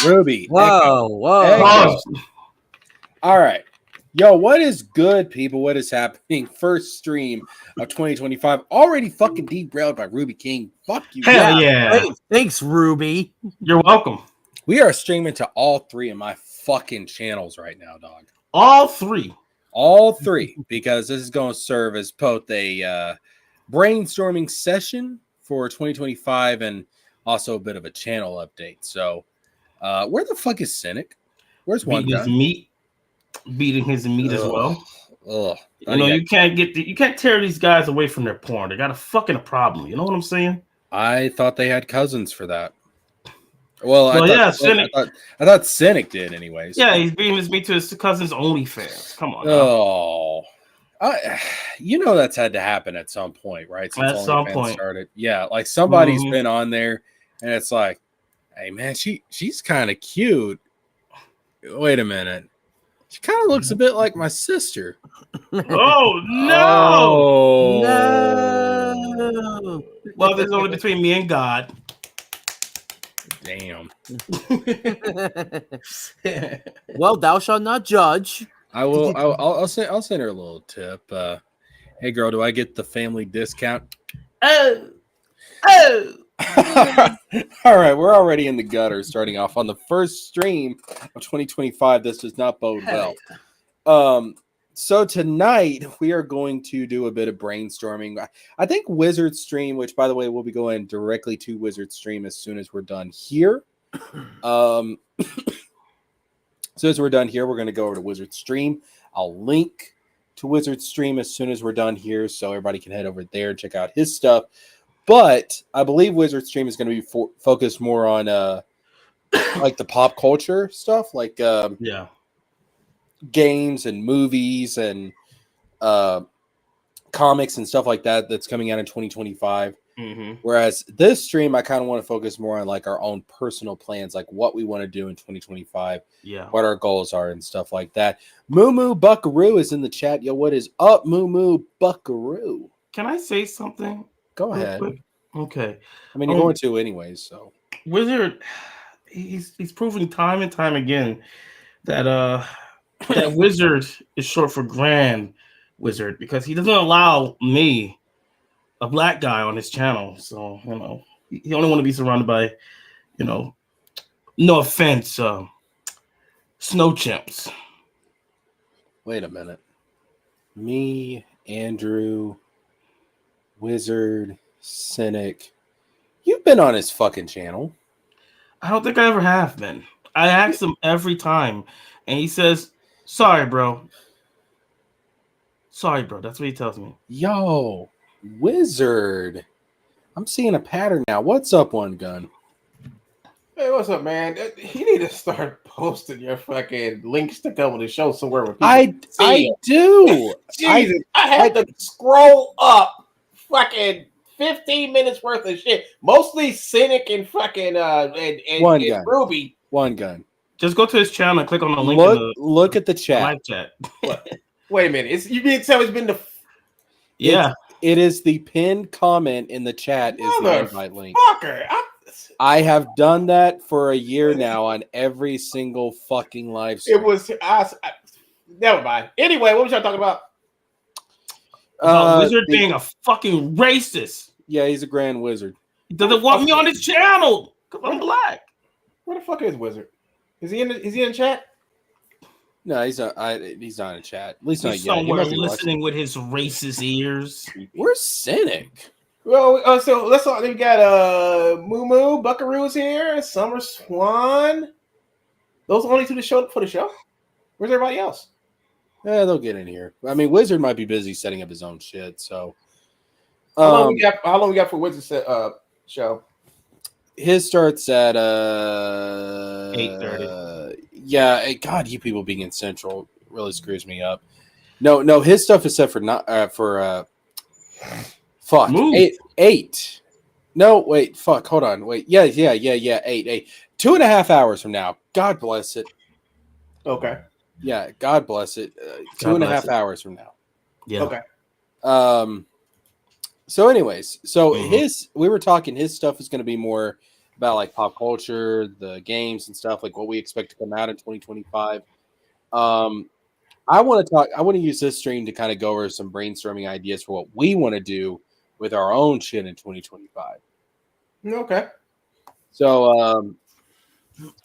Ruby. Whoa. Echo. All right. Yo, what is good, people? What is happening? First stream of 2025. Already fucking derailed by Ruby King. Fuck you. Hell yeah. Thanks, Ruby. You're welcome. We are streaming to all three of my fucking channels right now, dog. All three. All three, because this is going to serve as both a brainstorming session for 2025 and also a bit of a channel update. So, where the fuck is Cynic? Where's one guy? Beating his meat as well. Ugh. You can't tear these guys away from their porn. They got a fucking problem. You know what I'm saying? I thought they had cousins for that. Well, Cynic. I thought Cynic did, anyways. Yeah, he's beating his meat to his cousin's OnlyFans. Come on. Oh, that's had to happen at some point, right? Since at some point started. Yeah, like somebody's been on there, and it's like, hey man, she's kind of cute. Wait a minute. She kind of looks a bit like my sister. Oh, no! No! Well, there's only between me and God. Damn. Well, thou shalt not judge. I will. I'll send her a little tip. Hey, girl, do I get the family discount? Oh. All right, we're already in the gutter starting off on the first stream of 2025. This does not bode well. So tonight we are going to do a bit of brainstorming. I think Wizard Stream, which by the way, we'll be going directly to Wizard Stream as soon as we're done here. So as we're done here, we're going to go over to Wizard Stream. I'll link to Wizard Stream as soon as we're done here, so everybody can head over there and check out his stuff. But I believe Wizard Stream is going to be focused more on like the pop culture stuff, like games and movies and comics and stuff like that that's coming out in 2025. Mm-hmm. Whereas this stream, I kind of want to focus more on like our own personal plans, like what we want to do in 2025, what our goals are and stuff like that. Moo Moo Buckaroo is in the chat. Yo, what is up, Moo Moo Buckaroo? Can I say something? Go ahead. Okay. I mean, you're going to anyways, so. Wizard, he's proving time and time again that that Wizard is short for Grand Wizard because he doesn't allow me, a black guy, on his channel. So, he only want to be surrounded by, no offense, snow chimps. Wait a minute. Me, Andrew, Wizard, Cynic. You've been on his fucking channel. I don't think I ever have been. I ask him every time, and he says, sorry, bro. Sorry, bro. That's what he tells me. Yo, Wizard. I'm seeing a pattern now. What's up, One Gun? Hey, what's up, man? You need to start posting your fucking links to come to the show somewhere with people. I do. Jesus, I had to scroll up fucking 15 minutes worth of shit. Mostly Cynic and fucking and Ruby. One Gun. Just go to his channel and click on the link. Look at the chat. Live chat. Wait a minute. You mean tell it's been the? Yeah. It is the pinned comment in the chat. Is the invite link. Fucker. I have done that for a year now on every single fucking live stream. It was never mind. Anyway, what was y'all talking about? Wizard being a fucking racist. Yeah, he's a grand wizard. He doesn't want me on his channel because I'm black. Where the fuck is Wizard? Is he in chat? No, he's not. He's not in chat. At least he's not yet. Somewhere listening with his racist ears. Where's Cynic? Well, so let's talk. We got Moo Moo Buckaroo's here, Summer Swan. Those are only two to show up for the show. Where's everybody else? Yeah, they'll get in here. I mean, Wizard might be busy setting up his own shit. So, how long we got for Wizard show? His starts at 8:30. Yeah, God, you people being in Central really screws me up. No, his stuff is set for fuck. Move. 8. No, wait, fuck. Hold on. Wait. Yeah. 8. 2.5 hours from now. God bless it. Okay. Yeah, God bless it. 2.5 hours from now. Yeah. Okay. So anyways, we were talking his stuff is going to be more about like pop culture, the games and stuff, like what we expect to come out in 2025. I want to use this stream to kind of go over some brainstorming ideas for what we want to do with our own shit in 2025. Okay. So,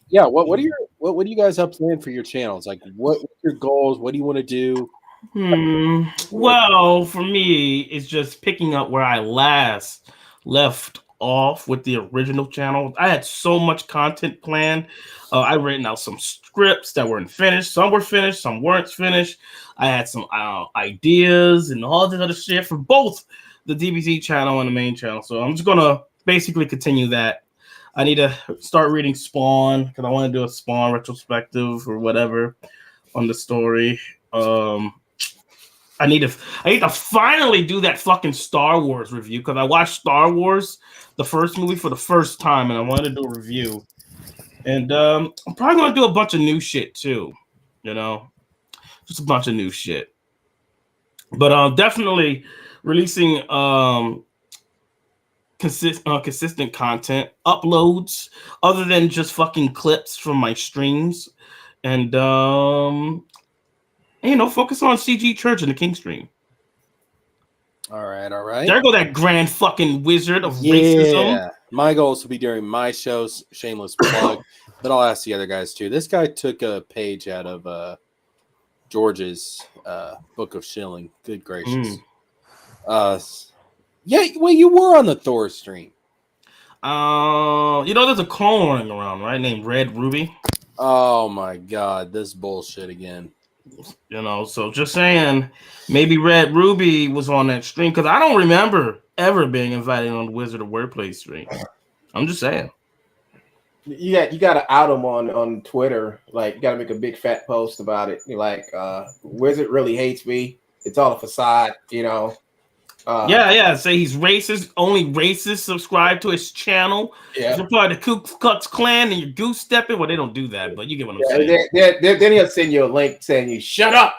yeah, what do you guys have planned for your channels? Like, what's your goals? What do you want to do? Well, for me, it's just picking up where I last left off with the original channel. I had so much content planned. I written out some scripts that weren't finished. Some were finished, some weren't finished. I had some ideas and all this other shit for both the DBZ channel and the main channel. So I'm just gonna basically continue that. I need to start reading Spawn because I want to do a Spawn retrospective or whatever on the story. I need to finally do that fucking Star Wars review because I watched Star Wars, the first movie, for the first time, and I wanted to do a review. And I'm probably gonna do a bunch of new shit too, just a bunch of new shit. But definitely releasing consistent content uploads other than just fucking clips from my streams, and focus on CG Church and the King stream. All right. There go that grand fucking wizard of racism. My goals will be during my shows. Shameless plug, but I'll ask the other guys too. This guy took a page out of George's Book of Shilling. Good gracious. Yeah, well, you were on the Thor stream. There's a clone running around, right? Named Red Ruby. Oh my god, this bullshit again. So just saying, maybe Red Ruby was on that stream because I don't remember ever being invited on the Wizard of Wordplay stream. I'm just saying. You got to out him on Twitter. Like, you got to make a big fat post about it. You're like, Wizard really hates me. It's all a facade, Yeah. Say he's racist. Only racists subscribe to his channol. Yeah. If you're part of the Ku Klux Klan and you're goose stepping, well, they don't do that, but you get what I'm saying. Then he'll send you a link saying, "You shut up."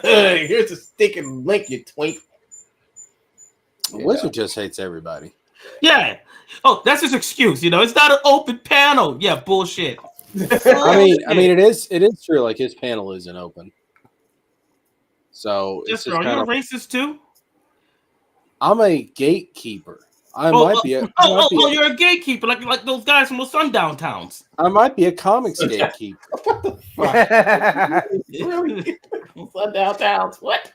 Here's a sticking link, you twink. Wizard just hates everybody. Yeah. Oh, that's his excuse. It's not an open panel. Yeah, bullshit. I mean, it is true. Like, his panel isn't open. So it's just are you a racist too? I'm a gatekeeper. You're a gatekeeper, like those guys from the sundown towns. I might be a comics gatekeeper. What the fuck? Really? Sundown towns? What?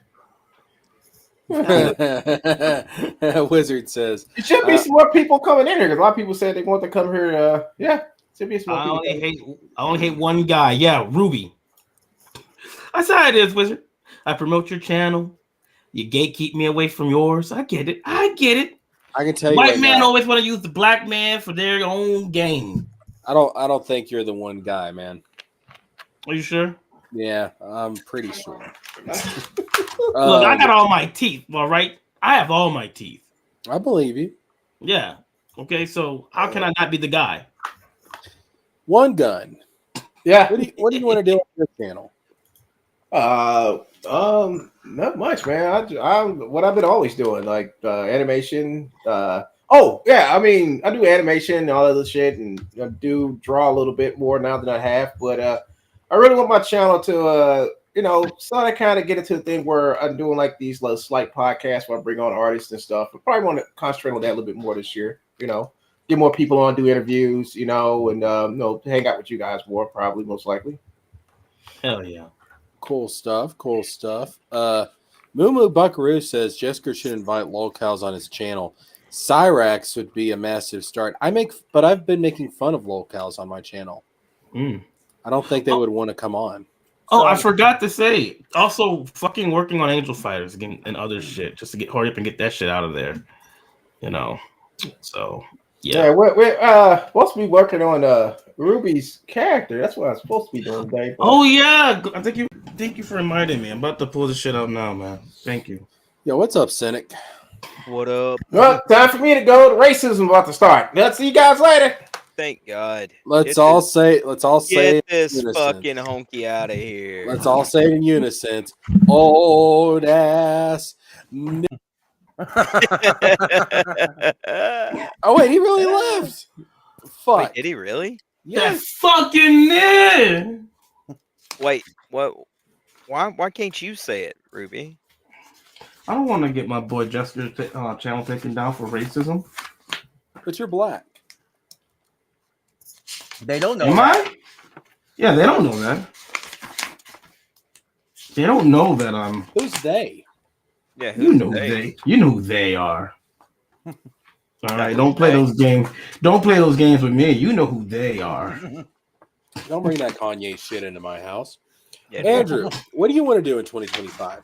Wizard says It should be some more people coming in here because a lot of people said they want to come here. Should be some more people. I only hate one guy. Yeah, Ruby. That's how it is, Wizard. I promote your channel. You gatekeep me away from yours. I get it. I can tell you. White men always want to use the black man for their own gain. I don't think you're the one guy, man. Are you sure? Yeah, I'm pretty sure. Look, I got all my teeth. All right, I have all my teeth. I believe you. Yeah. Okay. So how can I not be the guy? One gun. Yeah. What do you want to do on your channel? Not much, man. I'm what I've been always doing, like animation. Oh yeah, I mean, I do animation and all other shit, and I do draw a little bit more now than I have. But I really want my channel to so I kind of get into the thing where I'm doing like these little slight podcasts where I bring on artists and stuff. I probably want to concentrate on that a little bit more this year. Get more people on, do interviews, and hang out with you guys more, probably most likely. Hell yeah. Cool stuff. Moo Buckaroo says Jesker should invite lolcows on his channel. Cyrax would be a massive start. But I've been making fun of lolcows on my channel. I don't think they would want to come on. Oh, I forgot to say. Also, fucking working on Angel Fighters again and other shit just to hurry up and get that shit out of there. So yeah. We're supposed to be working on Ruby's character. That's what I'm supposed to be doing today. Oh yeah, thank you for reminding me. I'm about to pull this shit out now, man. Thank you. Yo, what's up, Cynic? What up? Well, time for me to go. The racism about to start. Let's see you guys later. Thank God. Let's all say get this fucking honky out of here. Let's all say it in unison. Old ass. Oh wait, he really left. fuck? Wait, did he really? That Yes. fucking nigga. Wait, what? Why can't you say it, Ruby? I don't want to get my boy Jesker's channel taken down for racism. But you're black. They don't know. Am that. I? Yeah, they don't know that. They don't know that I'm. Who's they? Yeah, You who's know they? they. You know who they are. All right, who's don't play they? those games. Don't play those games with me. You know who they are. Don't bring that Kanye shit into my house. Yeah, Andrew, what do you want to do in 2025?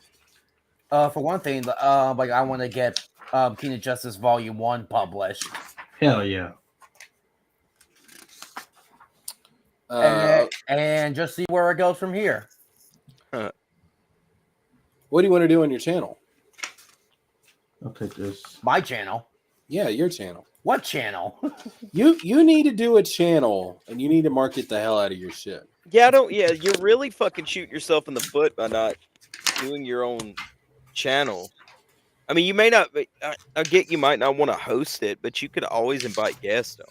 For one thing, like I want to get King of Justice Volume 1 published. Hell yeah. And just see where it goes from here. What do you want to do on your channel? I'll take this. My channel. Yeah, your channel. What channel? You need to do a channel, and you need to market the hell out of your shit. Yeah, you're really fucking shooting yourself in the foot by not doing your own channel. I mean, you may not. I get you might not want to host it, but you could always invite guests on.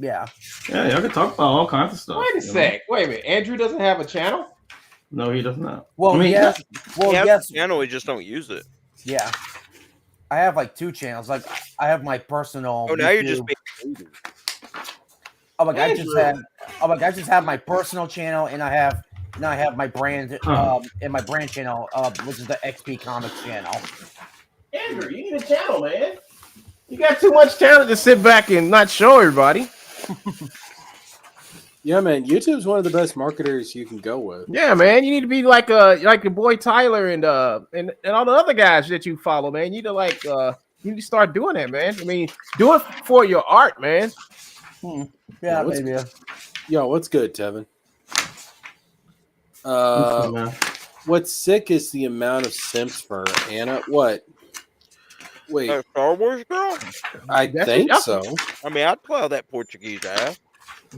Yeah. Yeah, y'all can talk about all kinds of stuff. Wait a sec. Wait a minute. Andrew doesn't have a channel? No, he does not. Well, I mean, yes. Well, He has yes. a channel, we just don't use it. Yeah. I have like 2 channels. Like I have my personal. Oh, now you're just YouTube. being. Oh my god! I just have my personal channel, and I have my brand and my brand channel, which is the XP Comics channel. Andrew, you need a channel, man. You got too much talent to sit back and not show everybody. Yeah, man. YouTube's one of the best marketers you can go with. Yeah, man. You need to be like your boy Tyler and all the other guys that you follow, man. You need to you need to start doing that, man. I mean, do it for your art, man. Yeah, what's, maybe. Yo, what's good, Tevin? man. What's sick is the amount of simps for Anna. What? Wait, Star Wars girl? I think so. I mean, I'd plow that Portuguese ass.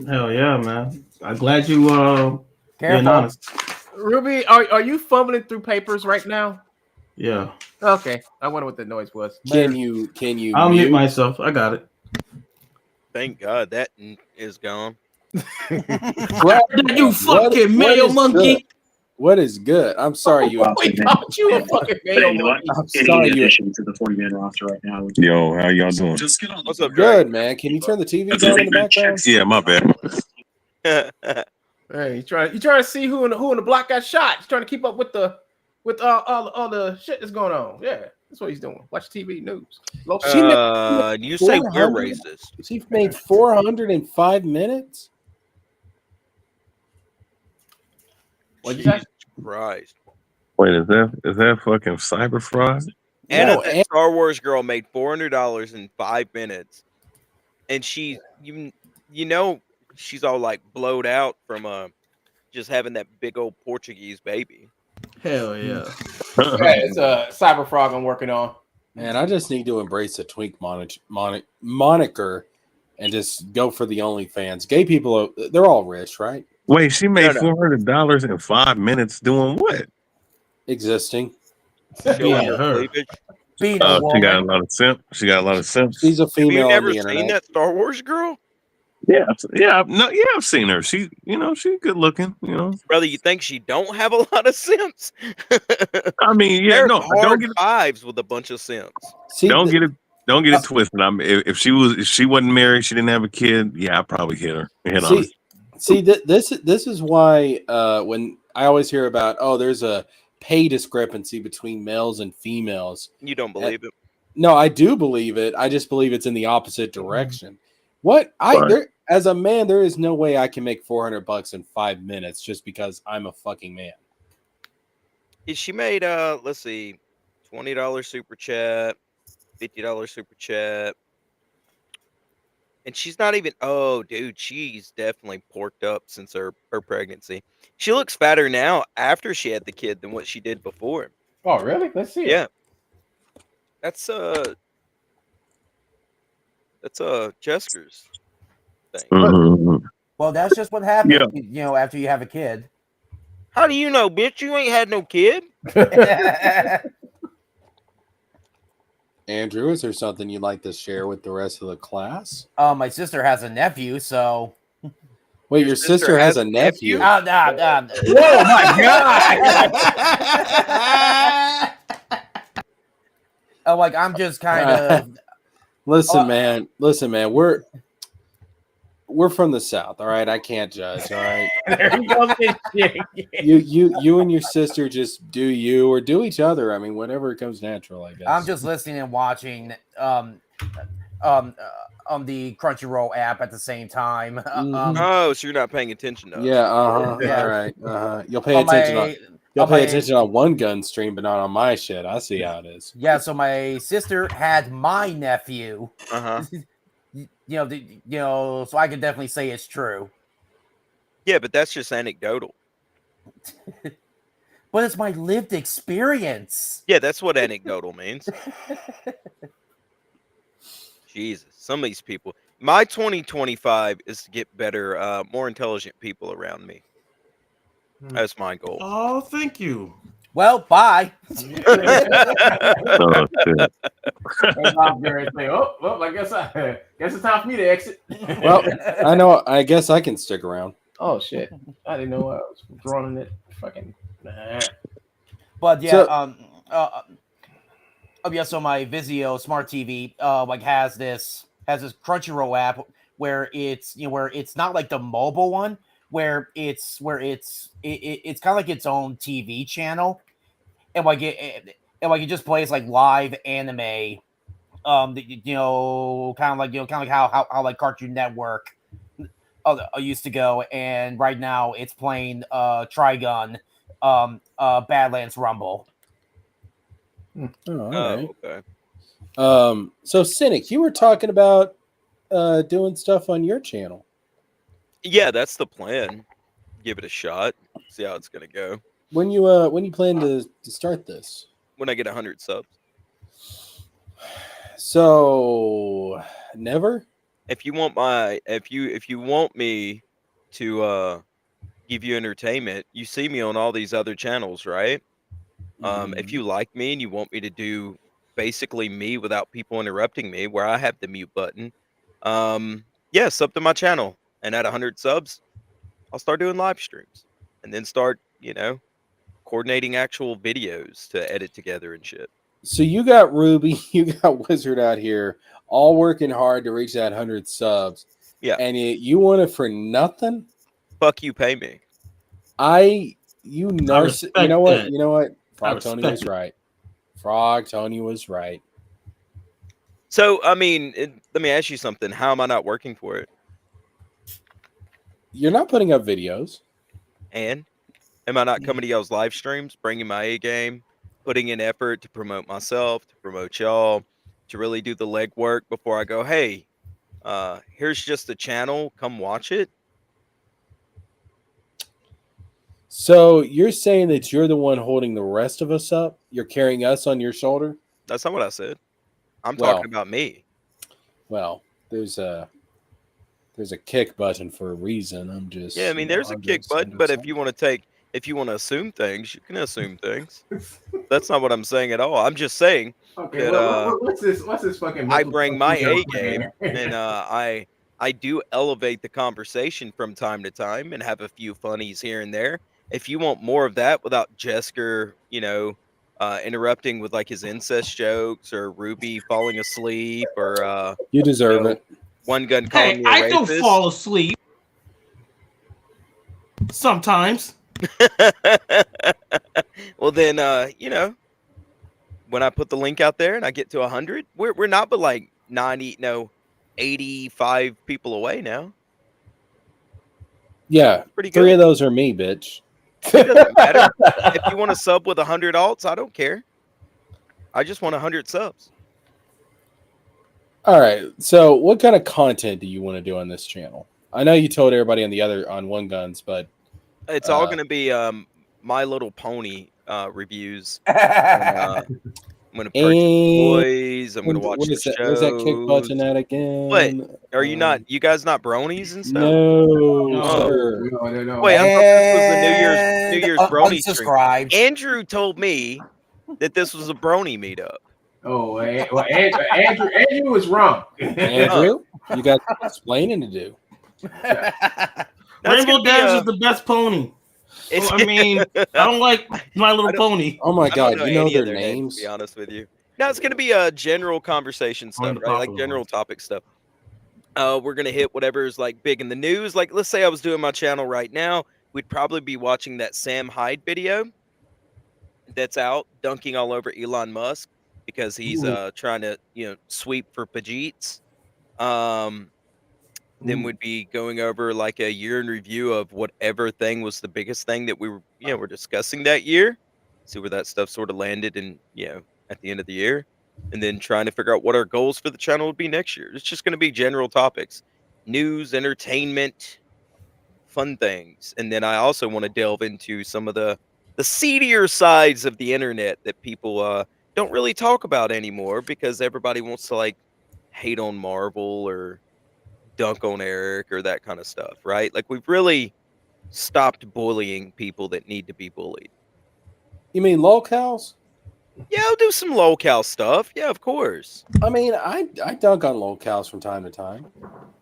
Hell yeah, man. I'm glad you being Careful. honest. Ruby, are you fumbling through papers right now? Yeah. Okay. I wonder what the noise was. Can you? I'll mute myself. I got it. Thank God that is gone. You fucking mayo monkey. Good? What is good? I'm sorry, you. We called you a fucking mayo monkey. I'm sorry, you. Addition to the 40-man roster right now. Yo, how y'all doing? Just get on. What's up, Good, man. Can you turn the TV down in the background? Yeah, my bad. Greg? Hey, you trying to see who in the block got shot? He's trying to keep up with all the shit that's going on. Yeah, that's what he's doing. Watch TV news. You say we're 400? racist. She made 405 minutes. What'd you say? Christ. Wait, is that fucking cyber fraud? Anna, No, that Star Wars girl made $400 in 5 minutes, and she, she's all like blowed out from just having that big old Portuguese baby. Hell yeah. Yeah, it's a cyber frog I'm working on. Man, I just need to embrace the twink moniker and just go for the OnlyFans. Gay people, they're all rich, right? Wait, she made No. $400 in 5 minutes doing what? Existing. Yeah, her. Cleavage. Being a She got a woman. lot of simp. She got a lot of simps. She's a Have you female on never the seen internet. that Star Wars girl? Yeah, I've seen her. She, she's good looking. Brother, you think she don't have a lot of simps? I mean, yeah, There's no, hard don't get fives with a bunch of simps. See, don't get it twisted. If she wasn't married, she didn't have a kid. Yeah, I probably hit her. this is why when I always hear about there's a pay discrepancy between males and females. You don't believe it? No, I do believe it. I just believe it's in the opposite direction. As a man, there is no way I can make $400 in 5 minutes just because I'm a fucking man. She made let's see, $20 super chat, $50 super chat. And she's not even dude, she's definitely porked up since her pregnancy. She looks fatter now after she had the kid than what she did before. Oh, really? Let's see. Yeah. That's Jesker's thing. Mm-hmm. Well, that's just what happens. Yeah. After you have a kid. How do you know, bitch? You ain't had no kid. Andrew, is there something you'd like to share with the rest of the class? My sister has a nephew, so. Wait, your sister has a nephew? Oh my god! Like I'm just kind of. Listen, man. We're from the South, all right. I can't judge, all right. There you go. You and your sister just do you or do each other. I mean, whatever comes natural, I guess. I'm just listening and watching on the Crunchyroll app at the same time. Oh, so you're not paying attention to us. Yeah, Yeah. all right. You'll pay attention attention on one gun stream, but not on my shit. I see how it is. Yeah, so my sister had my nephew. So I can definitely say it's true. Yeah, but that's just anecdotal. But it's my lived experience. Yeah, that's what anecdotal means. Jesus, some of these people. My 2025 is to get better, more intelligent people around me. That's my goal. Oh, thank you. Well, bye. Oh, shit. Well, I guess it's time for me to exit. Well, I know. I guess I can stick around. Oh shit! I didn't know I was drawing it. Fucking. But yeah, so my Vizio smart TV has this Crunchyroll app where it's not like the mobile one where it's kind of like its own TV channel, and it just plays like live anime, kind of like how like Cartoon Network used to go, and right now it's playing Trigun, Badlands Rumble. Oh, all right. Okay. So Cynic, you were talking about doing stuff on your channel. Yeah, that's the plan. Give it a shot. See how it's gonna go. When you plan to start this? When I get 100 subs. So never. If you want me to give you entertainment, you see me on all these other channels, right? If you like me and you want me to do basically me without people interrupting me, where I have the mute button, sub to my channel, and at 100 subs, I'll start doing live streams, and then start, coordinating actual videos to edit together and shit. So you got Ruby, you got Wizard out here, all working hard to reach that 100 subs. Yeah, and you want it for nothing? Fuck you, pay me. You know what? Frog Tony was right. Frog Tony was right. So, I mean, let me ask you something. How am I not working for it? You're not putting up videos. And am I not coming to y'all's live streams, bringing my A game, putting in effort to promote myself, to promote y'all, to really do the legwork before I go, hey, here's just a channel, come watch it? So you're saying that you're the one holding the rest of us up? You're carrying us on your shoulder? That's not what I said. I'm talking about me. Well, there's a kick button for a reason. I'm just there's a kick button, but if you want to assume things, you can assume things. That's not what I'm saying at all. I'm just saying that what's this fucking? I bring my A game, and I do elevate the conversation from time to time and have a few funnies here and there. If you want more of that without Jesker, interrupting with like his incest jokes or Ruby falling asleep or you deserve it. One gun calling me a I rapist. don't fall asleep. Sometimes. Well then, when I put the link out there and I get to 100, we're not but like 85 people away now. Yeah, pretty good. 3 of those are me, bitch. It doesn't matter. If you want to sub with 100 alts, I don't care. I just want 100 subs. All right. So, what kind of content do you want to do on this channel? I know you told everybody on One Guns, but it's all going to be My Little Pony reviews. I'm going to purchase toys. I'm going to watch the shows. Where's that kick button at again? What? Are you not? You guys not bronies and stuff? No. Wait, I thought this was the New Year's brony stream. Unsubscribe. Andrew told me that this was a brony meetup. Oh, well, Andrew was wrong. Andrew, you got explaining to do. Rainbow Dash is the best pony. It's, I mean, I don't like My Little Pony. Oh my I don't God, you know any their of their names, to be names? honest with you. Now it's gonna be a general conversation stuff, right? Like Unpopular general ones. topic stuff. We're gonna hit whatever's like big in the news. Like, let's say I was doing my channel right now, we'd probably be watching that Sam Hyde video that's out dunking all over Elon Musk because he's Ooh. trying to sweep for Pajits. Um, then Ooh. we'd be going over like a year in review of whatever thing was the biggest thing that we were discussing that year. See where that stuff sort of landed, and at the end of the year, and then trying to figure out what our goals for the channel would be next year. It's just going to be general topics, news, entertainment, fun things, and then I also want to delve into some of the seedier sides of the internet that people don't really talk about anymore because everybody wants to like hate on Marvel or dunk on Eric or that kind of stuff, right? Like we've really stopped bullying people that need to be bullied. You mean lolcows? Yeah, I'll do some lolcow stuff. Yeah, of course. I mean, I dunk on lolcows from time to time.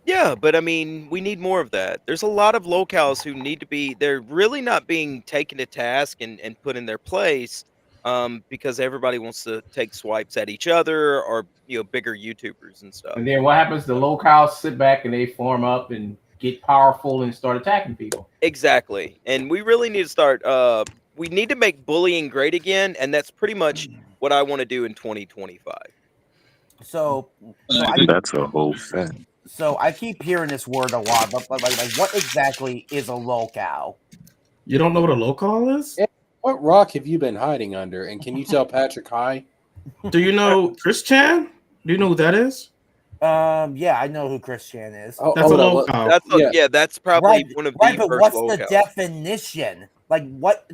Yeah, but I mean, we need more of that. There's a lot of locals who need to be, they're really not being taken to task and put in their place because everybody wants to take swipes at each other or, bigger YouTubers and stuff. And then what happens? The locals sit back and they form up and get powerful and start attacking people. Exactly. And we really need to start, we need to make bullying great again. And that's pretty much what I want to do in 2025. So That's a whole fact. So I keep hearing this word a lot, but like what exactly is a lolcow? You don't know what a locale is? Yeah. What rock have you been hiding under? And can you tell Patrick hi? Do you know Chris Chan? Do you know who that is? Yeah, I know who Chris Chan is. Oh, That's a hold on, locale. That's that's probably one of the but first what's locales. the definition? Like what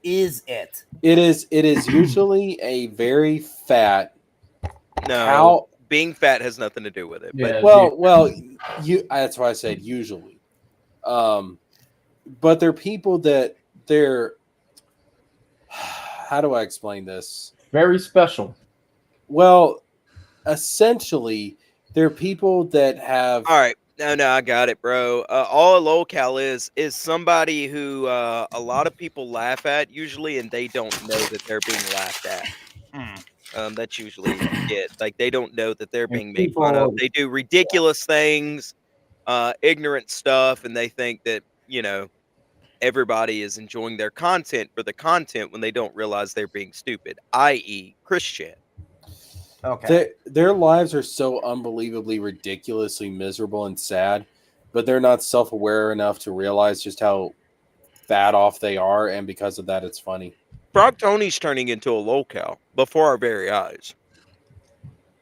is it? It is usually a very fat No, cow. being fat has nothing to do with it. Yeah. Well, that's why I said usually. But they're people that they're how do I explain this? Very special. Well, essentially, they're people that have. All right. No, I got it, bro. All a locale is somebody who a lot of people laugh at usually, and they don't know that they're being laughed at. That's usually it. Like they don't know that they're being made fun of. They do ridiculous things, ignorant stuff, and they think that everybody is enjoying their content for the content when they don't realize they're being stupid. I.e., Christian. Okay. Their lives are so unbelievably ridiculously miserable and sad, but they're not self-aware enough to realize just how bad off they are, and because of that, it's funny. Frog Tony's turning into a locale before our very eyes.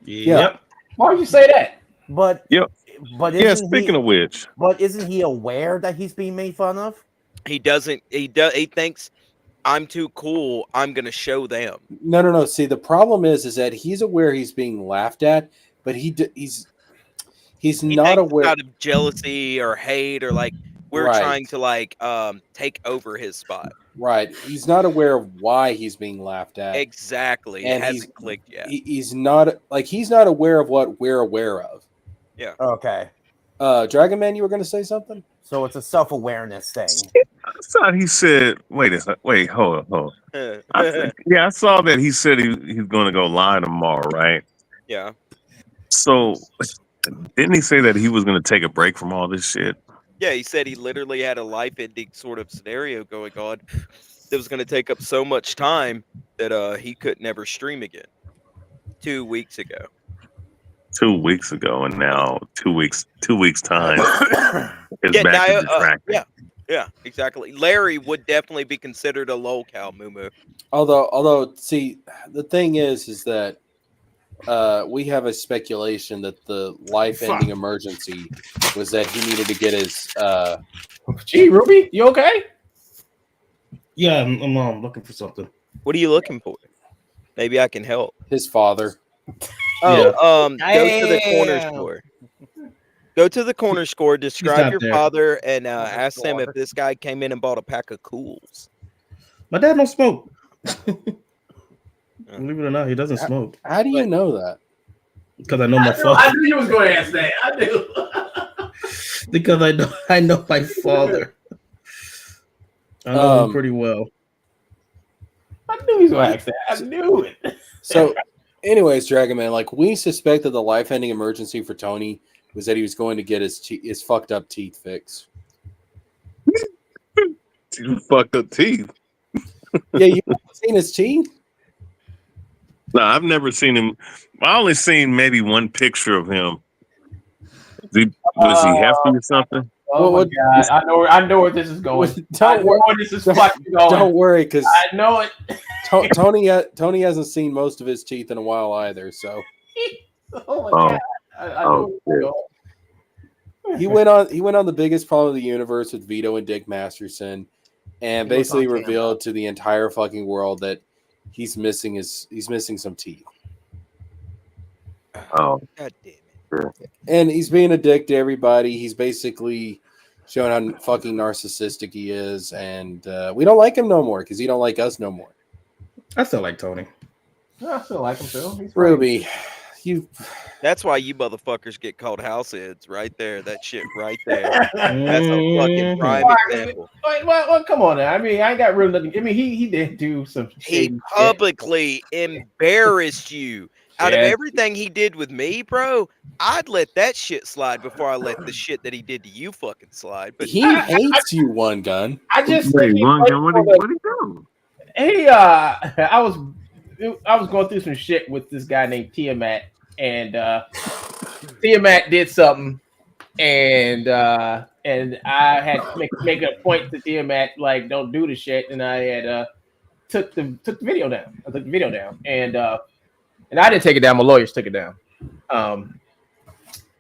Yep. Why would you say that? But Yep. But Yeah, isn't speaking of which, but isn't he aware that he's being made fun of? He doesn't. He thinks I'm too cool. I'm gonna show them. No. See, the problem is that he's aware he's being laughed at, but he's He not thinks aware out of jealousy or hate or like we're Right. trying to like take over his spot. Right. He's not aware of why he's being laughed at. Exactly. And it hasn't clicked yet. He's not aware of what we're aware of. Yeah. Okay. Dragon Man, you were going to say something? So it's a self-awareness thing. I thought he said, wait, hold on. I saw that he said he's going to go live tomorrow, right? Yeah. So didn't he say that he was going to take a break from all this shit? Yeah, he said he literally had a life-ending sort of scenario going on that was going to take up so much time that he could never stream again. 2 weeks ago. 2 weeks ago, and now 2 weeks time is Yeah, back now, to detracting. Yeah, exactly. Larry would definitely be considered a lolcow, Moo. Although, see, the thing is that we have a speculation that the life-ending emergency was that he needed to get his. Gee, Ruby, you okay? Yeah, I'm looking for something. What are you looking for? Maybe I can help. His father. Oh, go to the corner store. Go to the corner store, describe your there. father, and ask them if this guy came in and bought a pack of Cools. My dad don't smoke. Believe it or not, he doesn't smoke. How do you know that? Because I know my father. I knew you was going to ask that. I knew. Because I know my father. I know him pretty well. I knew he was going to ask that. I knew it. So, anyways, Dragon Man, like we suspect that the life-ending emergency for Tony was that he was going to get his fucked up teeth fixed. Fucked up teeth. Yeah, you haven't seen his teeth? No, I've never seen him. I only seen maybe one picture of him. Was he hefty or something? Oh my God! I know where this is going. Don't worry, because I know it. Tony hasn't seen most of his teeth in a while either. So, oh my God! I know where this is going. He went on the biggest problem of the universe with Vito and Dick Masterson, and basically revealed to the entire fucking world that he's missing some teeth. Oh, God damn it! And he's being a dick to everybody. He's basically showing how fucking narcissistic he is, and we don't like him no more because he don't like us no more. I still like Tony. I still like him too. He's Ruby, That's why you motherfuckers get called house heads right there. That shit right there. That's a fucking prime example. Wait, well, come on now. I mean, I ain't got really nothing. I mean, he did do some. He publicly embarrassed you. Out of everything he did with me, bro, I'd let that shit slide before I let the shit that he did to you fucking slide. But he hates you, One Gun. I just Wait, One Gun, what did he do? Hey, I was going through some shit with this guy named Tiamat, and Tiamat did something, and I had to make a point to Tiamat like, don't do the shit, and I had took the video down. I took the video down, and I didn't take it down. My lawyers took it down.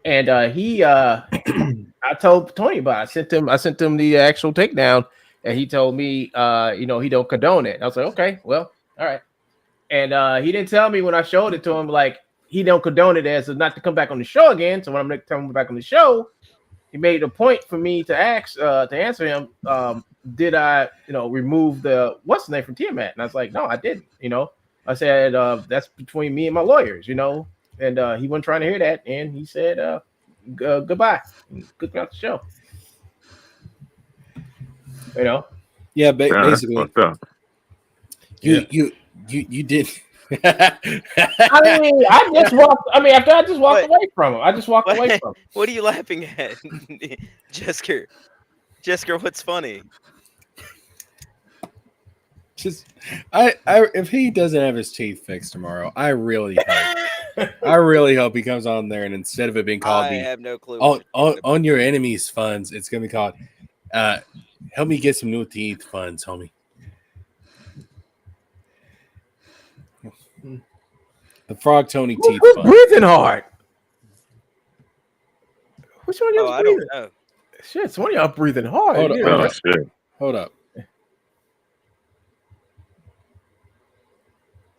He I told Tony about it. I sent him the actual takedown, and he told me he don't condone it. I was like, okay, well, all right. And he didn't tell me when I showed it to him, like, he don't condone it as not to come back on the show again. So when I'm next time back on the show, he made a point for me to answer him, did I remove the what's the name from Tiamat? And I was like, no, I didn't. I said, that's between me and my lawyers, and he wasn't trying to hear that. And he said, goodbye. Good out the show. Yeah, basically. You did. I mean, after I just walked away from him. I just walked away from him. What are you laughing at, Jesker? Jesker, what's funny? Just, if he doesn't have his teeth fixed tomorrow, I really hope he comes on there and instead of it being called, I have no clue. On your enemy's funds, it's gonna be called, help me get some new teeth funds, homie. The Frog Tony teeth fund. Breathing hard. Which one of y'all I breathing? don't know. Shit, one of y'all breathing hard. Hold up.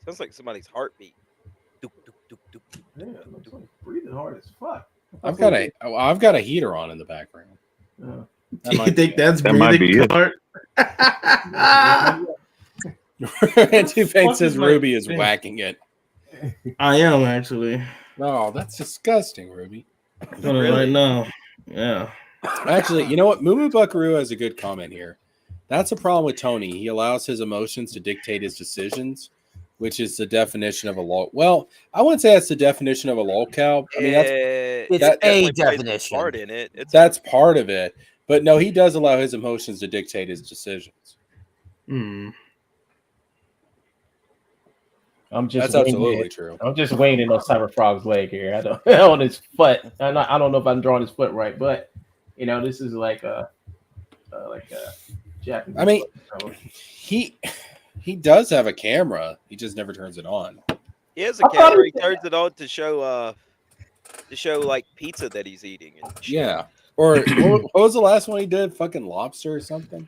Sounds like somebody's heartbeat. Yeah, looks like breathing hard as fuck. I've got a heater on in the background. Do you think that's breathing hard? Two-Face says Ruby is whacking it. I am actually. No, that's disgusting, Ruby. Really? Right now. Yeah. Actually, you know what? Moo Buckaroo has a good comment here. That's a problem with Tony. He allows his emotions to dictate his decisions, which is the definition of a lol. Well, I wouldn't say that's the definition of a lolcow. I mean, it's a definition. Part in it. That's part of it. But no, he does allow his emotions to dictate his decisions. That's absolutely true. I'm just waiting on Cyber Frog's leg here. I don't on his foot. I don't know if I'm drawing his foot right, but this is like a Japanese. I mean, he does have a camera. He just never turns it on. He has a camera. He turns it on to show like pizza that he's eating. And shit. Yeah. Or what was the last one he did? Fucking lobster or something?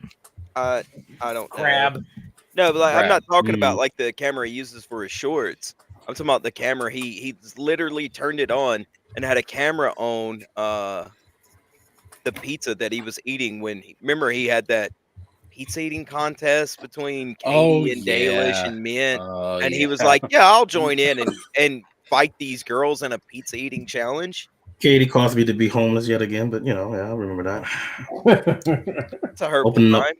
I don't know. Crab. No, but I'm not talking about like the camera he uses for his shorts. I'm talking about the camera he literally turned it on and had a camera on the pizza that he was eating when remember he had that pizza eating contest between Oh, Katie and Dalish yeah. and Mint, Oh, and he was yeah. like, "Yeah, I'll join in and fight these girls in a pizza eating challenge." Katie caused me to be homeless yet again, but yeah, I remember that. It's a hurtful Opening up, time.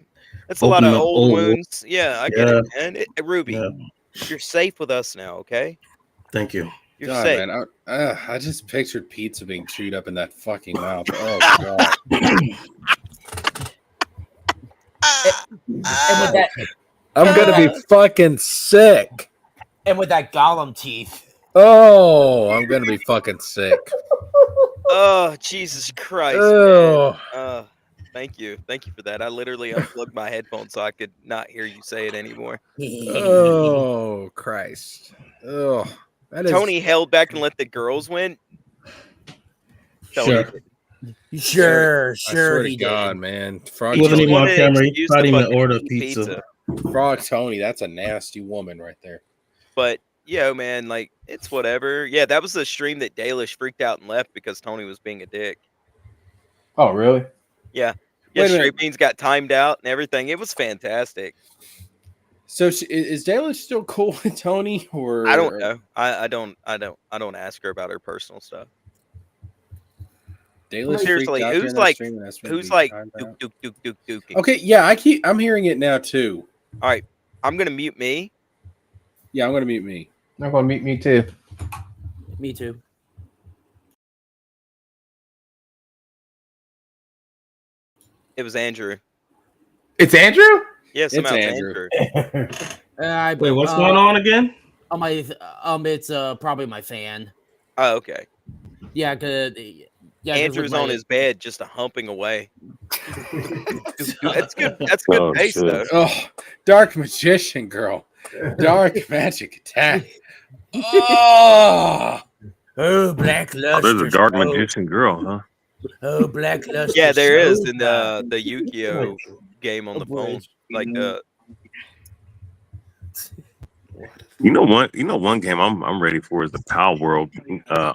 That's a lot of old old wounds. Yeah, I get Yeah. it, man. Ruby, Yeah. you're safe with us now. Okay, Thank you. you're God, safe. man, I just pictured pizza being chewed up in that fucking mouth. Oh god. And with that, I'm gonna be fucking sick. and with that Gollum teeth. Oh, I'm gonna be fucking sick. Oh, Jesus Christ, Oh. man. Thank you for that. I literally unplugged my headphones so I could not hear you say it anymore. Oh Christ. Oh, that is Tony held back and let the girls win. Tony Sure. did. Sure, I swear to he God, did. man. He Frog wasn't just even on wanted an camera. He excuse not to even fucking order eat pizza. Frog Tony, that's a nasty woman right there. But yeah, man, like it's whatever. Yeah, that was the stream that Dalish freaked out and left because Tony was being a dick. Oh, really? Yeah, Wait a Stray minute. Beans got timed out and everything. It was fantastic. So is Dalish still cool with Tony, or I don't know. I don't ask her about her personal stuff. Dalish Seriously, freaked out during that stream and asked me to who's be like timed out? duking? Okay, yeah, I'm hearing it now too. All right, I'm gonna mute me. Yeah, I'm gonna mute me. I'm gonna meet me too. Me too. It was Andrew. It's Andrew? Yeah, somehow it's Andrew. Andrew. Wait, what's going on again? It's probably my fan. Oh, okay. Yeah, Andrew's on his bed, just humping away. That's good. That's good Oh, pace, shit. though. Oh, Dark Magician Girl. Dark Magic Attack. Oh, Black Oh, luster. there's a dark magician girl, huh? Oh, black luster. Yeah, there is in the Yu-Gi-Oh game on the phone. Like You know one game I'm ready for is the Power World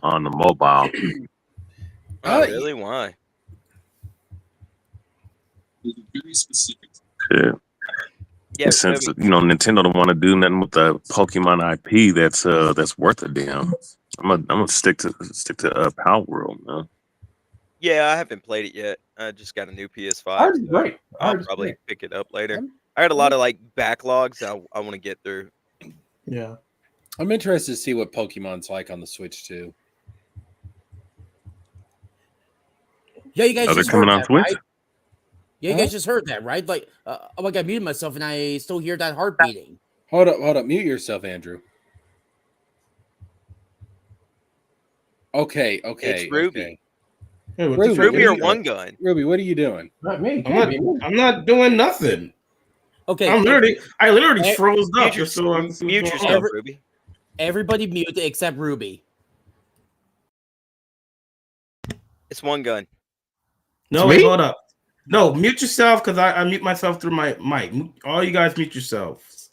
on the mobile. oh, really? Why? Yeah. Yeah, Since Toby. Nintendo don't want to do nothing with the Pokemon IP that's worth a damn. I'm gonna stick to Power World, man. Yeah, I haven't played it yet. I just got a new PS5. Ours is so great. I'll Ours is probably great. pick it up later. I had a lot of like backlogs I want to get through. Yeah. I'm interested to see what Pokemon's like on the Switch too. Yeah, you guys Are they just coming heard on that, Switch? right? Yeah, you guys just heard that, right? Like, like I muted myself and I still hear that heart beating. Hold up. Mute yourself, Andrew. Okay. It's Ruby. Okay. Hey, what Ruby, the fuck Ruby are or you- One Gun? Ruby, what are you doing? Not me. I'm not doing nothing. Okay, I literally Eh, froze up. Mute, Just so I can see mute what's going yourself, on. Ruby. everybody mute except Ruby. It's One Gun. No, It's wait, me? hold up. No, mute yourself because I mute myself through my mic. All you guys mute yourselves.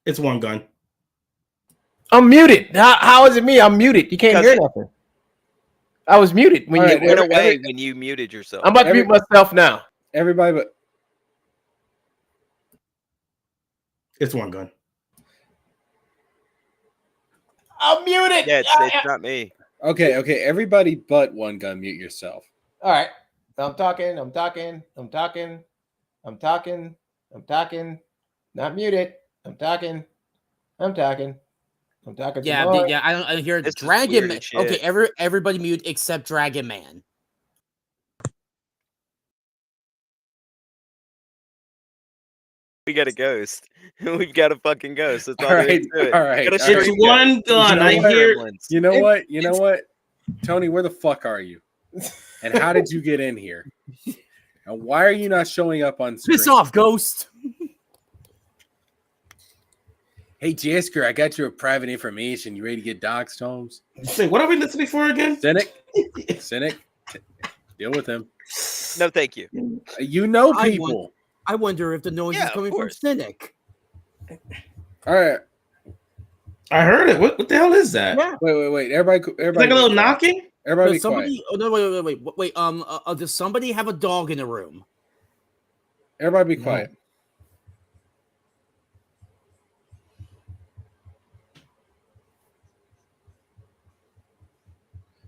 It's One Gun. I'm muted. How is it me? I'm muted. You can't Because hear it- nothing. I was muted when All you right, It went away when you muted yourself. I'm about to mute myself now. Everybody, but It's One Gun. I'm muted. Yeah, it's not me. okay. Everybody, but One Gun, mute yourself. All right. I'm talking. Not muted. I'm talking. Yeah, some more. yeah. I don't hear This is Dragon weird Man. as shit. Okay, everybody mute except Dragon Man. We got a ghost. We've got a fucking ghost. That's all, All there right, is to it. all right. Got a all right. It's stream One ghost. Gun. You know I what? hear. Gremlins. You know what? Tony, where the fuck are you? And how did you get in here? And why are you not showing up on screen? Piss off, Ghost. Hey, Jesker, I got your private information. You ready to get doxxed, Holmes? Wait, what are we listening for again? Cynic, deal with him. No, thank you. You know I people. I wonder if the noise Yeah, is of coming from course. Cynic. All right. I heard it. What the hell is that? Yeah. Wait. Everybody. It's like a little knocking. Everybody be Does somebody? Oh no! Wait. Does somebody have a dog in the room? Everybody be No. quiet.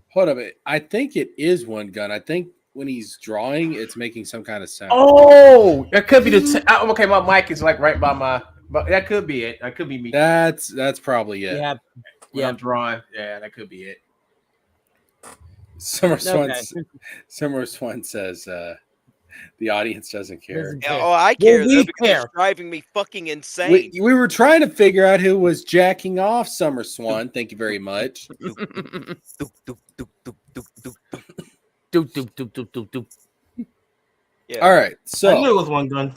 Hold up. I think it is one gun. I think when he's drawing, it's making some kind of sound. Oh, that could be okay. My mic is like right by my, but that could be it. That could be me. That's probably it. Yeah. When Yeah. I'm drawing. Yeah, that could be it. Summer Swan. Okay. Summer Swan says the audience doesn't care. Doesn't care. Oh, I Well, care though we because care. it's driving me fucking insane. We were trying to figure out who was jacking off Summer Swan. Thank you very much. Doop, doop, doop, doop, doop, doop, doop. Doop, doop, doop, doop, doop, doop. Yeah. All right, I knew it so was one gun.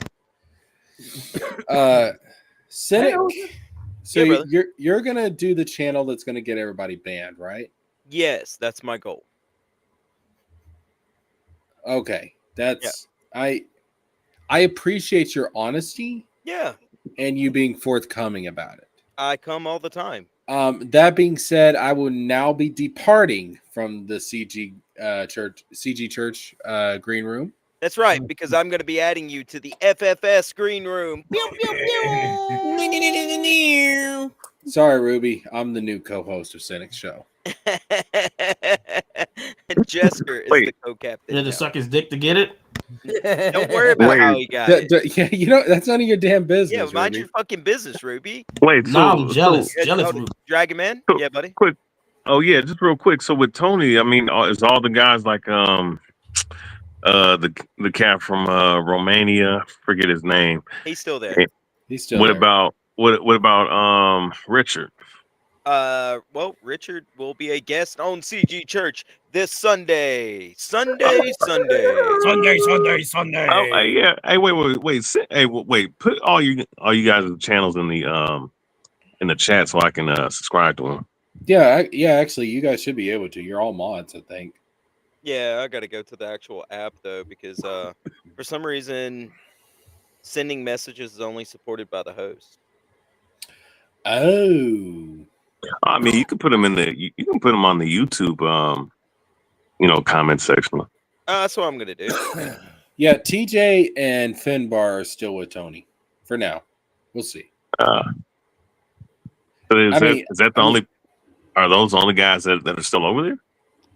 Cynic. So Yeah, brother. you're gonna do the channel that's gonna get everybody banned, right? Yes, that's my goal. Okay, that's I appreciate your honesty Yeah, and you being forthcoming about it. I come all the time. That being said, I will now be departing from the CG Church green room. That's right, because I'm going to be adding you to the FFS green room. Pew, pew, pew. Sorry, Ruby, I'm the new co-host of Cynic's show. Jesker is Wait. the co-captain. You had to now. suck his dick to get it. Don't worry about Wait. how he got it. Yeah, you know that's none of your damn business. Yeah, mind Ruby. your fucking business, Ruby. Wait, Now I'm so jealous. Yeah, Jealous. oh, Ruby. Dragon Man? So- Yeah, buddy. quick. Oh yeah, just real quick. So with Tony, I mean, is all the guys like the cat from Romania? Forget his name. He's still there. He's still What there. about Richard? Well, Richard will be a guest on CG Church this Sunday. Sunday. Sunday. Oh yeah. Hey, wait. Hey, wait. Put all you guys' channels in the chat so I can subscribe to them. Yeah, actually, you guys should be able to. You're all mods, I think. Yeah, I gotta go to the actual app though because for some reason sending messages is only supported by the host. Oh. I mean, you can put them you can put them on the YouTube comment section. That's what I'm gonna do. Yeah, TJ and Finbar are still with Tony for now. We'll see. So is that the only? Are those the only guys that are still over there?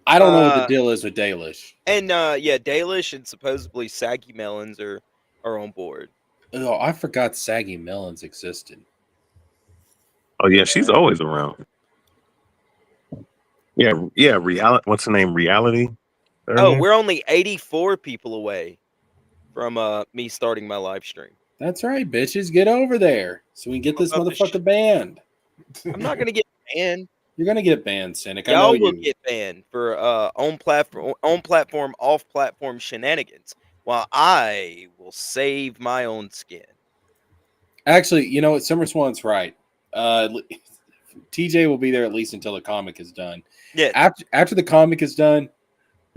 I don't know what the deal is with Dalish. And Dalish and supposedly Saggy Melons are on board. Oh, I forgot Saggy Melons existed. Oh yeah, she's always around. Yeah. Reality. What's the name? Reality. Oh, we're only 84 people away from me starting my live stream. That's right, bitches. Get over there so we can get this About the motherfucker banned. I'm not gonna get banned. You're gonna get banned, Cynic. I Y'all know will you. get banned for on platform, off platform shenanigans, while I will save my own skin. Actually, you know what? Summer Swan's right. TJ will be there at least until the comic is done. Yeah, After the comic is done,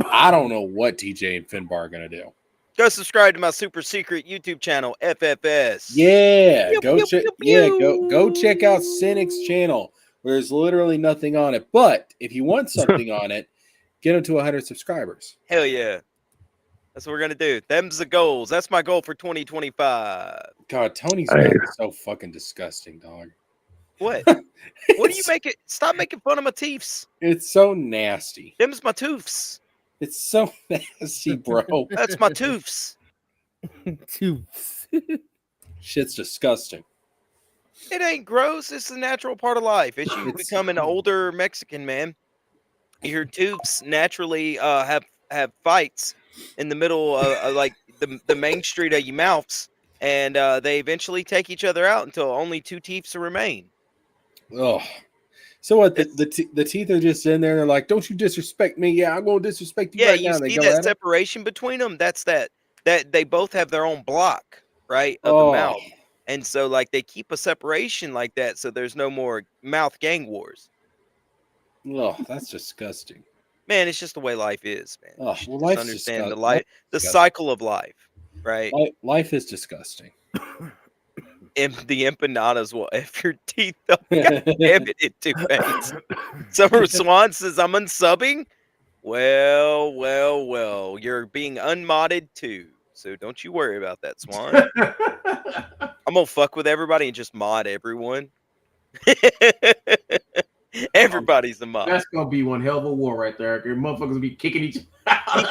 I don't know what TJ and Finbar are gonna do. go subscribe to my super secret YouTube channel, FFS. Yeah, Pew, go pew, check. pew, Yeah, pew. go check out Cynic's channel, where there's literally nothing on it. But if you want something on it, get him to 100 subscribers. Hell yeah. That's what we're gonna do. Them's the goals. That's my goal for 2025. God, Tony's Hey. mouth is so fucking disgusting, dog. What? What do you make it? Stop making fun of my teeths. It's so nasty. Them's my tooths. It's so nasty, bro. That's my tooths. Shit's disgusting. It ain't gross. It's the natural part of life. As you It's- become an older Mexican man, your tooths naturally have fights in the middle of like the main street of your mouths, and they eventually take each other out until only two teeth remain. Oh, so what? The teeth are just in there. They're like, "Don't you disrespect me? Yeah, I'm gonna disrespect you Yeah, right you now." And they see go that at it. separation between them? That's that they both have their own block, right, of Oh. the mouth, and so like they keep a separation like that, so there's no more mouth gang wars. Oh, that's disgusting. Man, it's just the way life is, man. Oh, You should well, just life's understand the life's the disgusting. cycle of life, right? Life is disgusting. And the empanadas will F your teeth up. God damn it, two-face. Summer Swan says I'm unsubbing. Well, you're being unmodded too. so don't you worry about that, Swan. I'm gonna fuck with everybody and just mod everyone. Everybody's a mod. That's gonna be one hell of a war right there. Your motherfuckers will be kicking each. You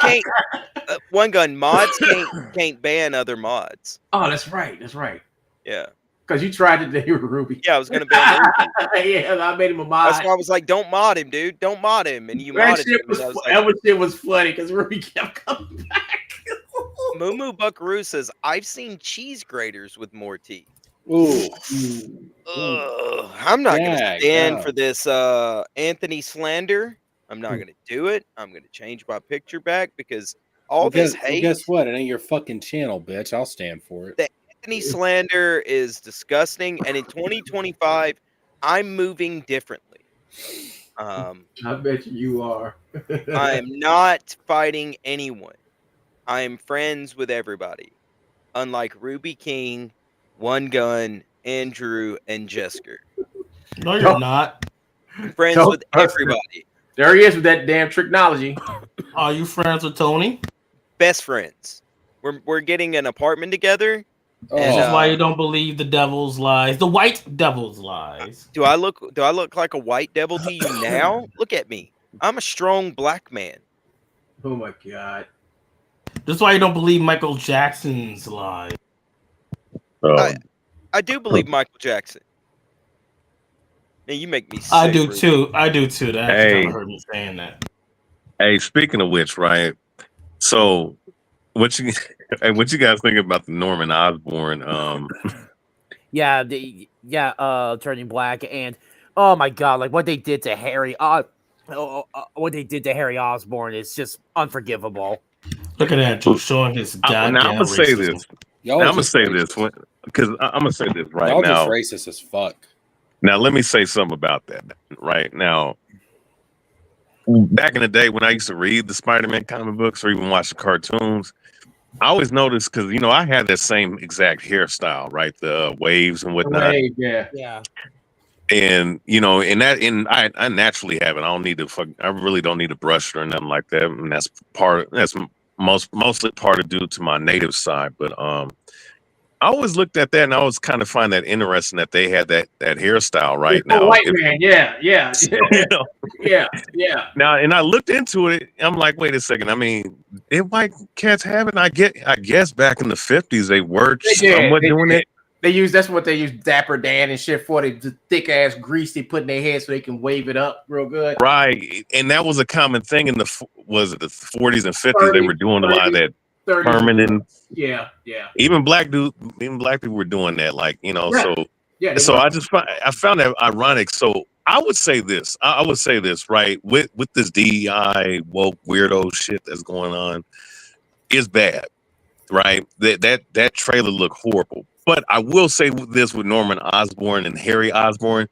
can't. One gun mods can't ban other mods. Oh, that's right. That's right. Yeah. Because you tried it today with Ruby. Yeah, I was gonna ban Ruby. Yeah, I made him a mod. That's why I was like, "Don't mod him, dude. Don't mod him." And you modded him. That shit was funny because Ruby kept coming back. Moo Buckaroo says, "I've seen cheese graters with more teeth." Ooh. I'm not gonna stand God. for this Anthony slander. I'm not gonna do it. I'm gonna change my picture back because this hate. Guess what? It ain't your fucking channel, bitch. I'll stand for it. The Anthony slander is disgusting, and in 2025, I'm moving differently. I bet you are. I am not fighting anyone. I am friends with everybody. Unlike Ruby King, One Gun, Andrew, and Jesker. No, you're not. I'm friends with everybody. There he is with that damn technology. Are you friends with Tony? Best friends. We're getting an apartment together. This is why you don't believe the devil's lies. The white devil's lies. Do I look like a white devil to you now? Look at me. I'm a strong black man. Oh my god. This is why you don't believe Michael Jackson's lies. I do believe Michael Jackson. Man, you make me sick. I do too. That kind of hurt me saying that. Hey, speaking of which, right? So, what you guys think about the Norman Osborn? Turning black, and oh my god, like what they did to Harry. What they did to Harry Osborn is just unforgivable. Look at Andrew showing his goddamn now I'm gonna say racism. this. I'm gonna say this because I'm gonna say this right Y'all now. just racist as fuck. Now let me say something about that. Right now, back in the day when I used to read the Spider-Man comic books or even watch the cartoons, I always noticed because I had that same exact hairstyle, right? The waves and whatnot. Yeah. And I naturally have it. I don't need to I really don't need to brush it or nothing like that. And that's mostly part of due to my native side. But I always looked at that and I always kind of find that interesting that they had that hairstyle right now. White man, yeah. Yeah. Now, and I looked into it. I'm like, wait a second. I mean, did white cats have it? I guess back in the 50s they were somewhat doing it. That's what they use Dapper Dan and shit for, the thick ass grease they put in their head so they can wave it up real good. Right. And that was a common thing in the 40s and 50s. They were doing a lot of that 30s. permanent. Yeah. Even black people were doing that, like, Yeah. So I found that ironic. So I would say this, right? With this DEI woke weirdo shit that's going on is bad, right? That trailer looked horrible. But I will say this with Norman Osborn and Harry Osborn,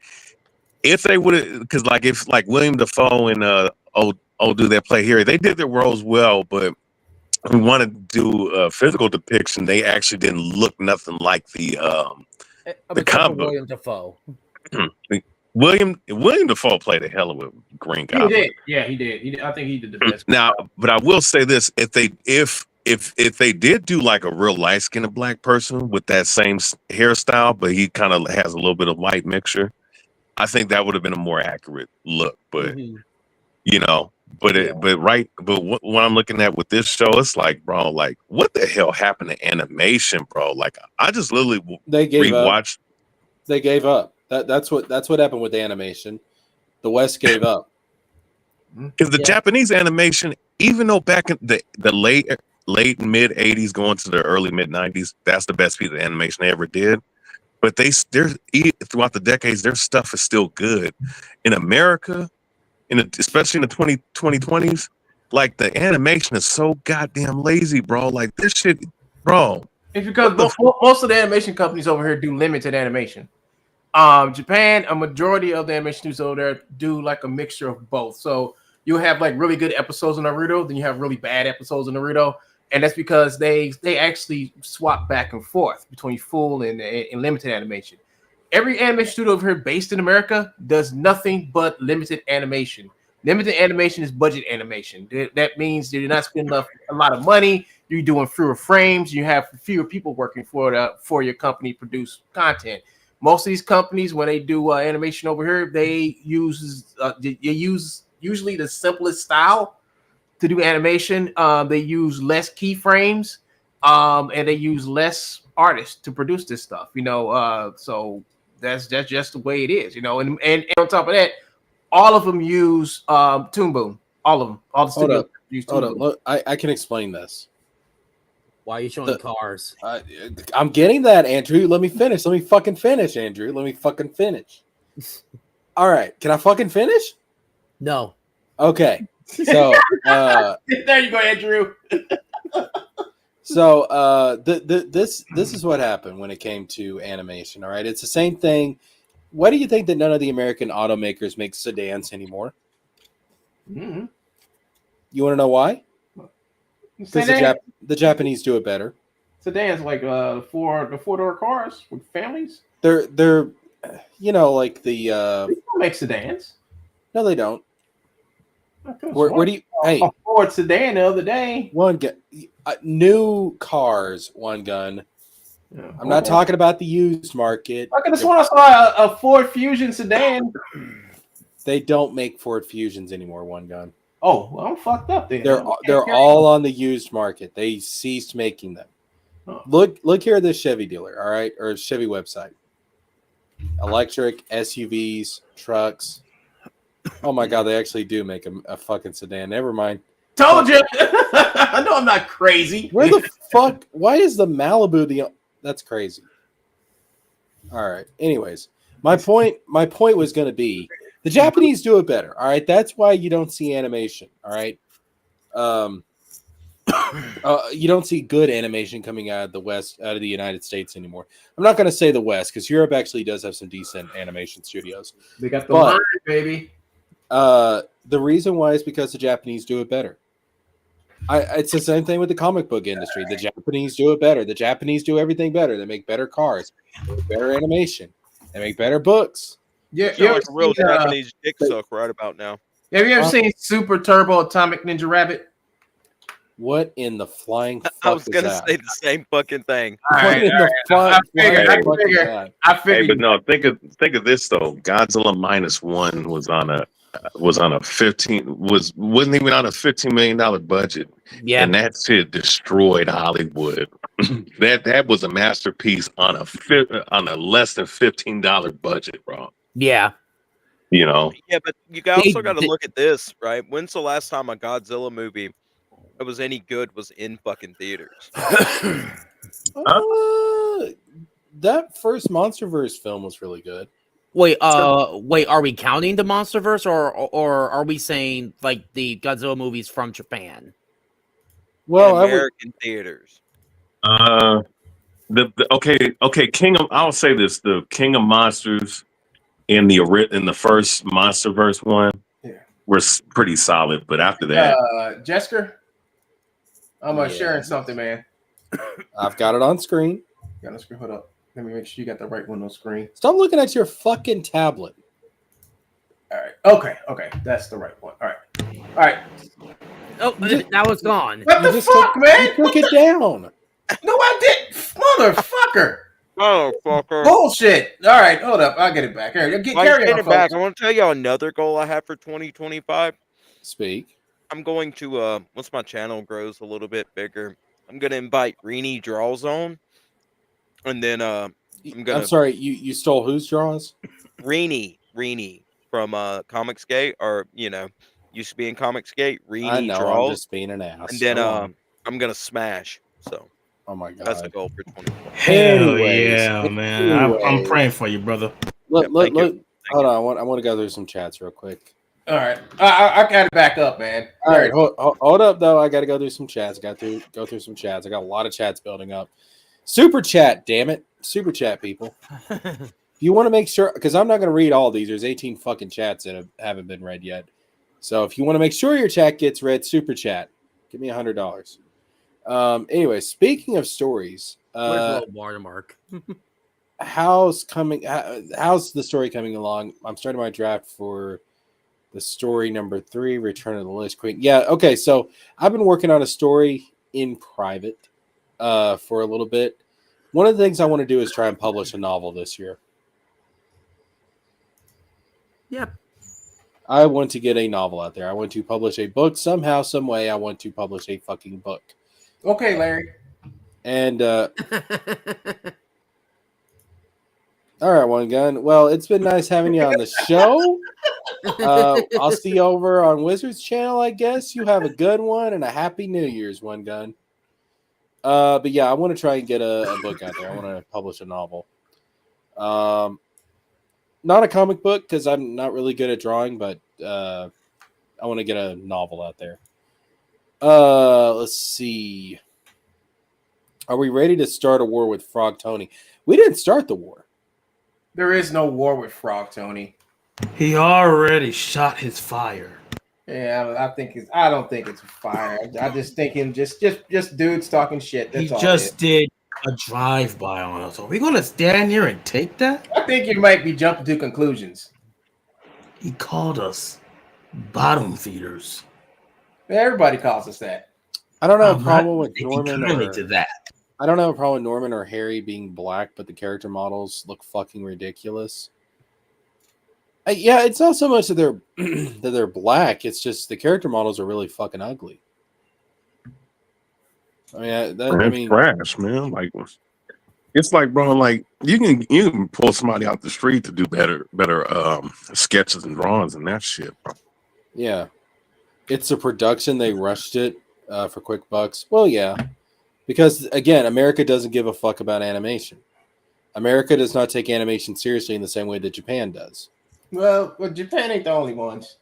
if they would have, because if William Dafoe and do that play Harry, they did their roles well, but we wanted to do a physical depiction. They actually didn't look nothing like the comic book. William Dafoe. William Dafoe played a hell of a Green Goblin. He did. Yeah, he did. I think he did the best. Now, but I will say this: if they did do like a real light-skinned black person with that same hairstyle, but he kind of has a little bit of white mixture, I think that would have been a more accurate look. But what I'm looking at with this show, it's like, bro, like what the hell happened to animation, bro? Like I just literally rewatched. They gave up. That's what happened with the animation. The West gave up. Because the Japanese animation, even though back in the late mid 80s going to the early mid 90s, that's the best piece of animation they ever did. But they're throughout the decades, their stuff is still good. In America, especially in the 2020s, like the animation is so goddamn lazy, bro. Like this shit, bro. It's because most of the animation companies over here do limited animation. Japan, a majority of the animation studios over there do like a mixture of both. So you have like really good episodes of Naruto, then you have really bad episodes of Naruto, and that's because they actually swap back and forth between full and limited animation. Every animation studio over here based in America does nothing but limited animation. Limited animation is budget animation. That means they do not spend a lot of money. you're doing fewer frames, you have fewer people working for your company produce content. Most of these companies, when they do animation over here, they use usually the simplest style to do animation. They use less keyframes, and they use less artists to produce this stuff. So that's just the way it is. And on top of that, all of them use Toon Boom. All of them. All the studios use Toon Boom. Look, I can explain this. Why are you showing cars? I'm getting that, Andrew. Let me finish. Let me fucking finish, Andrew. Let me fucking finish. All right. Can I fucking finish? No. Okay. So there you go, Andrew. So this is what happened when it came to animation. All right. It's the same thing. Why do you think that none of the American automakers make sedans anymore? Mm-hmm. You want to know why? Because the Japanese do it better. Sedans like the four-door cars with families. They're like the They don't make sedans. no, they don't. Where do you? Hey, a Ford sedan the other day. One gun, new cars. One gun. Yeah. I'm not talking about the used market. I could have sworn I saw a Ford Fusion sedan. They don't make Ford Fusions anymore. One gun. Oh, well, I'm fucked up then. They're all on the used market. They ceased making them. Oh. Look here at this Chevy dealer, all right, or Chevy website. Electric SUVs, trucks. Oh my god, they actually do make a fucking sedan. Never mind. Told you. I know I'm not crazy. Where the fuck? Why is the Malibu the? That's crazy. All right. Anyways, my point was going to be the Japanese do it better. All right. That's why you don't see animation. All right. You don't see good animation coming out of the United States anymore. I'm not going to say the West because Europe actually does have some decent animation studios. They got the line, baby. The reason why is because the Japanese do it better. It's the same thing with the comic book industry. The Japanese do it better. The Japanese do everything better. They make better cars, they make better animation, they make better books. Yeah, you're like a real Japanese dick suck right about now. Have you ever seen Super Turbo Atomic Ninja Rabbit? What in the flying fuck I was gonna is that? say the same fucking thing. I figured. Hey, but no, think of this though. Godzilla -1 wasn't even on a $15 million budget. Yeah, and that shit destroyed Hollywood. that was a masterpiece on a less than $15 budget, bro. Yeah. Yeah, but you also got to look at this, right? When's the last time a Godzilla movie that was any good was in fucking theaters? That first MonsterVerse film was really good. Wait, are we counting the MonsterVerse or are we saying like the Godzilla movies from Japan? Well, American theaters. Okay, I'll say this: the King of Monsters in the first MonsterVerse one were pretty solid, but after that, Jesker, I'm sharing something, man. I've got it on screen. Got on screen. Hold up. Let me make sure you got the right one on screen. Stop looking at your fucking tablet. All right. Okay. That's the right one. All right. Oh, now it's gone. What the fuck, man? You took it down. No, I didn't. Motherfucker. Motherfucker. Bullshit. All right, hold up. I'll get it back. All right, carry on, back. I want to tell you another goal I have for 2025. Speak. I'm going to, once my channel grows a little bit bigger, I'm going to invite Reenie Draws on. And then I'm sorry, you stole whose draws? Reenie from Comicsgate, or used to be in Comicsgate. Reenie Draws. I'm just being an ass. And then I'm gonna smash. So oh my god, that's the goal for 2020. Hell yeah, man! I'm praying for you, brother. Look. Hold on, I want to go through some chats real quick. All right, I got to back up, man. All right, hold up though. I got to go through some chats. Go through some chats. I got a lot of chats building up. Super chat, damn it, super chat, people. If you want to make sure, because I'm not going to read all these. There's 18 fucking chats that haven't been read yet. So if you want to make sure your chat gets read, super chat. Give me $100. Anyway, speaking of stories, watermark. how's the story coming along? I'm starting my draft for the story number 3, Return of the Lich Queen. Yeah, okay. So I've been working on a story. in private for a little bit. One of the things I want to do is try and publish a novel this year. Yep. I want to get a novel out there. I want to publish a book somehow, some way. I want to publish a fucking book. Okay, Larry. And all right, One Gun. Well, it's been nice having you on the show. I'll see you over on Wizards channel, I guess. You have a good one and a happy New Year's, One Gun. But yeah, I want to try and get a book out there. I want to publish a novel. Not a comic book because I'm not really good at drawing, but I want to get a novel out there. Let's see. Are we ready to start a war with Frog Tony? We didn't start the war. There is no war with Frog Tony. He already shot his fire. Yeah, I don't think it's a fire. I just think him just dudes talking shit. That's He all just it did a drive-by on us. Are we gonna stand here and take that? is. I think you might be jumping to conclusions. He called us bottom feeders. Everybody calls us that. I don't have a I'm problem not with taking Norman kindly or to that. I don't have a problem with Norman or Harry being black, but the character models look fucking ridiculous. Yeah, it's not so much that they're that they're black. It's just the character models are really fucking ugly. I mean, Trash, man. Like, it's like, bro, like you can pull somebody out the street to do better sketches and drawings and that shit, bro. yeah, it's a production. They rushed it for quick bucks. Well, yeah, because again, America doesn't give a fuck about animation. America does not take animation seriously in the same way that Japan does. Well, Japan ain't the only ones.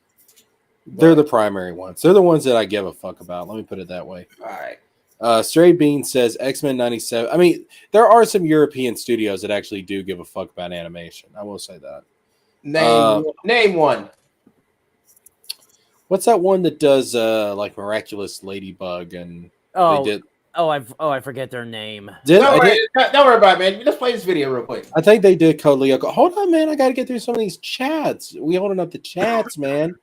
They're the primary ones. They're the ones that I give a fuck about. Let me put it that way. All right. Stray Bean says X-Men 97. I mean, there are some European studios that actually do give a fuck about animation. I will say that. Name one. What's that one that does like Miraculous Ladybug and Oh, they did? I forget their name. Don't worry about it, man. Let's play this video real quick. I think they did Code Lyoko. Hold on, man. I got to get through some of these chats. We holding up the chats, man.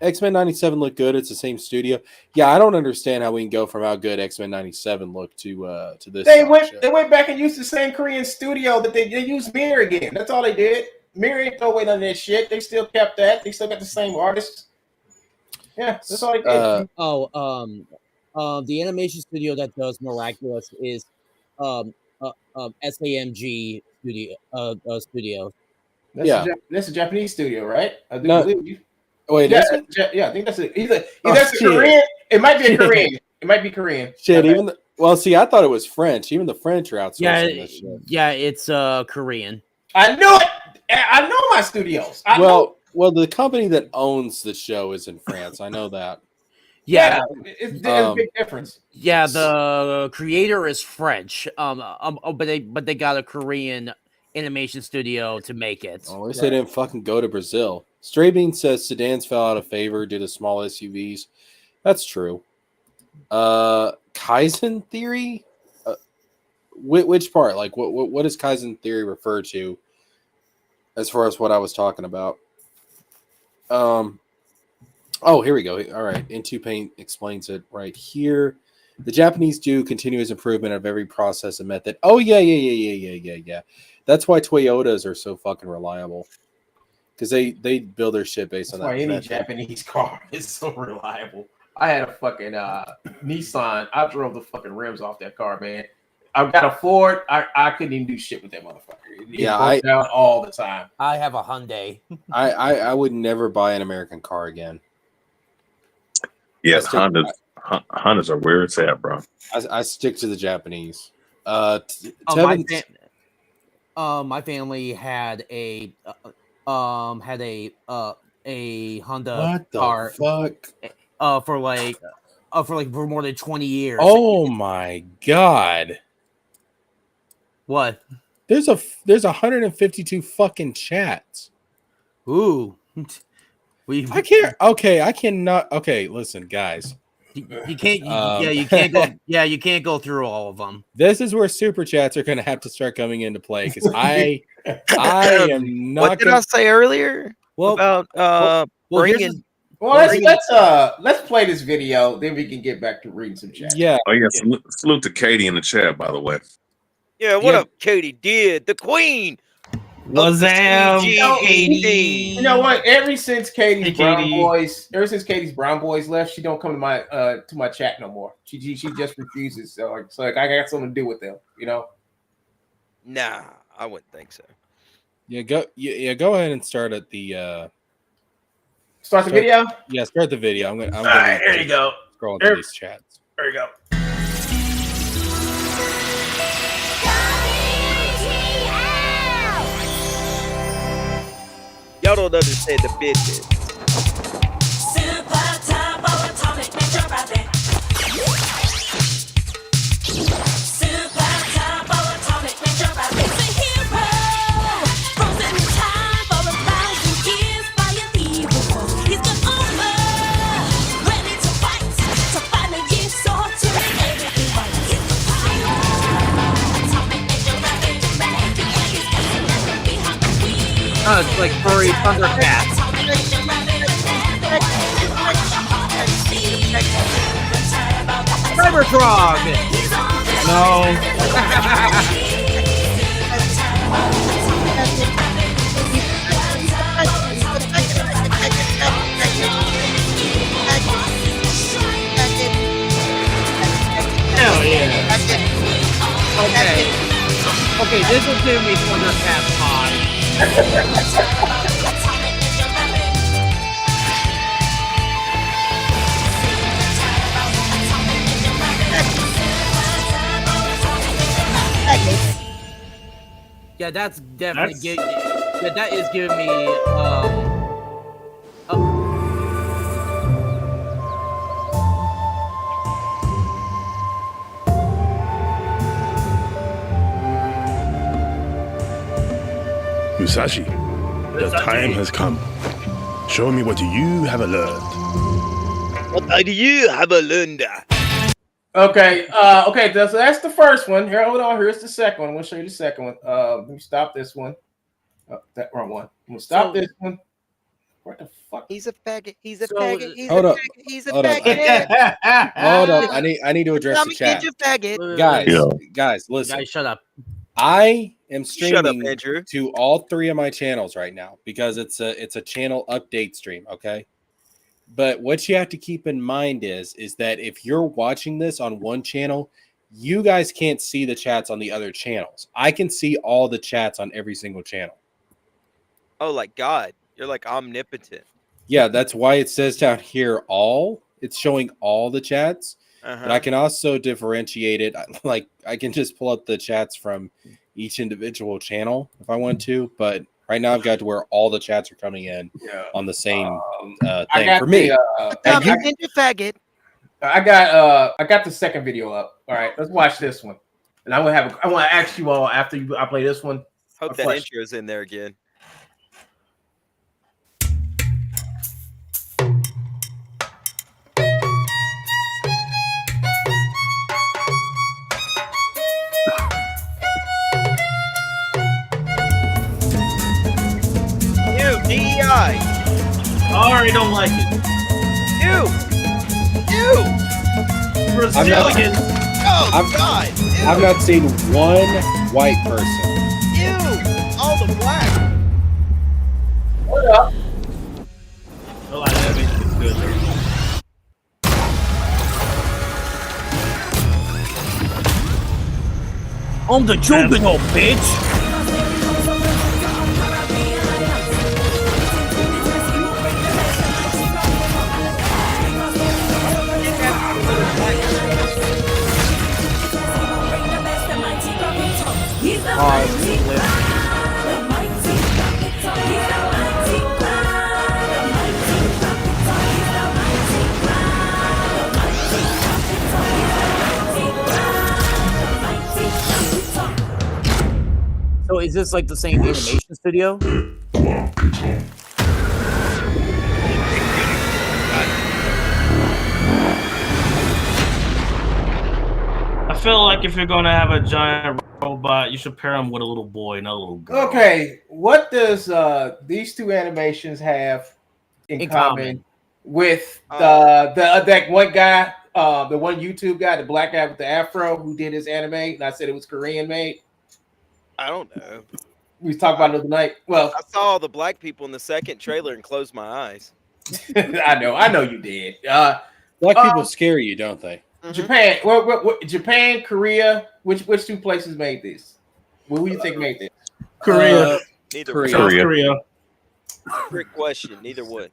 X-Men 97 looked good. It's the same studio. Yeah, I don't understand how we can go from how good X-Men 97 looked to this. They went back and used the same Korean studio that they used Mirror again. That's all they did. Mirror ain't throw away none of that shit. They still kept that. They still got the same artists. Yeah, that's all they did. The animation studio that does Miraculous is SAMG studio. That's a Japanese studio, right? I do No. believe you. Wait, Yeah, is it? yeah, I think that's it. Either Oh, that's a shit. Korean. It might be a Korean. It might be Korean. Shit, Okay. well, see, I thought it was French. Even the French are outsourcing this shit. Yeah, it's Korean. I knew it. I know my studios. Well, the company that owns the show is in France. I know that. Yeah, it's a big difference. yeah. The creator is French. But they got a Korean animation studio to make it. Oh, at least they didn't fucking go to Brazil. Stray Bean says sedans fell out of favor due to small SUVs. That's true. Kaizen theory? Which part? Like, what does Kaizen theory refer to as far as what I was talking about? Oh, here we go. All right. Into Paint explains it right here. The Japanese do continuous improvement of every process and method. Oh, yeah. That's why Toyotas are so fucking reliable. Because they build their shit based on That's that. why any method. Japanese car is so reliable. I had a fucking Nissan. I drove the fucking rims off that car, man. I've got a Ford. I couldn't even do shit with that motherfucker. It broke down all the time. I have a Hyundai. I would never buy an American car again. Yes, Hondas are where it's at, bro. I stick to the Japanese. My Tevin, family had a Honda what the car fuck? for more than 20 years. Oh my god! What? There's 152 fucking chats. Ooh. I can't. Okay, I cannot. Okay, listen, guys. You can't. You can't go. Yeah, you can't go through all of them. This is where super chats are going to have to start coming into play because I am not. What did I say earlier Well, about bringing? Well, let's play this video, then we can get back to reading some chat. Yeah. Oh yeah, salute to Katie in the chat, by the way. Yeah, what Yeah. up, Katie? Did the queen? What's the up, CGP. Katie? You know what? Ever since Katie's Hey, Brown Katie. Boys left, she don't come to my chat no more. She just refuses. So like I got something to do with them, you know. Nah, I wouldn't think so. Yeah, go ahead and start at the Start the video. Yeah, start the video. I'm All gonna right, here you go. scroll through these chats. There you go. Y'all don't understand the business. Super turbo atomic Metro Rabbit. Super turbo atomic Metro Rabbit. The hero, frozen in time for 1,000 years by an evil force. He's gone over, ready to fight a year sword to make everything right. He's the fire, atomic Metro Rabbit. He's getting never behind the wheel. Oh, it's like furry Thundercats. Cybertrog! No. Hell yeah. Okay, this is giving me Thundercats high. Yeah, that's definitely giving. Yeah, that is giving me. Musashi, the time has come. Show me what you have learned. What do you have a learned? Okay. Okay. So that's the first one. Here, hold on. Here's the second one. I'm gonna show you the second one. Let me stop this one. That wrong one. I'm gonna stop this one. What the fuck? He's a faggot. He's a So, faggot. He's hold a up. faggot. He's a Hold up. faggot. Hold up. I need to address the Tommy, chat. you faggot. Guys, Yeah. listen. Guys, shut up. I am Shut up, streaming Andrew. to all three of my channels right now because it's a channel update stream, okay? But what you have to keep in mind is that if you're watching this on one channel, you guys can't see the chats on the other channels. I can see all the chats on every single channel. Oh, like God. You're like omnipotent. Yeah, that's why it says down here all. It's showing all the chats. But I can also differentiate it. Like I can just pull up the chats from each individual channel if I want to. But right now I've got to where all the chats are coming in on the same thing for me. Tommy, you faggot. I got the second video up. All right, let's watch this one. And I want to ask you all after I play this one. Hope that intro's in there again. You, DEI. I already don't like it. You. Brazilian. Oh, God. Ew. I've not seen one white person. Ew. All the black. What up? Oh, that makes it good. I'm the juggernaut, bitch! So is this like the same animation studio? I feel like if you're gonna have a giant robot, you should pair him with a little boy, not a little girl. Okay, what does these two animations have in common? with that one guy, the one YouTube guy, the black guy with the afro who did his anime, and I said it was Korean made. I don't know. We was talking about it the other night. Well, I saw all the black people in the second trailer and closed my eyes. I know you did. Black people scare you, don't they? Japan, what, Japan, Korea, which two places made this? What do you think made this? Korea. Neither Korea. South Korea. Korea. Trick question. Neither one.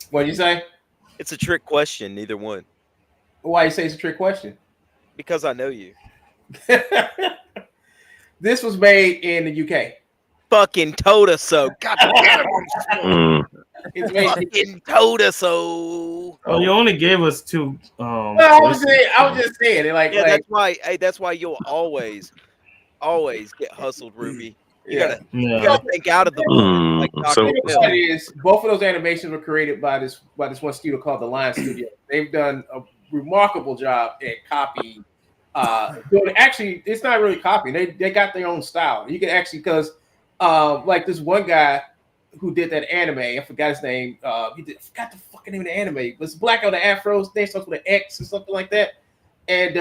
What do you say? It's a trick question. Neither one. Why you say it's a trick question? Because I know you. This was made in the UK. Fucking told us so. God damn it. Mm. It's made. Fucking told us so. Oh, you only gave us two. No, I was just saying it. Like, Yeah, like that's why. Hey, that's why you'll always get hustled, Ruby. You yeah. you gotta think out of the book. Like Dr. So- You know Phil. what it is? Both of those animations were created by this one studio called the Lion Studio. They've done a remarkable job at copying. Actually, it's not really copying. They got their own style. You can actually because like this one guy who did that anime. I forgot his name. I forgot the fucking name of the anime. It was black on the afros. They starts with an X or something like that. And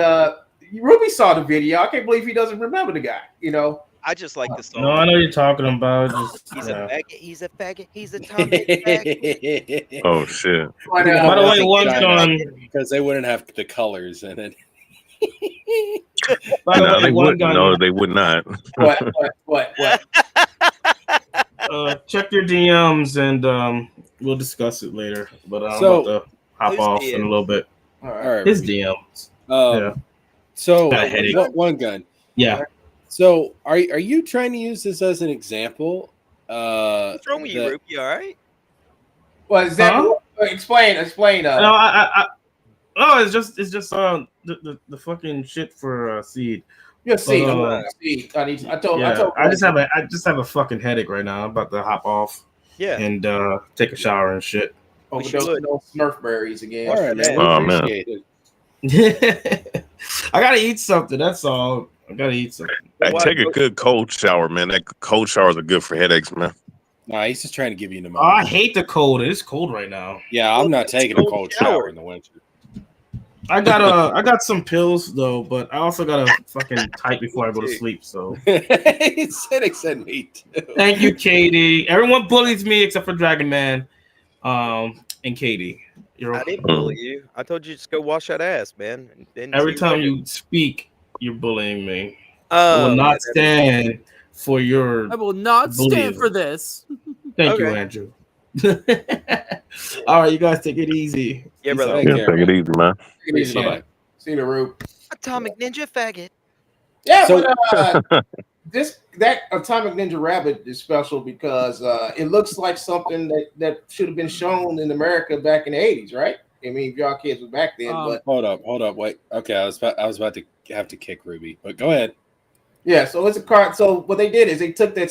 Ruby saw the video. I can't believe he doesn't remember the guy. You know. I just like this song. No, I know what you're talking about. Just, He's yeah. a faggot. He's a faggot. He's a Tommy faggot. Oh shit. But, By the way, one's gone. Because they wouldn't have the colors in it. By the No, way, they one wouldn't. gun. No, they would not. what? Check your DMs and we'll discuss it later. But I'm So, about to hop whose off in a DM? little bit. All All right. right. His DMs. Yeah. So Got a headache. one gun. Yeah. So are you trying to use this as an example? What's wrong with you, that- Ruby? You all right? Well, is that Huh? explain? No, no, it's just the fucking shit for seed. You'll see. But, I'm gonna see. I told. I just have a fucking headache right now. I'm about to hop off Yeah. and take a shower and shit. Overdosing on Smurf berries again. All right, man. We Oh, man. appreciate it. I gotta eat something. That's all. I gotta eat something. Hey, take a good cold shower, man. That cold showers are good for headaches, man. Nah, he's just trying to give you Oh, pneumonia. I hate the cold. It's cold right now. Yeah, I'm not taking a cold cold shower. shower in the winter. I got some pills though, but I also gotta fucking type before I go to sleep. So Cynic said me too. thank you, Katie. Everyone bullies me except for Dragon Man, and Katie. I didn't bully you. I told you just go wash that ass, man. And then Every see time what- you speak, you're bullying me. I Oh, will yeah, not that- stand for your. I will not stand Bullying. for this. Thank you, Okay. Andrew. All right, you guys take it easy. Yeah, Peace brother. out. Take Yeah, care, take it man. easy, man. Take it easy, Appreciate bye-bye. See the Rube. Atomic Ninja faggot. Yeah, So- but that Atomic Ninja Rabbit is special because it looks like something that should have been shown in America back in the 80s, right? I mean, if y'all kids were back then, but Hold up, wait. Okay, I was about to have to kick Ruby, but go ahead. yeah. So it's a card. So what they did is they took that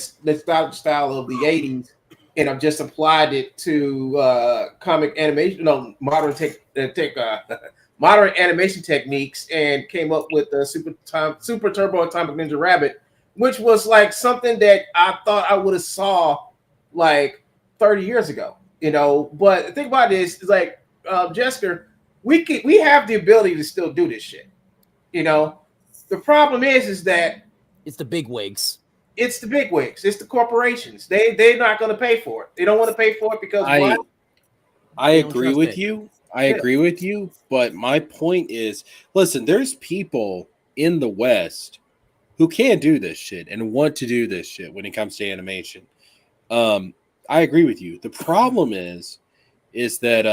style of the 80s and have just applied it to comic animation, modern modern animation techniques, and came up with the Super Turbo Atomic Ninja Rabbit, which was like something that I thought I would have saw like 30 years ago, But the thing about this is like Jesker, we have the ability to still do this shit, The problem is that It's the big wigs. it's the big wigs, it's the corporations. They're not going to pay for it. They don't want to pay for it because I why? don't agree trust with it. you. I agree with you, but my point is, listen, there's people in the West who can do this shit and want to do this shit when it comes to animation. I agree with you. The problem is that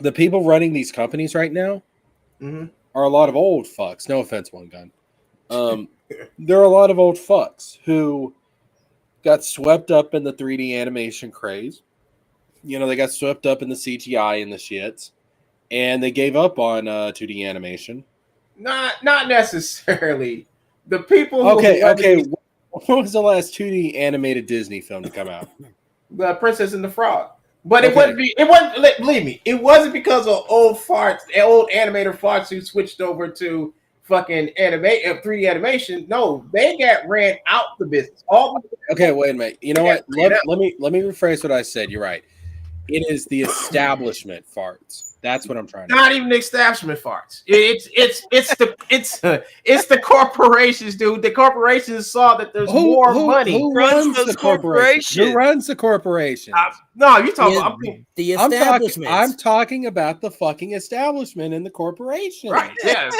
the people running these companies right now Mhm. are a lot of old fucks. No offense, one gun. There are a lot of old fucks who got swept up in the 3D animation craze. They got swept up in the CGI and the shits, and they gave up on 2D animation. Not necessarily. The people who Okay. What was the last 2D animated Disney film to come out? The Princess and the Frog. But Okay. it wasn't believe me, it wasn't because of old animator farts who switched over to fucking 3D animation. No, they got ran out the business. Okay, wait a minute. You know what? Let me rephrase what I said. You're right. It is the establishment farts. That's what I'm trying to Not say. even the establishment farts. It's the corporations, dude. The corporations saw that there's more money. Who runs runs those the corporations? Who corporations? runs the corporations? No, you're talking about The I'm establishment. talking about the fucking establishment and the corporation. right. Yeah.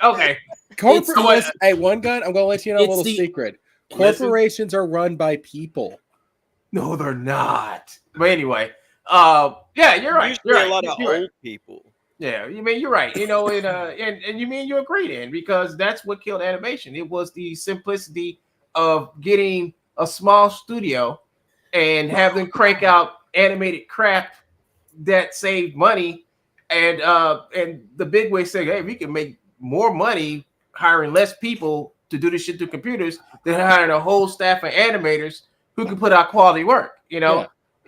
Okay. Corporations. Hey, one gun. I'm gonna let you know a It's little the- secret. Listen. Corporations are run by people. No, they're not. But anyway, yeah, you're right. Usually You're right. a lot of You're right. old people. Yeah, you mean you're right. You know, and you mean you agree then because that's what killed animation. It was the simplicity of getting a small studio and have them crank out animated crap that saved money, and the big way saying, hey, we can make more money hiring less people to do this shit through computers than hiring a whole staff of animators who can put out quality work. You know. Yeah.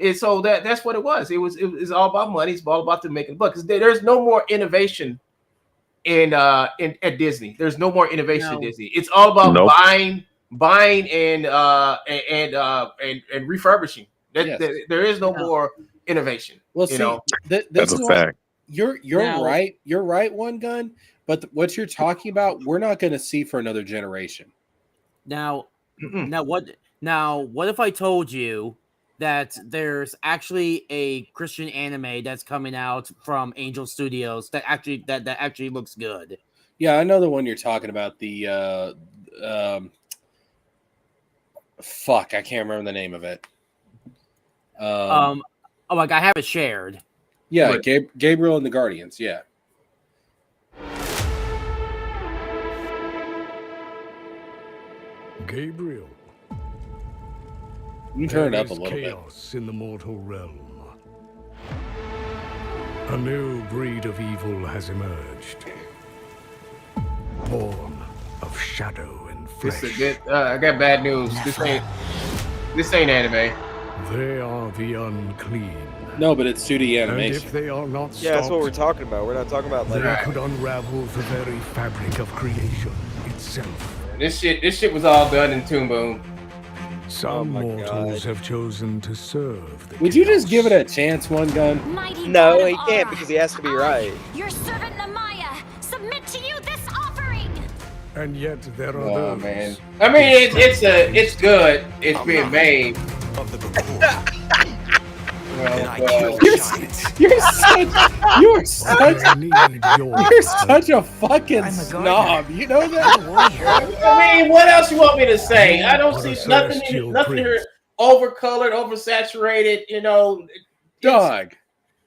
And so that's what it was. It was all about money. It's all about them making a buck. Because there's no more innovation at Disney. There's no more innovation at Disney. It's all about Nope. buying and refurbishing. Yes. There is no more innovation. Well, you see, know? this That's is a what- fact. You're Now- right. You're right, one gun. But what you're talking about, we're not going to see for another generation. Now, Mm-mm. what if I told you that there's actually a Christian anime that's coming out from Angel Studios that actually looks good? Yeah, I know the one you're talking about. The fuck, I can't remember the name of it. Like I have it shared. Yeah, What? Gabriel and the Guardians. Yeah. Gabriel. You can turn it There up a is little bit. chaos in the mortal realm. A new breed of evil has emerged. Born of shadow and This flesh. is good. I got bad news. This ain't anime. They are the unclean. No, but it's 2D And animation. if they are not Yeah, that's what we're stopped, talking about. We're not talking about they like could unravel the very fabric of creation itself. This shit was all done in Toon Boom. Some my mortals God. have chosen to serve the Would you just chaos. give it a chance, one gun? Mighty No, God he of can't Aura, because he has to be I, right. your servant Namaya, submit to you this offering. And yet there are Oh those. man. I mean, it's good. It's being made. You are such I need your you're such a fucking snob. You know that? I mean, what else you want me to say? I don't What a see nothing celestial here prince. overcolored, oversaturated. You know, Dog.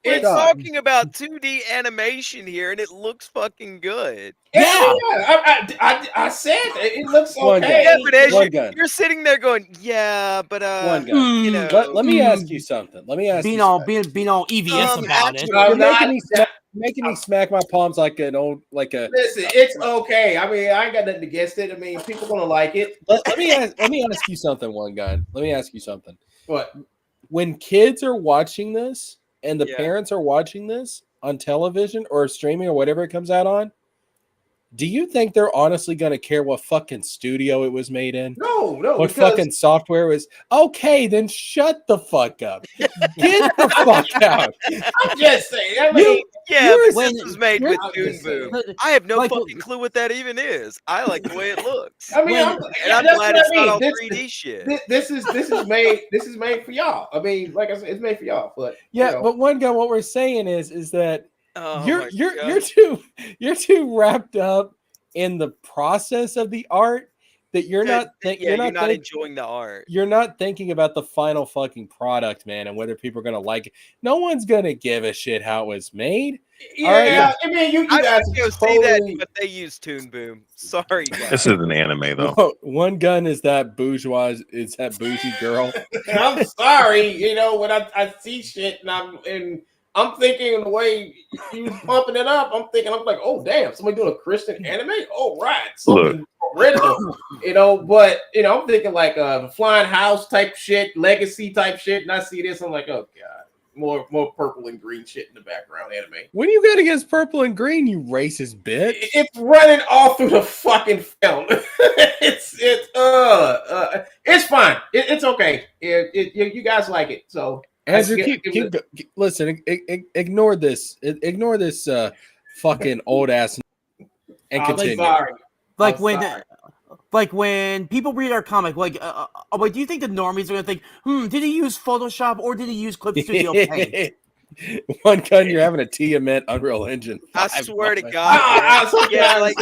we're it's talking about 2D animation here, and it looks fucking good. yeah. I said it looks One okay. Yeah, but as One gun. you're sitting there going, yeah, but One gun. you know, Let me ask you something. Let me ask you Being all something. being all EVS about it. actually- You're not- making me smack my palms like an old like a. Listen, it's okay. I mean, I ain't got nothing against it. I mean, people gonna like it. Let me ask you something, one gun. Let me ask you something. But When kids are watching this and the Yeah. parents are watching this on television or streaming or whatever it comes out on, do you think they're honestly going to care what fucking studio it was made in? no, What because fucking software it was? Okay, then shut the fuck up. Get the fuck out. I'm just saying. I mean, yeah, You're- but this was made with I'm Toon just saying. Boom. I have no Like- fucking clue what that even is. I like the way it looks. I mean, When- And I'm that's glad what it's I mean. not all This- 3D shit. This is made for y'all. I mean, like I said, it's made for y'all. But Yeah, you know, but one guy, what we're saying is that Oh you're my you're God. you're too wrapped up in the process of the art that you're not you're not enjoying the art. you're not thinking about the final fucking product, man, and whether people are gonna like it. No one's gonna give a shit how it was made. yeah. all right. I mean, you I guys would go are see that, totally. but they use Toon Boom. Sorry, guys. This is an anime though. One gun is that bourgeois, is that bougie girl. I'm sorry, you know, when I see shit and I'm thinking the way you pumping it up, I'm like, oh damn, somebody doing a Christian anime? Oh right, something original, you know. But you know, I'm thinking like the Flying House type shit, Legacy type shit, and I see this, I'm like, oh god, more purple and green shit in the background anime. What do you got against purple and green, you racist bitch? It's running all through the fucking film. it's fine. It's okay. You guys like it, so. Andrew, listen. Ignore this. Ignore this fucking old ass. And continue. Sorry. Like I'm when, sorry. like when people read our comic, like, do you think the normies are gonna think, did he use Photoshop or did he use Clip Studio Paint? One gun, you're having a TMNT Unreal Engine 5 I swear to moment. God, man. Yeah, like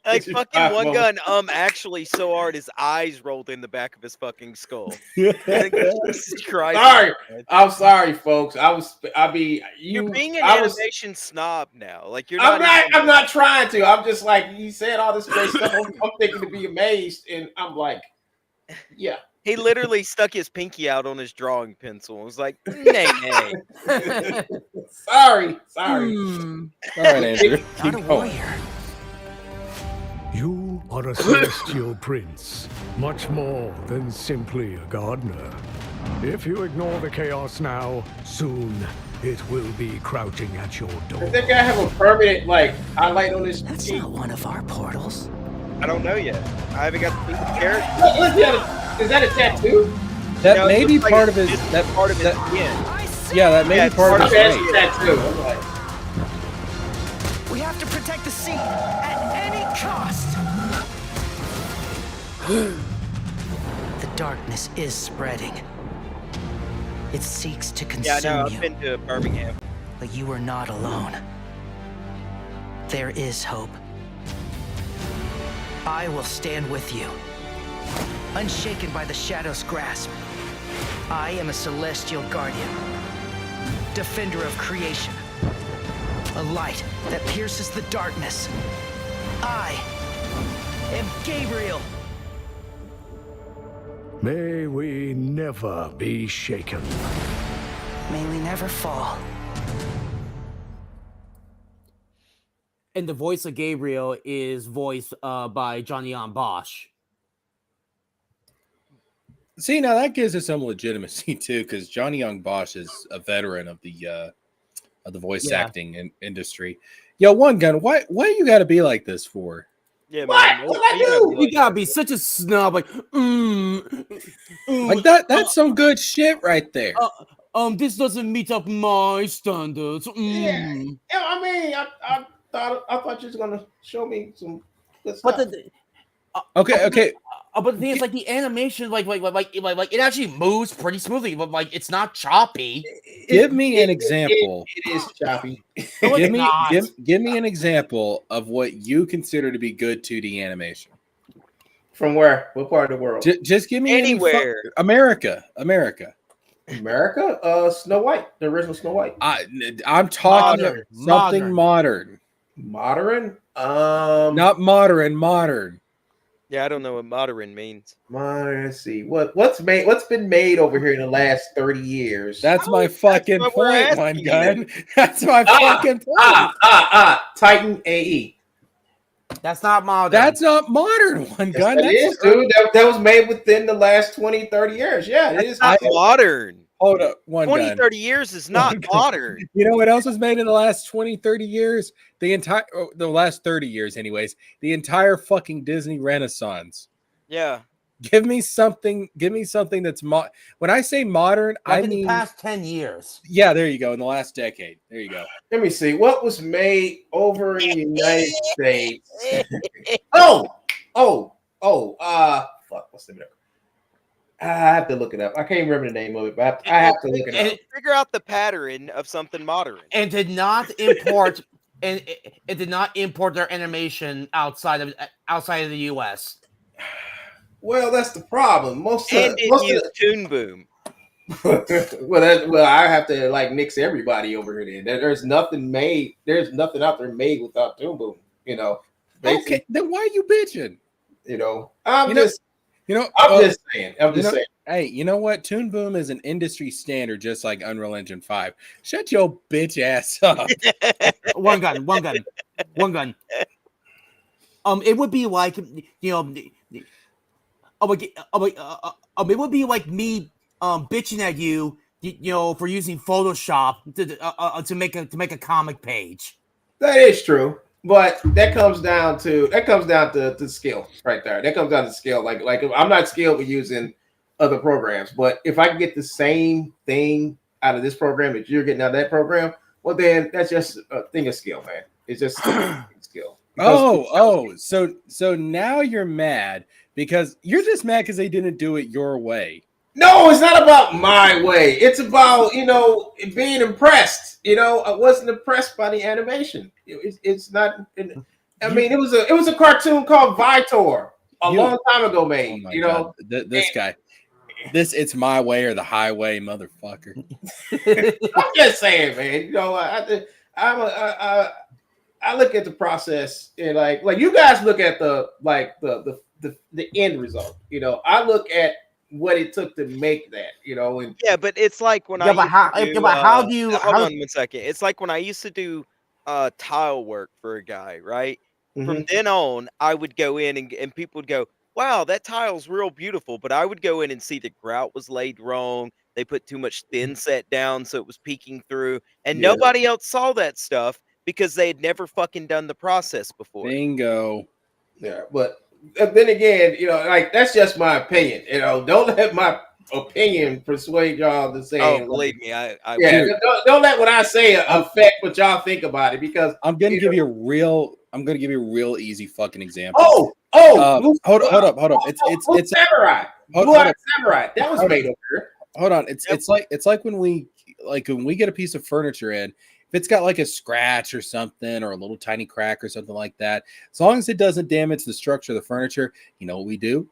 It's fucking five one moments. gun actually so hard his eyes rolled in the back of his fucking skull. Jesus Christ. Sorry. man. I'm sorry, folks. You're being an I was. animation snob now. Like you're I'm not. not. even- I'm not trying to. I'm just like you said all this great stuff. I'm thinking to be amazed, and I'm like, yeah. He literally stuck his pinky out on his drawing pencil and was like, nay, nay. Sorry. All right, Andrew. Keep going. You are a celestial prince, much more than simply a gardener. If you ignore the chaos now, soon it will be crouching at your door. Does that guy have a permanent highlight on his That's cheek? not one of our portals. I don't know yet. I haven't got to meet the character. Is that a tattoo? That No, it may looks be like part it's of his. just That part of his that- skin. Yeah, that may Yeah, be part of his Okay, that's face. a tattoo. I'm like, We have to protect the seed at any cost. The darkness is spreading. It seeks to Yeah, I know. consume I've you, been to Birmingham. but you are not alone. There is hope. I will stand with you, unshaken by the shadow's grasp. I am a celestial guardian, defender of creation, a light that pierces the darkness. I am Gabriel. May we never be shaken. May we never fall. And the voice of Gabriel is voiced by Johnny on Bosch. See, now that gives us some legitimacy too, because Johnny Young Bosch is a veteran of the voice acting industry. Yo, one gun, why you got to be like this for? Yeah, What? man. What'd I do? You gotta be such a snob, like, Like that's some good shit right there. this doesn't meet up my standards. Yeah, I mean, I thought you was gonna show me some good stuff. But the Okay. but the thing is, like, the animation, like it actually moves pretty smoothly, but like it's not choppy. Give me an example. It is choppy. No, it's Give me not. give me an example of what you consider to be good 2D animation. From where? What part of the world? Just give me Anywhere. America. America? Snow White, the original Snow White. I'm talking Modern. something modern. Modern? Not modern. Yeah, I don't know what modern means. Modern. Let's see. What's been made over here in the last 30 years? That's my fucking what we're point, asking one you. gun. That's my fucking point. Titan AE. That's not modern. That's not modern, one gun. That is, dude. That was made within the last 20, 30 years. Yeah, it is. Not modern. Hold up, one 20, gun. 30 years is not modern. You know what else was made in the last 20, 30 years? The last 30 years, anyways. The entire fucking Disney Renaissance. Yeah. Give me something that's when I say modern, like I in mean the past 10 years. Yeah, there you go. In the last decade. There you go. Let me see. What was made over in the United States? Fuck, what's the name? I have to look it up. I can't remember the name of it, but I have to look it up. Figure out the pattern of something modern. And did not import and it did not import their animation outside of the US. Well, that's the problem. Most of Toon Boom. well, I have to nix everybody over here. Then there's nothing made. There's nothing out there made without Toon Boom. You know. Okay, then why are you bitching? You know, I'm just saying. Hey, you know what? Toon Boom is an industry standard, just like Unreal Engine 5. Shut your bitch ass up. One gun. It would be like, you know, it would be like me bitching at you, you know, for using Photoshop to make a comic page. That is true, but that comes down to skill right there. That comes down to skill. Like I'm not skilled with using other programs, but if I can get the same thing out of this program that you're getting out of that program, well, then that's just a thing of skill, man. It's just a skill. So now you're mad because you're just mad because they didn't do it your way. No, it's not about my way. It's about, being impressed. I wasn't impressed by the animation. It's not. I mean, it was a cartoon called Vitor a long time ago made. Oh my God. This guy. It's my way or the highway, motherfucker. I'm just saying, man. I look at the process and like you guys look at the end result. I look at what it took to make that. And Yeah, but it's like when Yeah, but how do you? Hold on 1 second. It's like when I used to do tile work for a guy, right? From then on, I would go in and people would go, "Wow, that tile's real beautiful." But I would go in and see the grout was laid wrong. They put too much thin set down, so it was peeking through, and Yeah. nobody else saw that stuff because they had never fucking done the process before. Bingo. Yeah, but then again, like that's just my opinion. Don't let my opinion persuade y'all to say. Oh, believe me, I yeah. Don't let what I say affect what y'all think about it because I'm gonna give you a real easy fucking example. Hold up. It's Samurai. Blue Eyed Samurai. That was made over here. Hold on. It's like when we get a piece of furniture in, if it's got like a scratch or something or a little tiny crack or something like that, as long as it doesn't damage the structure of the furniture, you know what we do?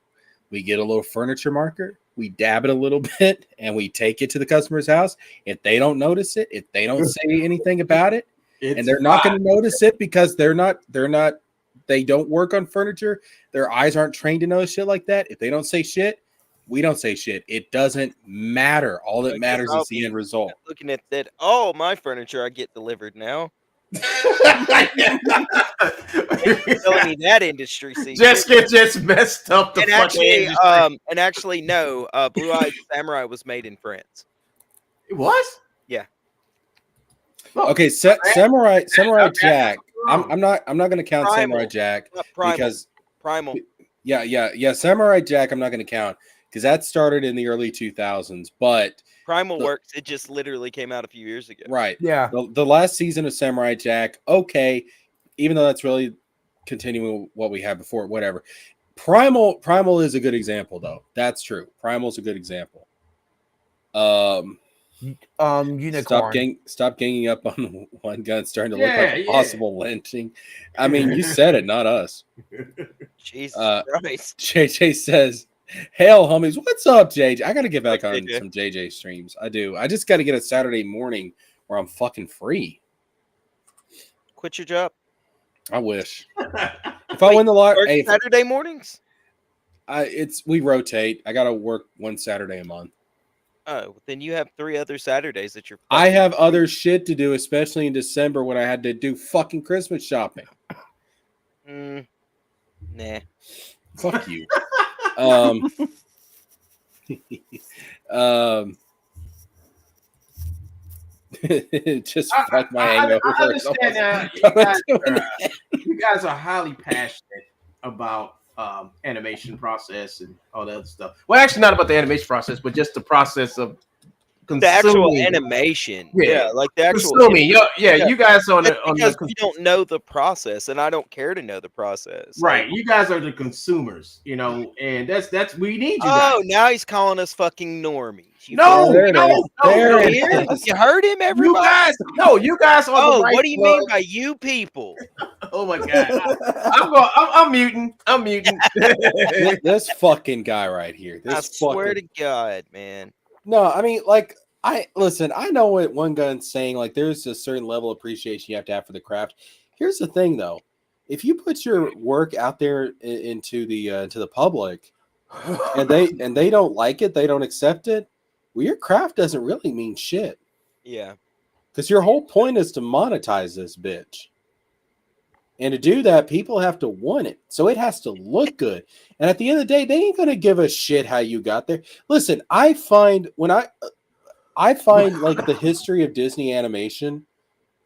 We get a little furniture marker, we dab it a little bit, and we take it to the customer's house. If they don't notice it, if they don't say anything about it, and they're not going to notice it because they don't work on furniture, their eyes aren't trained to know shit like that. If they don't say shit, we don't say shit. It doesn't matter. All that matters is the end result. Looking at that, my furniture I get delivered now. Telling me that industry secret. Jesker just messed up the and fucking actually, industry. No, Blue Eyed Samurai was made in France. It was? Yeah. Okay, Samurai Jack. I'm not going to count Samurai Jack because Primal. Yeah. Samurai Jack. I'm not going to count because that started in the early 2000s. But Primal works. It just literally came out a few years ago. Right. Yeah. The last season of Samurai Jack. Okay, even though that's really continuing what we had before. Whatever. Primal is a good example though. That's true. Primal's a good example. Unicorn. Stop ganging up on one gun, starting to look like a possible lynching. I mean, you said it, not us. Jesus Christ. JJ says, "Hail, homies, what's up, JJ? I got to get back on some JJ streams. I do. I just got to get a Saturday morning where I'm fucking free. Quit your job. I wish. If I win the lottery, Saturday mornings. We rotate. I got to work one Saturday a month. Oh, then you have 3 other Saturdays that you're. I have other shit to do, especially in December when I had to do fucking Christmas shopping. Nah. Fuck you. Just fuck my hangover. I understand now. You guys are highly passionate about animation process and all that other stuff. Well, actually, not about the animation process, but just the process of the actual animation. Yeah, like the actual. Consuming. You guys are because you don't know the process, and I don't care to know the process. Right, you guys are the consumers, and that's we need you. Oh, guys. Now he's calling us fucking normies. You heard him, everybody. You guys are. Oh, the right what do you mean by you people? Oh my god, I'm muting. This fucking guy right here. I swear to God, man. No, I mean, like, I know what One Gun's saying. Like, there's a certain level of appreciation you have to have for the craft. Here's the thing, though. If you put your work out there into the public, and they don't like it, they don't accept it, well, your craft doesn't really mean shit. Yeah. Because your whole point is to monetize this bitch. And to do that, people have to want it. So it has to look good. And at the end of the day, they ain't going to give a shit how you got there. Listen, I find like the history of Disney animation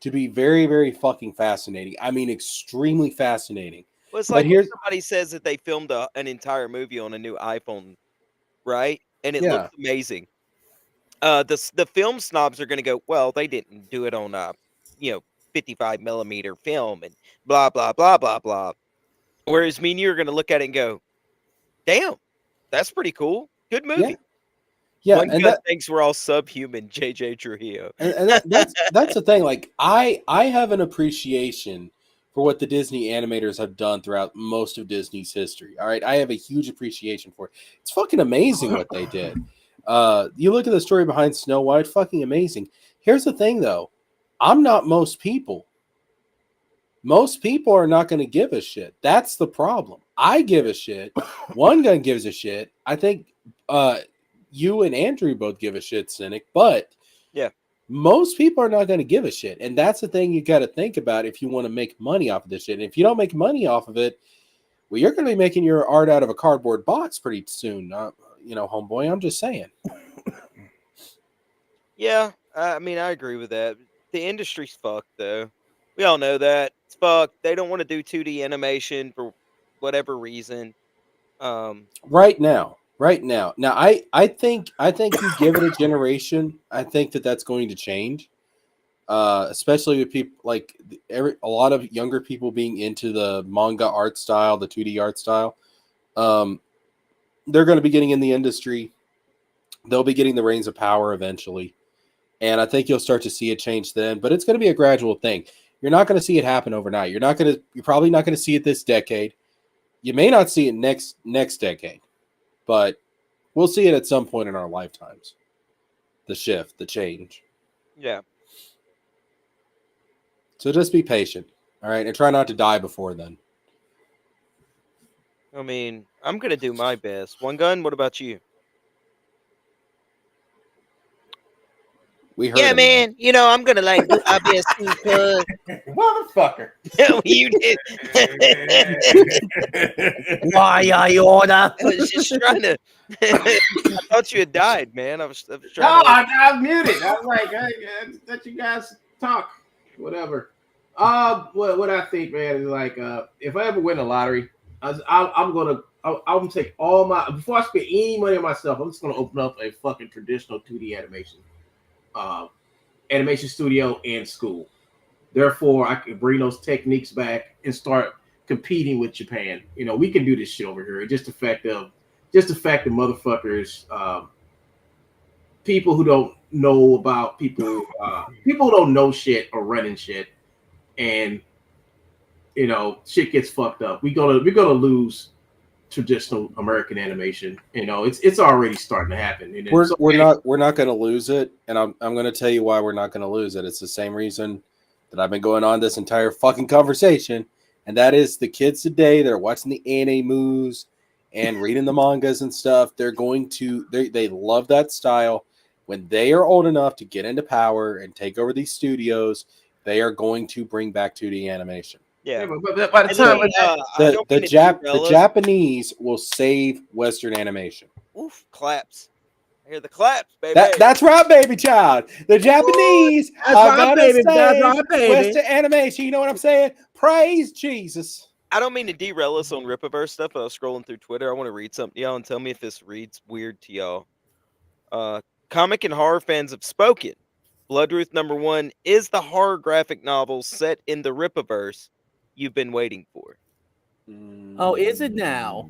to be very, very fucking fascinating. I mean, extremely fascinating. Well, it's like when somebody says that they filmed an entire movie on a new iPhone, right? And it looks amazing. the film snobs are going to go, well, they didn't do it on 55 millimeter film and blah blah blah blah blah. Whereas me and you are going to look at it and go, damn, that's pretty cool. Good movie. Yeah, One and gun that thinks we're all subhuman. JJ Trujillo. and that's the thing. Like I have an appreciation for what the Disney animators have done throughout most of Disney's history. All right, I have a huge appreciation for it. It's fucking amazing what they did. You look at the story behind Snow White, fucking amazing. Here's the thing, though. I'm not most people. Most people are not going to give a shit. That's the problem. I give a shit. One Gun gives a shit. I think you and Andrew both give a shit, Cynic. But Yeah. most people are not going to give a shit. And that's the thing you got to think about if you want to make money off of this shit. And if you don't make money off of it, well, you're going to be making your art out of a cardboard box pretty soon. Homeboy, I'm just saying. Yeah, I mean, I agree with that. The industry's fucked, though. We all know that. It's fucked. They don't want to do 2D animation for whatever reason. Right now. Now, I think you give it a generation. I think that's going to change, especially with people like a lot of younger people being into the manga art style, the 2D art style. They're going to be getting in the industry. They'll be getting the reins of power eventually, and I think you'll start to see a change then. But it's going to be a gradual thing. You're not going to see it happen overnight. You're probably not going to see it this decade. You may not see it next decade, but we'll see it at some point in our lifetimes. The shift, the change. Yeah. So just be patient, all right, and try not to die before then. I mean, I'm gonna do my best. One Gun. What about you? We heard Yeah, him, man. I'm gonna do my best too, cuz. Motherfucker. You did. Why I order? I was just trying to. I thought you had died, man. I was No, trying to. I muted. I was like, I let you guys talk. Whatever. What I think, man, is like, if I ever win a lottery, I'm gonna take all my before I spend any money on myself. I'm just gonna open up a fucking traditional 2D animation studio and school. Therefore, I can bring those techniques back and start competing with Japan. We can do this shit over here. It's just the fact of motherfuckers, people who don't know about people who don't know shit or running shit, and shit gets fucked up. We're gonna lose traditional American animation. It's already starting to happen. And We're not going to lose it, and I'm going to tell you why we're not going to lose it. It's the same reason that I've been going on this entire fucking conversation, and that is the kids today that are watching the animes and reading the mangas and stuff. They're going to they love that style. When they are old enough to get into power and take over these studios, they are going to bring back 2D animation. Yeah. But by the time The Japanese will save Western animation. Oof, claps. I hear the claps, baby. That's right, baby child. The Japanese That's are right, gonna baby. That's save right, baby. Western animation. You know what I'm saying? Praise Jesus. I don't mean to derail us on Rippaverse stuff, but I was scrolling through Twitter. I want to read something to y'all and tell me if this reads weird to y'all. Comic and horror fans have spoken. Bloodruth #1 is the horror graphic novel set in the Rippaverse you've been waiting for. Oh, is it now?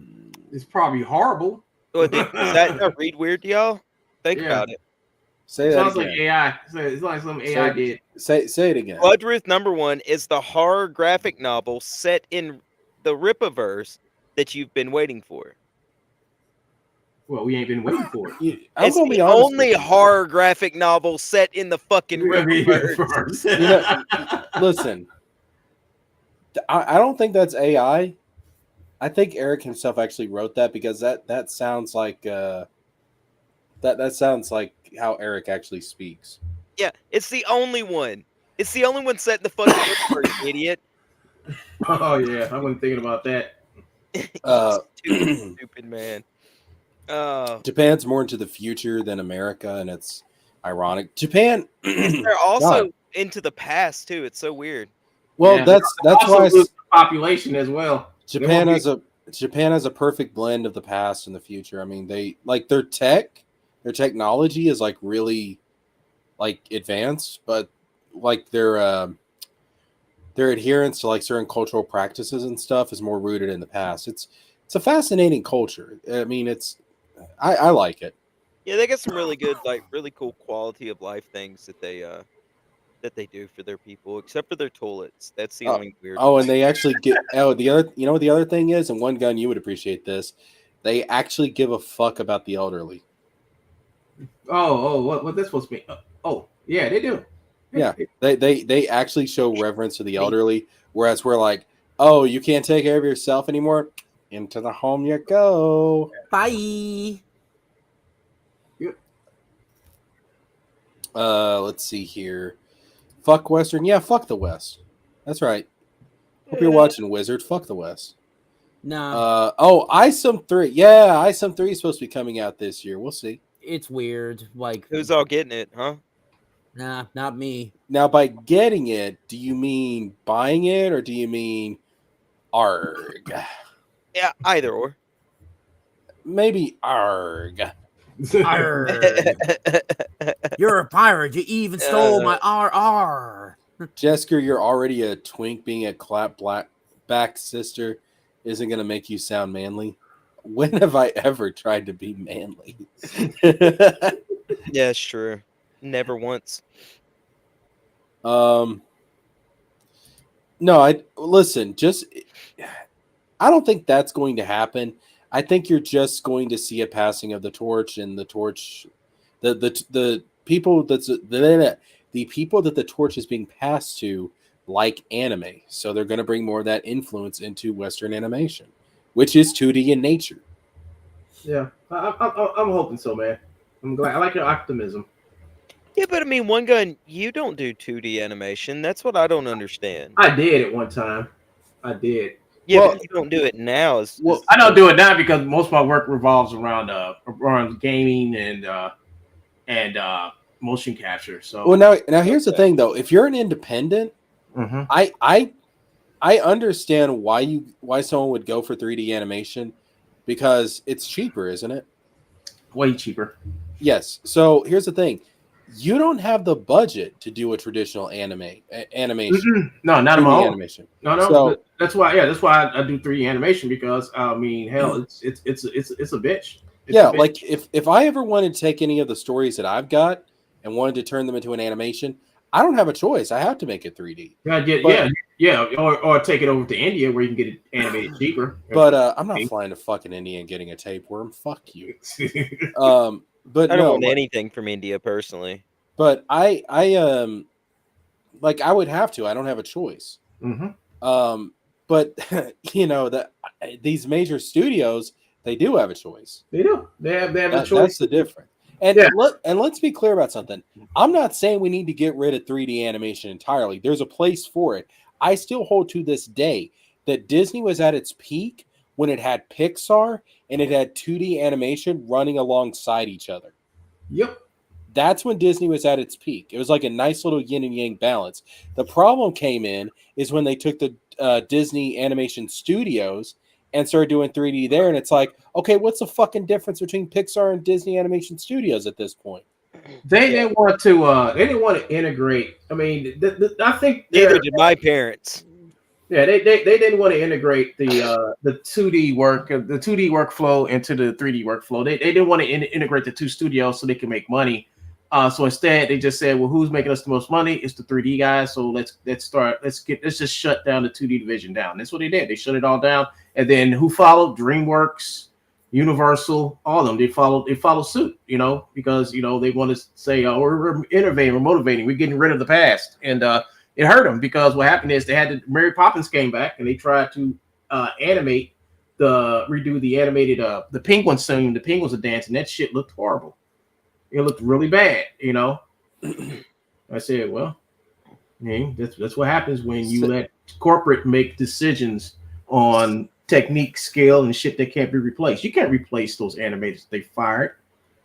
it's probably horrible. Does that not read weird to y'all? Think Yeah. about it. Say It that sounds again. like AI. It's like some AI did. Say it again. Bloodruth #1 is the horror graphic novel set in the Rippaverse that you've been waiting for. Well, we ain't been waiting for it. I'm It's gonna be the honest only with you. horror graphic novel set in the fucking We're gonna be here Rippaverse. first. Listen, I don't think that's AI. I think Eric himself actually wrote that because that sounds like that sounds like how Eric actually speaks. Yeah, it's the only one. It's the only one set in the fucking Rippaverse, idiot. Oh yeah, I wasn't thinking about that. Stupid man. Japan's more into the future than America, and it's ironic. Japan, They're also God. into the past too. It's so weird. Well, Yeah, that's Also why lose population as well. Japan has a perfect blend of the past and the future. I mean, they like their tech. their technology is like really like advanced, but like their adherence to like certain cultural practices and stuff is more rooted in the past. It's a fascinating culture. I mean, I like it. Yeah, they got some really good, like really cool quality of life things that they do for their people, except for their toilets. That's the only weird. Oh, and they actually get the other. You know what the other thing is, and One Gun, you would appreciate this. They actually give a fuck about the elderly. What this supposed to be? Yeah, they do. Yeah, they actually show reverence to the elderly, whereas we're like, oh, you can't take care of yourself anymore. Into the home you go. Bye. Let's see here. Fuck Western. Yeah, fuck the West. That's right. Hope you're watching Wizard. Fuck the West. Nah, ISOM 3. Yeah, ISOM 3 is supposed to be coming out this year. We'll see. it's weird. Like, Who's all getting it, huh? nah, not me. Now, by getting it, do you mean buying it or do you mean ARG? Yeah, either or. Maybe ARG. Arr. You're a pirate. You even stole my RR. Jesker, you're already a twink. Being a clap back sister isn't going to make you sound manly. When have I ever tried to be manly? Yeah, it's true. Never once. No, I listen, I don't think that's going to happen. I think you're just going to see a passing of the torch, and the torch, the people the people that the torch is being passed to like anime, so they're going to bring more of that influence into Western animation, which is 2D in nature. Yeah, I'm hoping so, man. I'm glad. I like your optimism. Yeah, but I mean, One Gun, you don't do 2D animation. That's what I don't understand. I did at one time. I did. Yeah, Well- but you don't do it now. I don't do it now because most of my work revolves around gaming and motion capture. So Well, now here's the thing though. If you're an independent, Mhm. I understand why someone would go for 3D animation because it's cheaper, isn't it? way cheaper. Yes. So here's the thing. You don't have the budget to do a traditional animation. No, not 3D at all. animation. No. So- That's why. Yeah, that's why I do 3D animation because I mean, hell, it's a bitch. It's Yeah, a bitch. like if I ever wanted to take any of the stories that I've got and wanted to turn them into an animation, I don't have a choice. I have to make it 3D. Or take it over to India where you can get it animated cheaper. But I'm not flying to fucking India and getting a tapeworm. Fuck you. But I don't no, want anything from India personally. but I like I would have to. I don't have a choice. Mhm. But you know that these major studios, they do have a choice. They do. They have a That's choice. the difference. And Yeah. let's be clear about something. I'm not saying we need to get rid of 3D animation entirely. There's a place for it. I still hold to this day that Disney was at its peak when it had Pixar and it had 2D animation running alongside each other. Yep. That's when Disney was at its peak. It was like a nice little yin and yang balance. The problem came in is when they took the Disney Animation Studios and started doing 3D there, and it's like, okay, what's the fucking difference between Pixar and Disney Animation Studios at this point? They didn't want to. They didn't want to integrate. I mean, I think Neither did my parents. Yeah, they didn't want to integrate the 2D workflow into the 3D workflow. They didn't want to integrate the two studios so they can make money. So instead, they just said, well, who's making us the most money? It's the 3D guys. So let's just shut down the 2D division down. That's what they did. They shut it all down. And then who followed? DreamWorks, Universal, all of them. They followed suit. Because they want to say, oh, we're innovating, we're motivating, we're getting rid of the past, and it hurt them because what happened is they had Mary Poppins came back and they tried to redo the animated the penguin scene. The penguins are dancing. That shit looked horrible. It looked really bad. I said, well, that's what happens when you let corporate make decisions on technique, scale, and shit that can't be replaced. You can't replace those animators they fired.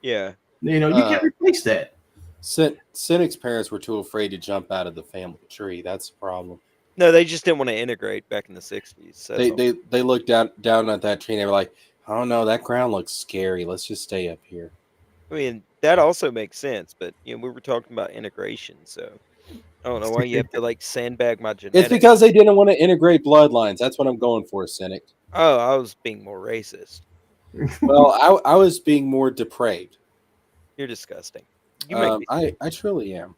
Yeah. You can't replace that. Cynic's parents were too afraid to jump out of the family tree. That's the problem. No, they just didn't want to integrate back in the 60s. So They looked down at that tree and they were like, oh no, that ground looks scary. Let's just stay up here. I mean, that also makes sense, but we were talking about integration, so I don't know why you have to like sandbag my genetics. It's because they didn't want to integrate bloodlines. That's what I'm going for, Cynic. Oh, I was being more racist. Well, I was being more depraved. You're disgusting. You make me I truly am.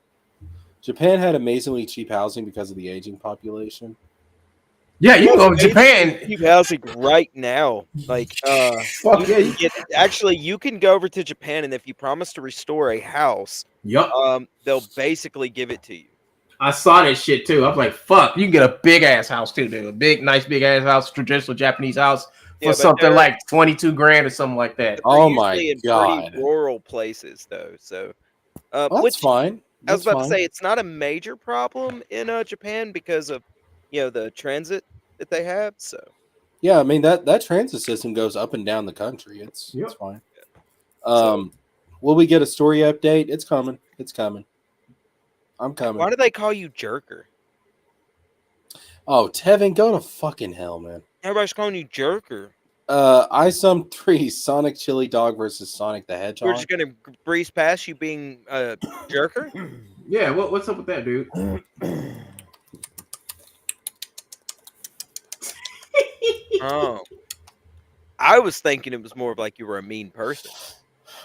Japan had amazingly cheap housing because of the aging population. Yeah, you can go to Japan. cheap housing right now. Like, Fuck yeah. actually, you can go over to Japan, and if you promise to restore a house, Yup. they'll basically give it to you. I saw that shit too. I'm like, fuck, you can get a big ass house too, dude. A big, nice, big ass house, traditional Japanese house Yeah, for but something they're- like 22 grand or something like that. Oh They're my usually in god. pretty rural places, though. So, Well, that's which fine. I was That's about fine. to say, it's not a major problem in Japan because of the transit that they have. So, Yeah, I mean that transit system goes up and down the country. It's fine. Will we get a story update? It's coming. It's coming. I'm coming. why do they call you Jerker? Oh, Tevin, go to fucking hell, man. Everybody's calling you Jerker. ISOM 3, Sonic Chili Dog versus Sonic the We're Hedgehog. just gonna breeze past you being a Jerker. Yeah, what's up with that, dude? Oh, I was thinking it was more of like you were a mean person.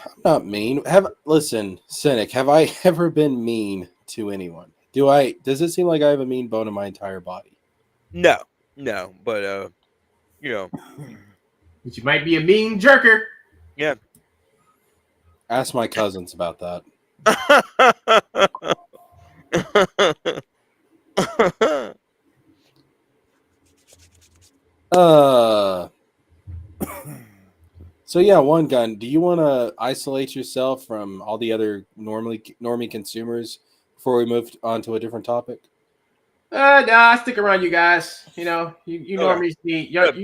I'm not mean. Listen, Cynic, have I ever been mean to anyone? Does it seem like I have a mean bone in my entire body? No, but But you might be a mean jerker. yeah. Ask my cousins about that. So yeah, One Gun, do you want to isolate yourself from all the other normie consumers before we move on to a different topic? Nah, stick around, you guys. You know, you Okay.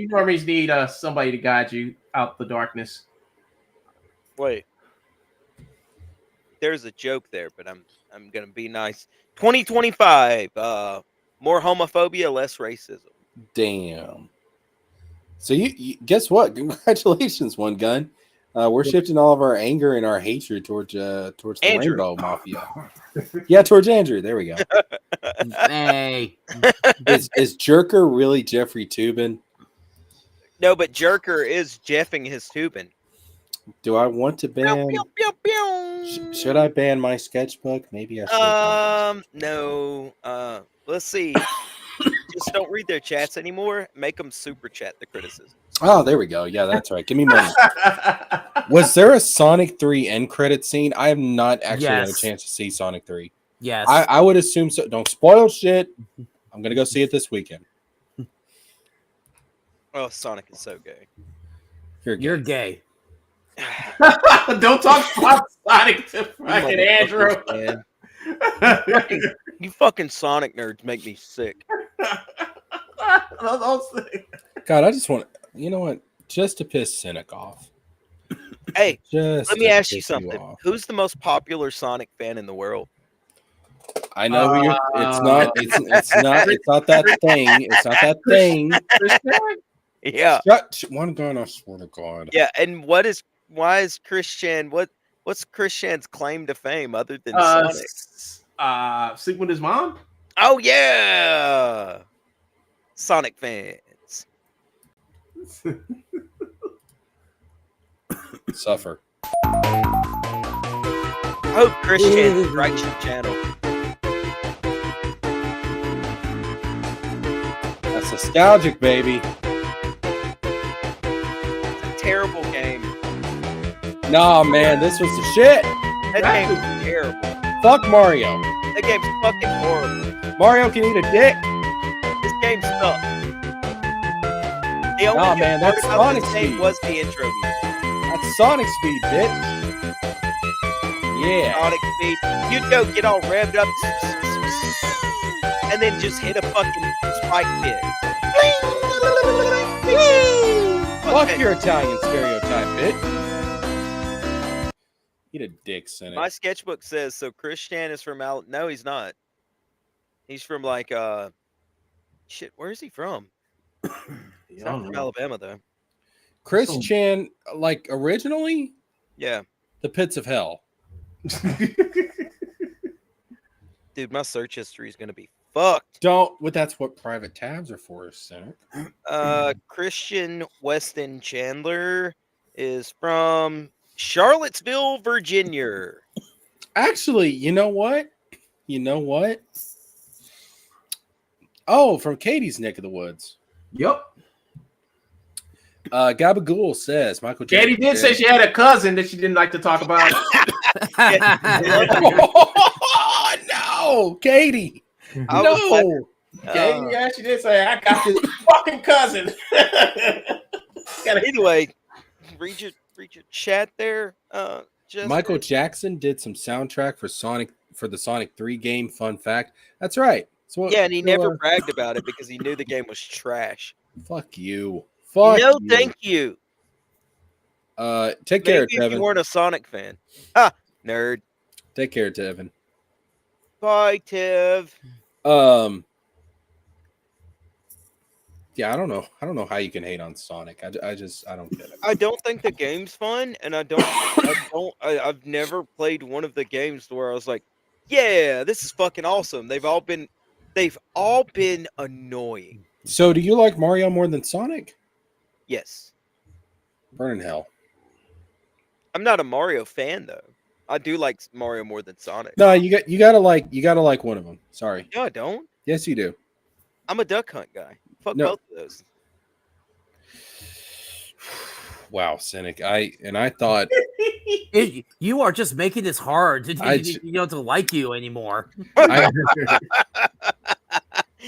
normies need somebody to guide you out the darkness. Wait, there's a joke there, but I'm gonna be nice. 2025, more homophobia, less racism. Damn. So you guess what? Congratulations, One Gun. We're shifting all of our anger and our hatred towards the Andrew. Rainbow Mafia. Yeah, towards Andrew. There we go. Hey, Is Jerker really Jeffrey Toobin? No, but Jerker is jeffing his tubing. Do I want to ban? Pew, pew, pew. Should I ban my sketchbook? Maybe I should. No. Let's see. Just don't read their chats anymore. Make them super chat the criticisms. Oh, there we go. Yeah, that's right. Give me money. Was there a Sonic 3 end credit scene? I have not actually had a Yes. chance to see Sonic 3. yes. I would assume so. Don't spoil shit. I'm gonna go see it this weekend. Oh, Sonic is so gay. You're gay. Don't talk about Sonic to fucking Andrew. Man. You fucking Sonic nerds make me sick. God, I just want. You know what? Just to piss Cynic off. Hey, Just let me to ask you piss something. off. Who's the most popular Sonic fan in the world? I know who you're. It's not. It's not. It's not that thing. It's not that thing. Yeah. One gun. I swear to God. Yeah, and why is Christian what's Christian's claim to fame other than Sonic? Sleep with his mom? Oh yeah. Sonic fans. Suffer. Hope Christian strikes your channel. That's nostalgic, baby. It's a terrible game. Nah, man, this was the shit. That game is terrible. Fuck Mario. That game's fucking horrible. Mario can eat a dick. This game sucks. The only Nah, good man, that's part about Sonic this game Speed. was the intro music. That's Sonic Speed, bitch. Yeah. Sonic Speed. You'd go get all revved up and then just hit a fucking spike pit. Fuck your Italian stereotype, bitch. Eat a dick, Cynic. My sketchbook says so. Christian is from No, he's not. He's from like shit. Where is he from? He's not from Alabama though. Chris Chan, like originally, Yeah. The pits of hell. Dude, my search history is gonna be fucked. Don't. Well, that's what private tabs are for, Cynic. Christian Weston Chandler is from Charlottesville, Virginia. Actually, you know what? You know what? Oh, from Katie's neck of the woods. Yep. Gabagool says Michael Jackson. Katie did say she had a cousin that she didn't like to talk about. Oh, no, Katie. No. Katie, yeah, she did say I got this fucking cousin. Anyway, read your chat there. Just Michael Jackson did some soundtrack for the Sonic 3 game. Fun fact. That's right. So yeah, and he never bragged about it because he knew the game was trash. Fuck you. Fuck no, you. thank you. Take care, Maybe if Tevin. you weren't a Sonic fan. Ha, nerd. Take care, Tevin. Bye, Tev. Yeah, I don't know how you can hate on Sonic. I don't get it. I don't think the game's fun, and I've never played one of the games where I was like, yeah, this is fucking awesome. They've all been annoying. So, do you like Mario more than Sonic? Yes. Burn in hell. I'm not a Mario fan though. I do like Mario more than Sonic. No, you gotta like one of them. Sorry. No, I don't. Yes, you do. I'm a Duck Hunt guy. Fuck No. both of those. Wow, Cynic. I thought You are just making this hard to like you anymore.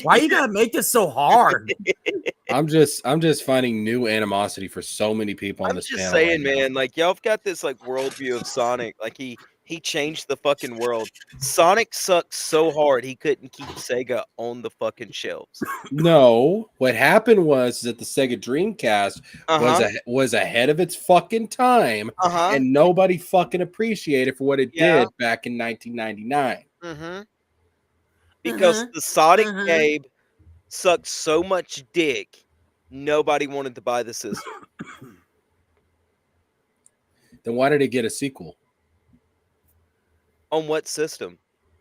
Why you gotta make this so hard? I'm just finding new animosity for so many people on this I'm panel. just saying, man, like y'all have got this like worldview of Sonic. Like he changed the fucking world. Sonic sucked so hard he couldn't keep Sega on the fucking shelves. No, what happened was that the Sega Dreamcast was ahead of its fucking time, and nobody fucking appreciated for what it did back in 1999. Because the Sonic game sucked so much dick, nobody wanted to buy the system. Then why did it get a sequel? On what system?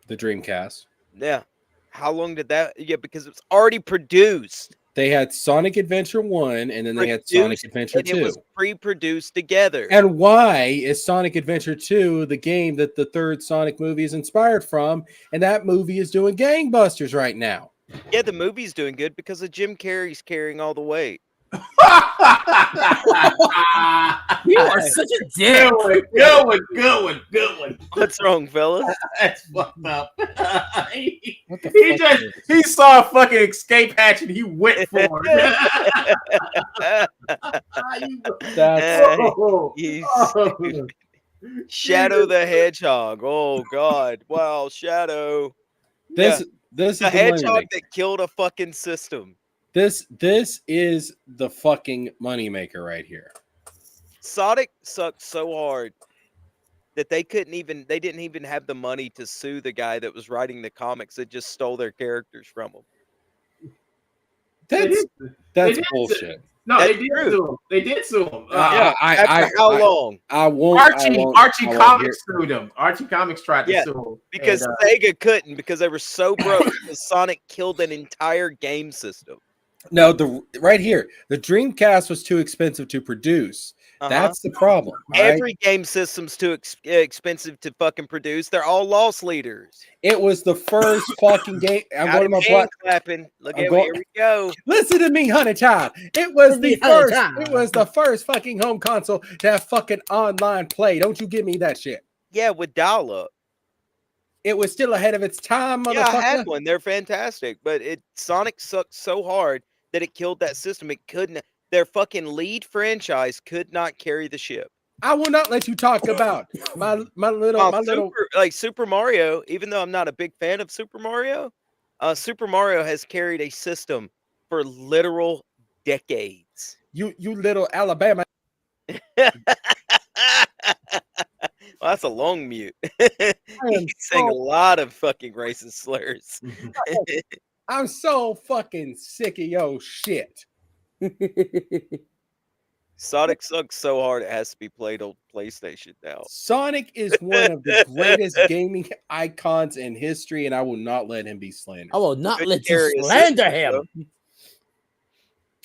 The Dreamcast. Yeah. How long did that? Yeah, because it was already produced. They had Sonic Adventure 1, and then they had Sonic Adventure 2. It was pre-produced together. And why is Sonic Adventure 2 the game that the third Sonic movie is inspired from? And that movie is doing gangbusters right now. Yeah, the movie's doing good because of Jim Carrey's carrying all the weight. You are such a dick. Good one. What's wrong, fellas? That's fucked up. He saw a fucking escape hatch and he went for it. Shadow the Hedgehog. Oh God! Wow, Shadow. This is the hedgehog that killed a fucking system. This is the fucking moneymaker right here. Sonic sucked so hard that they didn't even have the money to sue the guy that was writing the comics that just stole their characters from them. That's bullshit. No, they did sue him. They did sue him. After how long? Archie Comics sued him. Archie Comics tried to sue him. Because Sega couldn't, because they were so broke because Sonic killed an entire game system. No, right here, the Dreamcast was too expensive to produce. That's the problem. Right? Every game system's too expensive to fucking produce. They're all loss leaders. It was the first fucking game. I'm going to my clapping. Look at here we go. Listen to me, honey child. It was the first. It was the first fucking home console to have fucking online play. Don't you give me that shit. Yeah, with dial-up. It was still ahead of its time, motherfucker. Yeah, I had one. They're fantastic, but Sonic sucked so hard that it killed that system. It couldn't. Their fucking lead franchise could not carry the ship. I will not let you talk about my little like Super Mario. Even though I'm not a big fan of Super Mario has carried a system for literal decades. You little Alabama. Well, that's a long mute. He's saying a lot of fucking racist slurs. I'm so fucking sick of your shit. Sonic sucks so hard it has to be played on PlayStation now. Sonic is one of the greatest gaming icons in history, and I will not let him be slandered. I will not Couldn't let you carry a slander system, him. though.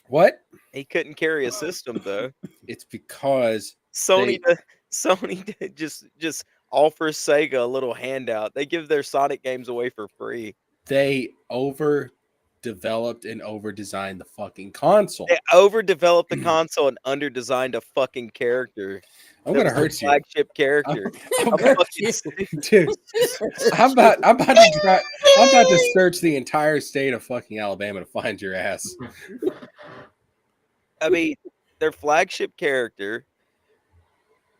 What? He couldn't carry a system though. It's because Sony just offers Sega a little handout. They give their Sonic games away for free. they overdeveloped and overdesigned the fucking console. They overdeveloped the console and underdesigned a fucking character. I'm that gonna was the hurt you. flagship character. I'm I'm gonna- fucking- Dude, I'm about to search the entire state of fucking Alabama to find your ass. I mean, their flagship character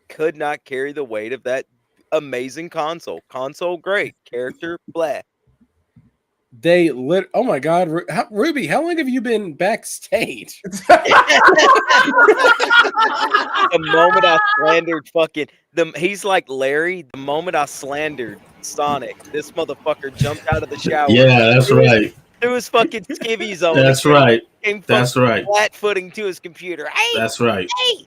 could not carry the weight of that amazing console. Console great, character blah. Oh my god, Ruby, how long have you been backstage? The moment I slandered he's like Larry. The moment I slandered Sonic, this motherfucker jumped out of the shower. Yeah, that's right. Threw his fucking skivvies on. That's right. Came That's right. flat footing to his computer. Hey, That's right. hey,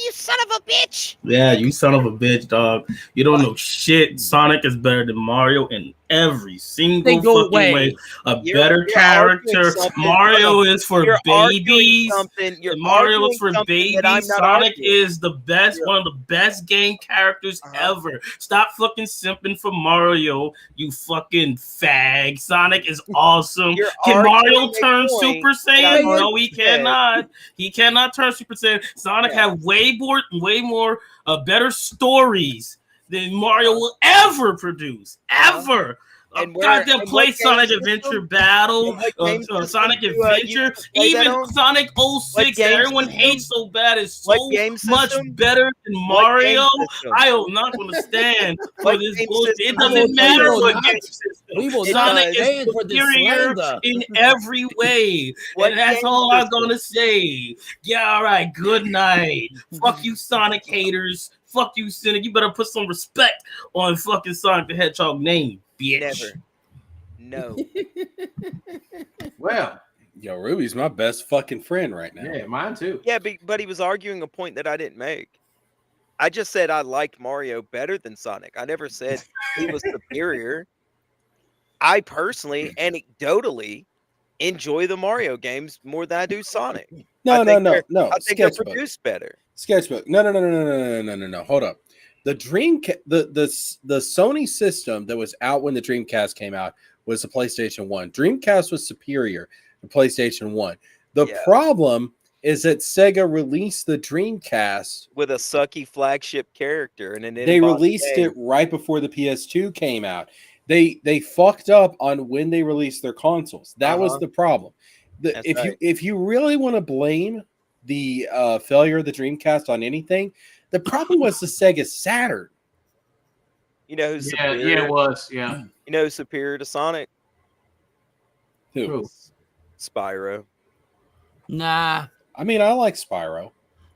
you son of a bitch! Yeah, you son of a bitch, dog. You don't know shit. Sonic is better than Mario in every single Single fucking way. way. A You're better character. arguing something, Mario is for You're arguing babies. something. You're Mario arguing is for something that I'm babies. not Sonic arguing. is the best, one of the best game characters ever. Stop fucking simping for Mario, you fucking fag. Sonic is awesome. You're Can Mario arguing a turn point Super that I Saiyan? No, already he said. cannot. He cannot turn Super Saiyan. Sonic Yeah. have way more better stories than Mario will ever produce. Ever. And where- Goddamn and play what Sonic game Adventure system? Battle, What game system Sonic do, you Adventure, play that even on? Sonic What 06 that game everyone system? hates so bad is What so game much system? better than What game Mario. system? I am not going to stand for What this game bullshit. system It do you doesn't matter play? what Not- game system. We will Sonic not is stand for this superior slander. in every way. What And that's game all I'm system? going to say. Yeah, all right. Good night. Fuck you, Sonic haters. Fuck you, Cynic. You better put some respect on fucking Sonic the Hedgehog name, bitch. Never. No. Well, Yo, Ruby's my best fucking friend right now. yeah, mine too. Yeah, but he was arguing a point that I didn't make. I just said I liked Mario better than Sonic. I never said he was superior. I personally, anecdotally, enjoy the Mario games more than I do Sonic. No. I think they're Sketchbook. produced better. Sketchbook. No. Hold up. The the Sony system that was out when the Dreamcast came out was the PlayStation 1. Dreamcast was superior to PlayStation 1. The Yeah. problem is that Sega released the Dreamcast. With a sucky flagship character and an They in-box released game. it right before the PS2 came out. They fucked up on when they released their consoles. That was the problem. That's right. If you really want to blame the failure of the Dreamcast on anything, the problem was the Sega Saturn. You know who's Yeah, superior? yeah, it was. Yeah. You know who's superior to Sonic? Who? Spyro. Nah. I mean, I like Spyro.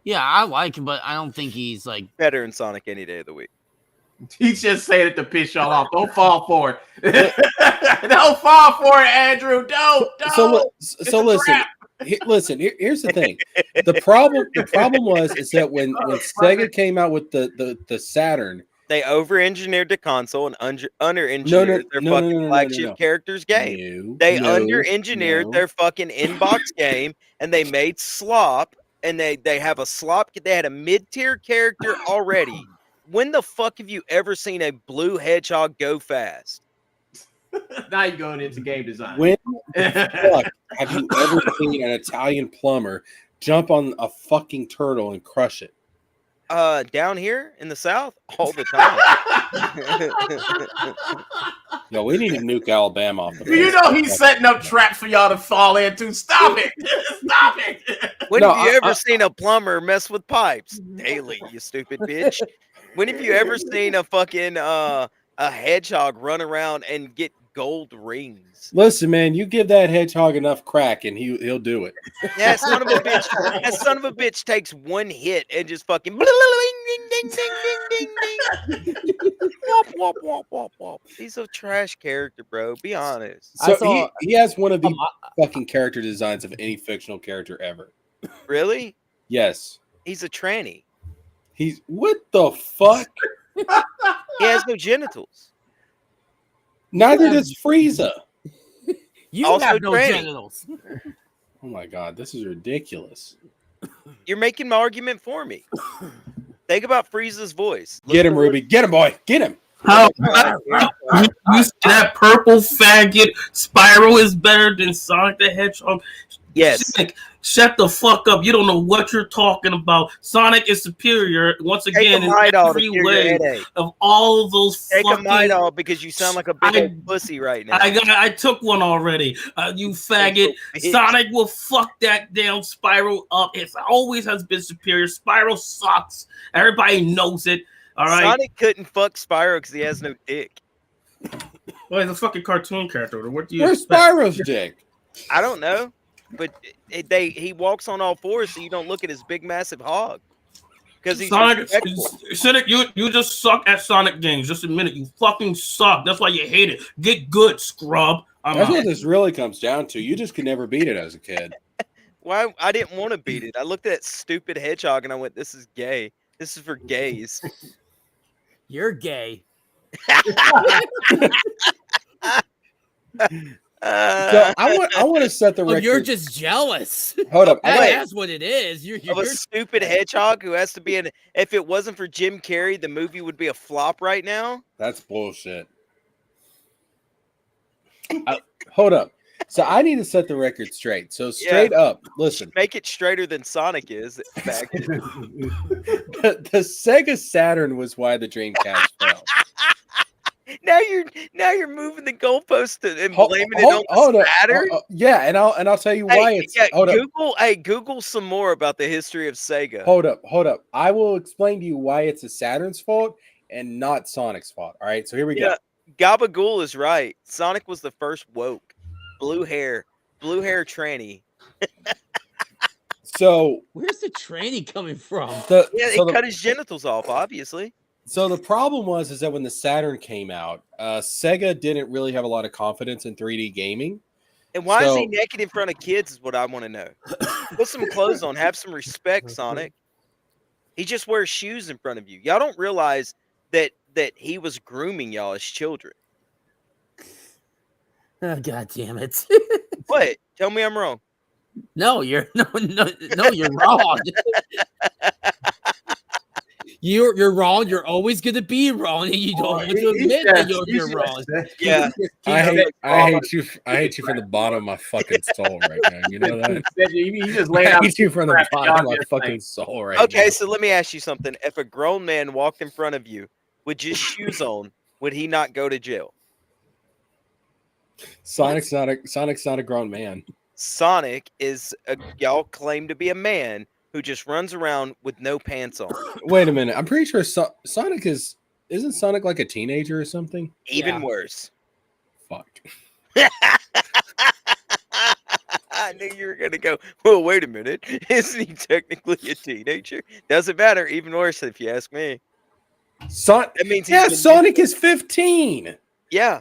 Yeah, I like him, but I don't think he's like Better than Sonic any day of the week. He's just saying it to piss y'all off. Don't fall for it. Don't fall for it, Andrew. Don't. So It's a listen. trap. Listen, here's the thing. The problem is that when Sega came out with the Saturn, They over-engineered the console and under-engineered their fucking flagship character's game. They under-engineered their fucking inbox game, and they made slop. And they have a slop. They had a mid-tier character already. When the fuck have you ever seen a blue hedgehog go fast? Now you're going into game design. When the fuck have you ever seen an Italian plumber jump on a fucking turtle and crush it? Down here in the South, all the time. Yo, we need to nuke Alabama off the You know he's setting up traps for y'all to fall into. Stop it! Stop it! When have you ever seen a plumber mess with pipes? Daily, you stupid bitch. When have you ever seen a fucking a hedgehog run around and get gold rings? Listen, man, you give that hedgehog enough crack and he'll do it. That son of a bitch. That son of a bitch takes one hit and just fucking ding ding ding ding ding ding. Wop, wop, wop, wop, wop. He's a trash character, bro. Be honest. So he has one of the fucking character designs of any fictional character ever. Really? Yes. He's a tranny. He's what the fuck? He has no genitals. Neither does Frieza. You Also have no tranny. genitals. Oh my god, this is ridiculous. You're making my argument for me. Think about Frieza's voice. Get him, Ruby. Get him, boy. Get him. How you see that purple faggot Spyro is better than Sonic the Hedgehog? Yes. Sonic, shut the fuck up. You don't know what you're talking about. Sonic is superior once again in every way of all of those Take fucking. a Midol because you sound like a big old pussy right now. I took one already. You faggot. Sonic will fuck that damn Spyro up. It always has been superior. Spyro sucks. Everybody knows it. All right. Sonic couldn't fuck Spyro because he has no dick. Well, he's a fucking cartoon character. What do you Where's expect? Spyro's dick? I don't know, but he walks on all fours, so you don't look at his big massive hog because he's Sonic, you just suck at Sonic games. Just admit it. You fucking suck. That's why you hate it. Get good, scrub. That's what this really comes down to. You just could never beat it as a kid. Why? I didn't want to beat it. I looked at that stupid hedgehog and I went, "This is gay. This is for gays." You're gay. So I want to set the record. You're just jealous. Hold up. That's what it is. You're Of a stupid hedgehog who has to be in. If it wasn't for Jim Carrey, the movie would be a flop right now. That's bullshit. Hold up. So I need to set the record straight. So straight up, listen. Make it straighter than Sonic is. the Sega Saturn was why the Dreamcast fell. Now you're moving the goalpost and blaming it on the Saturn. Yeah, and I'll tell you why it's. Google some more about the history of Sega. Hold up. I will explain to you why it's a Saturn's fault and not Sonic's fault. All right, so here we go. Gabagool is right. Sonic was the first woke, blue hair tranny. So where's the tranny coming from? He cut his genitals off, obviously. So the problem is that when the Saturn came out, Sega didn't really have a lot of confidence in 3D gaming. And why is he naked in front of kids is what I want to know. Put some clothes on. Have some respect, Sonic. He just wears shoes in front of you. Y'all don't realize that he was grooming y'all as children. Oh, God damn it. What? Tell me I'm wrong. No, you're you're wrong. You're wrong. You're always going to be wrong, and you don't want to admit that you're wrong. Yeah, I hate you. I hate you from the bottom of my fucking soul right now. You know that? I hate you from the bottom of my fucking soul right now. Okay, so let me ask you something. If a grown man walked in front of you with just shoes on, would he not go to jail? Sonic's not a grown man. Sonic is y'all claim to be a man who just runs around with no pants on. Wait a minute. I'm pretty sure Sonic isn't Sonic like a teenager or something? Even worse. Fuck. I knew you were gonna go, well, wait a minute. Isn't he technically a teenager? Doesn't matter. Even worse if you ask me. That means Sonic is 15. Yeah.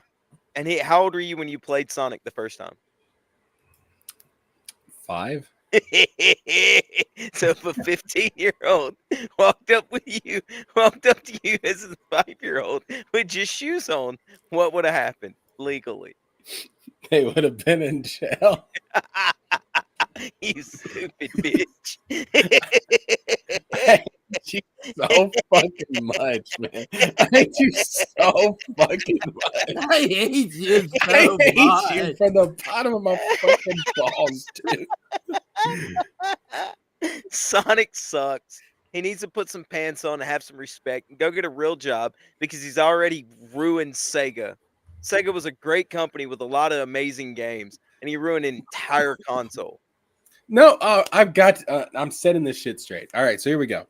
And how old were you when you played Sonic the first time? 5. So if a 15-year-old walked up to you as a 5-year-old with just shoes on, what would have happened legally? They would have been in jail. You stupid bitch. I hate you so fucking much, man. I hate you so fucking much. I hate you so I hate much. you from the bottom of my fucking balls, dude. Sonic sucks. He needs to put some pants on and have some respect and go get a real job because he's already ruined Sega. Sega was a great company with a lot of amazing games, and he ruined an entire console. No, I'm setting this shit straight. All right, so here we go.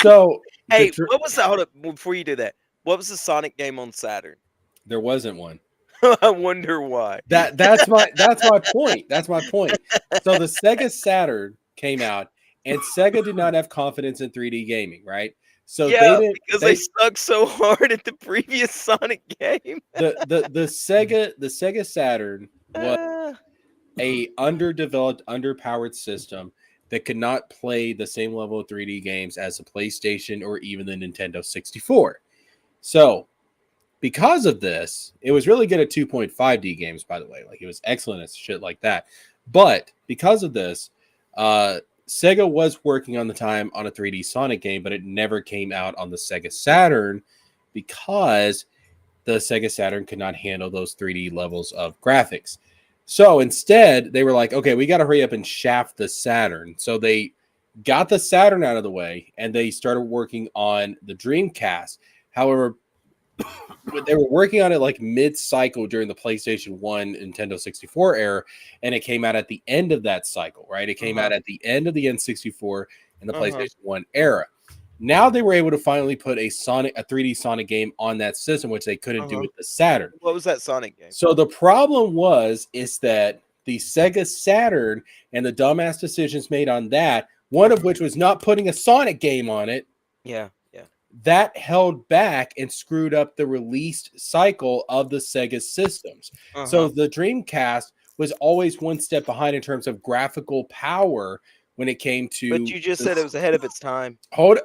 So, hey, what was the hold up before you do that? What was the Sonic game on Saturn? There wasn't one. I wonder why. That's my point. That's my point. So the Sega Saturn came out, and Sega did not have confidence in 3D gaming, right? So because they sucked so hard at the previous Sonic game. the Sega Saturn was a underdeveloped, underpowered system that could not play the same level of 3D games as the PlayStation or even the Nintendo 64. So, because of this, it was really good at 2.5D games, by the way. Like, it was excellent at shit like that. But because of this, Sega was working on the time on a 3D Sonic game, but it never came out on the Sega Saturn because the Sega Saturn could not handle those 3D levels of graphics. So instead, they were like, okay, we got to hurry up and shaft the Saturn. So they got the Saturn out of the way and they started working on the Dreamcast. However, they were working on it like mid-cycle during the PlayStation 1 Nintendo 64 era, and it came out at the end of that cycle, right? It came out at the end of the N64 and the PlayStation 1 era. Now they were able to finally put a 3D Sonic game on that system, which they couldn't do with the Saturn. What was that Sonic game? So the problem is that the Sega Saturn and the dumbass decisions made on that, one of which was not putting a Sonic game on it, that held back and screwed up the released cycle of the Sega systems. So the Dreamcast was always one step behind in terms of graphical power when it came to. But you just said it was ahead of its time. Hold up,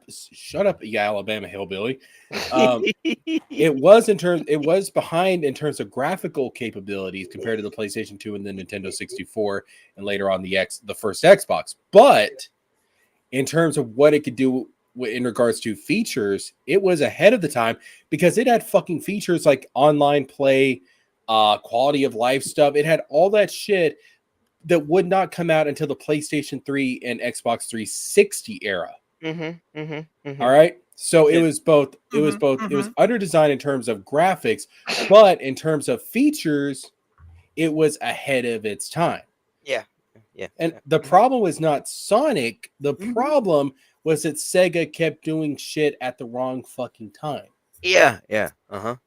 shut up, you Alabama hillbilly. It was behind in terms of graphical capabilities compared to the PlayStation 2 and the Nintendo 64, and later on the first Xbox. But in terms of what it could do in regards to features, it was ahead of the time because it had fucking features like online play, quality of life stuff. It had all that shit that would not come out until the PlayStation 3 and Xbox 360 era. All right. So it was both. It was under designed in terms of graphics, but in terms of features, it was ahead of its time. And the problem was not Sonic. The problem was that Sega kept doing shit at the wrong fucking time. So the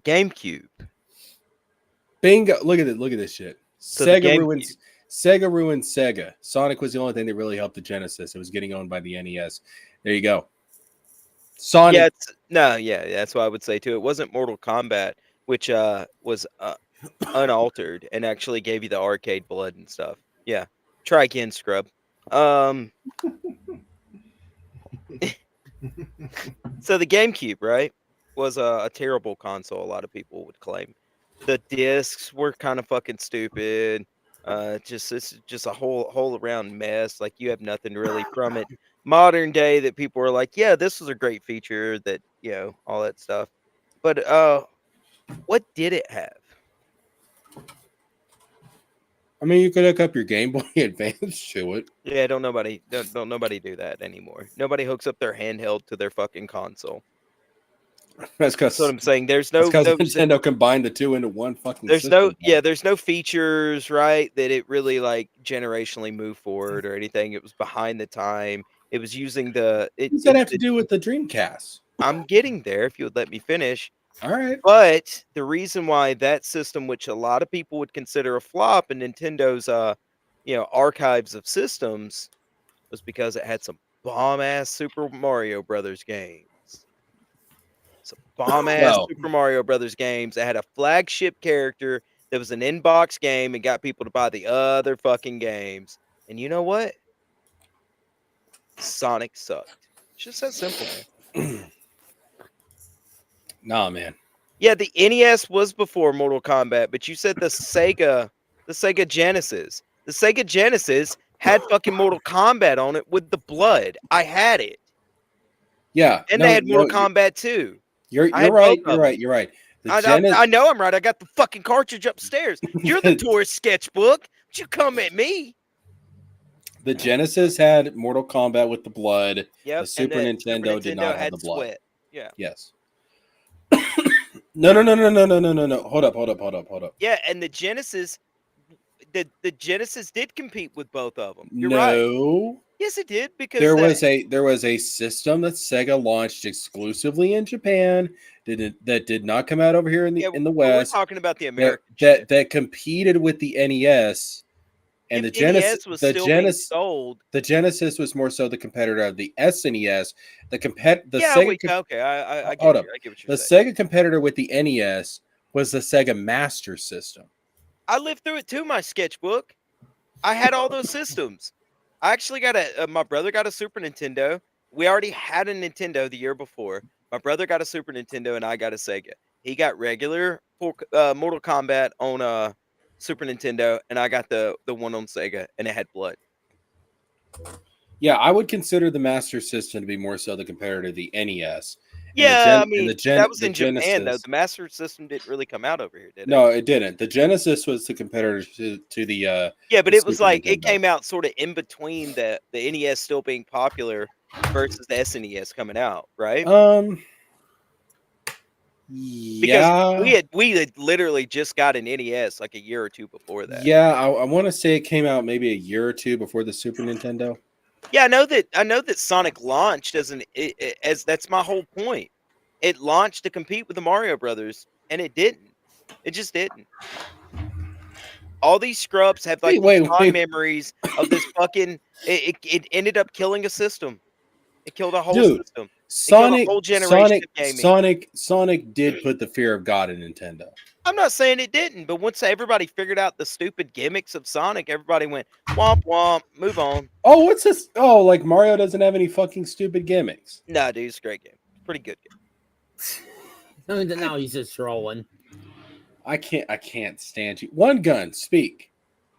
GameCube. Bingo! Look at it. Look at this shit. So Sega ruined Sega. Sonic was the only thing that really helped the Genesis. It was getting owned by the NES. There you go. Sonic. That's what I would say too. It wasn't Mortal Kombat, which was unaltered and actually gave you the arcade blood and stuff. Yeah. Try again, scrub. So the GameCube, right, was a terrible console. A lot of people would claim the discs were kind of fucking stupid. It's just a whole around mess. Like, you have nothing really from it. Modern day that people are like, yeah, this was a great feature, that, you know, all that stuff. But what did it have? I mean, you could hook up your Game Boy Advance to it. Yeah, don't nobody do that anymore. Nobody hooks up their handheld to their fucking console. That's what I'm saying. There's no because Nintendo combined the two into one fucking. There's system. there's no features, right, that it really like generationally moved forward or anything. It was behind the time. It was using the. What does that have to do with the Dreamcast? I'm getting there. If you would let me finish. All right. But the reason why that system, which a lot of people would consider a flop in Nintendo's archives of systems, was because it had some bomb ass Super Mario Brothers games. Some bomb ass Super Mario Brothers games that had a flagship character that was an inbox game and got people to buy the other fucking games. And you know what? Sonic sucked. It's just that simple, man. Nah, man. Yeah, the NES was before Mortal Kombat, but you said the Sega Genesis. The Sega Genesis had fucking Mortal Kombat on it with the blood. I had it. Yeah. And they had Mortal Kombat 2. You're right. You're right. I know I'm right. I got the fucking cartridge upstairs. You're the tourist sketchbook. Don't you come at me. The Genesis had Mortal Kombat with the blood. Yep. The Super Nintendo did not have the blood. Sweat. Yeah. Yes. No. Hold up. Yeah, and the Genesis, the Genesis did compete with both of them. You're right. Yes, it did, because there was a system that Sega launched exclusively in Japan that did not come out over here in the West. We're talking about the American that competed with the NES. And the Genesis was still being sold. The Genesis was more so the competitor of the SNES. I get what you're saying. The Sega competitor with the NES was the Sega Master System. I lived through it too. My sketchbook. I had all those systems. I actually got my brother got a Super Nintendo. We already had a Nintendo the year before. My brother got a Super Nintendo and I got a Sega. He got regular Mortal Kombat on Super Nintendo, and I got the one on Sega, and it had blood. Yeah, I would consider the Master System to be more so the comparator to the NES. Yeah, I mean, that was in Japan, though. The Master System didn't really come out over here, did it? No, it didn't. The Genesis was the competitor to the Yeah, but the it was Super like it Nintendo. came out sort of in between the NES still being popular versus the SNES coming out, right? Yeah, Because we had literally just got an NES like a year or two before that. yeah. I want to say it came out maybe a year or two before the Super Nintendo. Yeah, I know that Sonic launched as as that's my whole point. It launched to compete with the Mario Brothers, and it didn't. It just didn't. All these scrubs have like these fond memories of this fucking. It ended up killing a system. It killed a whole Dude, system. It killed a whole generation of gaming. Sonic did put the fear of God in Nintendo. I'm not saying it didn't, but once everybody figured out the stupid gimmicks of Sonic, everybody went womp womp, move on. Oh, what's this? Oh, like Mario doesn't have any fucking stupid gimmicks. Nah, dude, it's a great game. Pretty good game. Now he's just trolling. I can't stand you. One Gun, speak.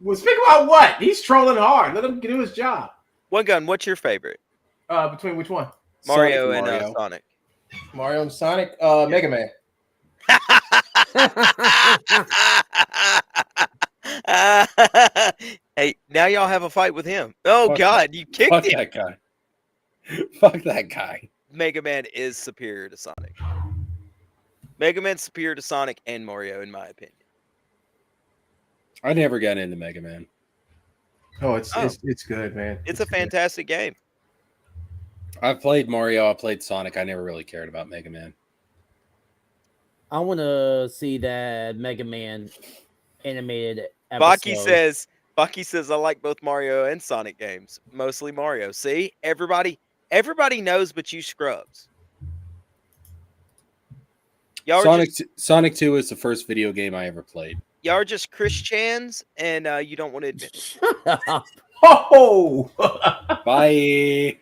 Well, speak about what? He's trolling hard. Let him do his job. One Gun, what's your favorite? Between which one? Mario and Sonic. Mario and Sonic. Mega Man. Hey, now y'all have a fight with him. Oh Fuck God, you kicked Fuck him. that guy. Fuck that guy. Mega Man is superior to Sonic. Mega Man's superior to Sonic and Mario, in my opinion. I never got into Mega Man. Oh, it's good, man. It's a fantastic game. I played Mario. I played Sonic. I never really cared about Mega Man. I want to see that Mega Man animated episode. Baki says I like both Mario and Sonic games. Mostly Mario. See? Everybody knows but you scrubs. Sonic 2 is the first video game I ever played. Y'all are just Christians and you don't want to admit it. Oh! Bye.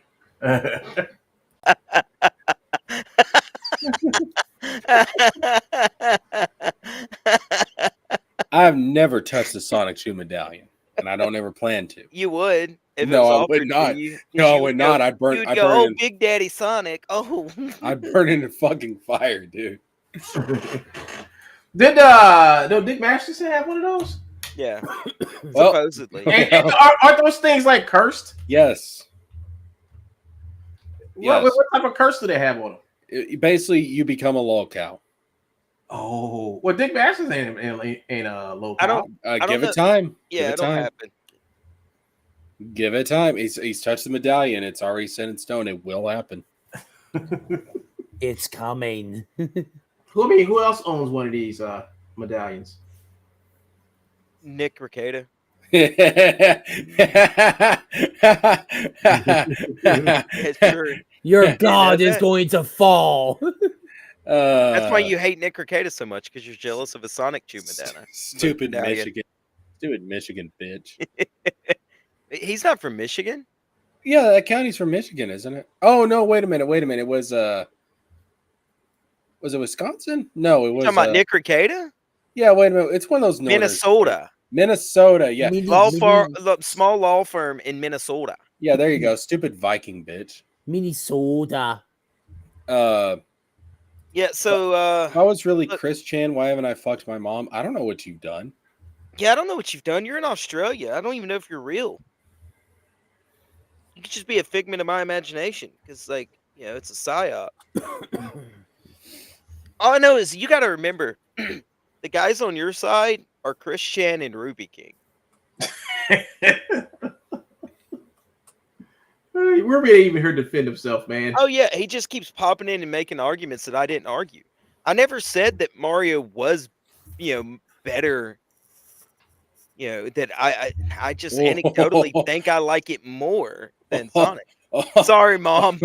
I've never touched the Sonic Shoe medallion, and I don't ever plan to. You would. If No, it was I would offered to not. you. No, I You would not. go- I'd burn. You'd I'd go, burn. oh, In, Big Daddy Sonic. Oh. I'd burn into fucking fire, dude. Did Dick Masterson have one of those? Yeah. Well, Supposedly. And aren't those things like cursed? Yes. What Yes. type of curse do they have on them? Basically, you become a lolcow. Oh, well, Dick Masterson ain't a low. I don't Give know. it time. Yeah, Give it it'll time. happen. Give it time. He's touched the medallion. It's already set in stone. It will happen. It's coming. Who else owns one of these medallions? Nick Rekieta. It's true. Your god does is that. going to fall. That's why you hate Nick Rekieta so much, because you're jealous of a Sonic Chew medallion. Stupid medallion. Michigan. Stupid Michigan bitch. He's not from Michigan. Yeah, that county's from Michigan, isn't it? Oh no, wait a minute. It was it Wisconsin? No, it was Talking about Nick Rekieta? Yeah, wait a minute. It's one of those northern Minnesota. Minnesota, yeah. Small law firm in Minnesota. Yeah, there you go. Stupid Viking bitch. Minnesota. Yeah, so if I was really Chris Chan, why haven't I fucked my mom? I don't know what you've done. yeah, I don't know what you've done. You're in Australia. I don't even know if you're real. You could just be a figment of my imagination, because, like, it's a psyop. All I know is you got to remember, the guys on your side are Chris Chan and Ruby King. Ruby ain't even here to defend himself, man. Oh yeah, he just keeps popping in and making arguments that I didn't argue. I never said that Mario was, better. That I just anecdotally think I like it more than Sonic. Sorry, Mom.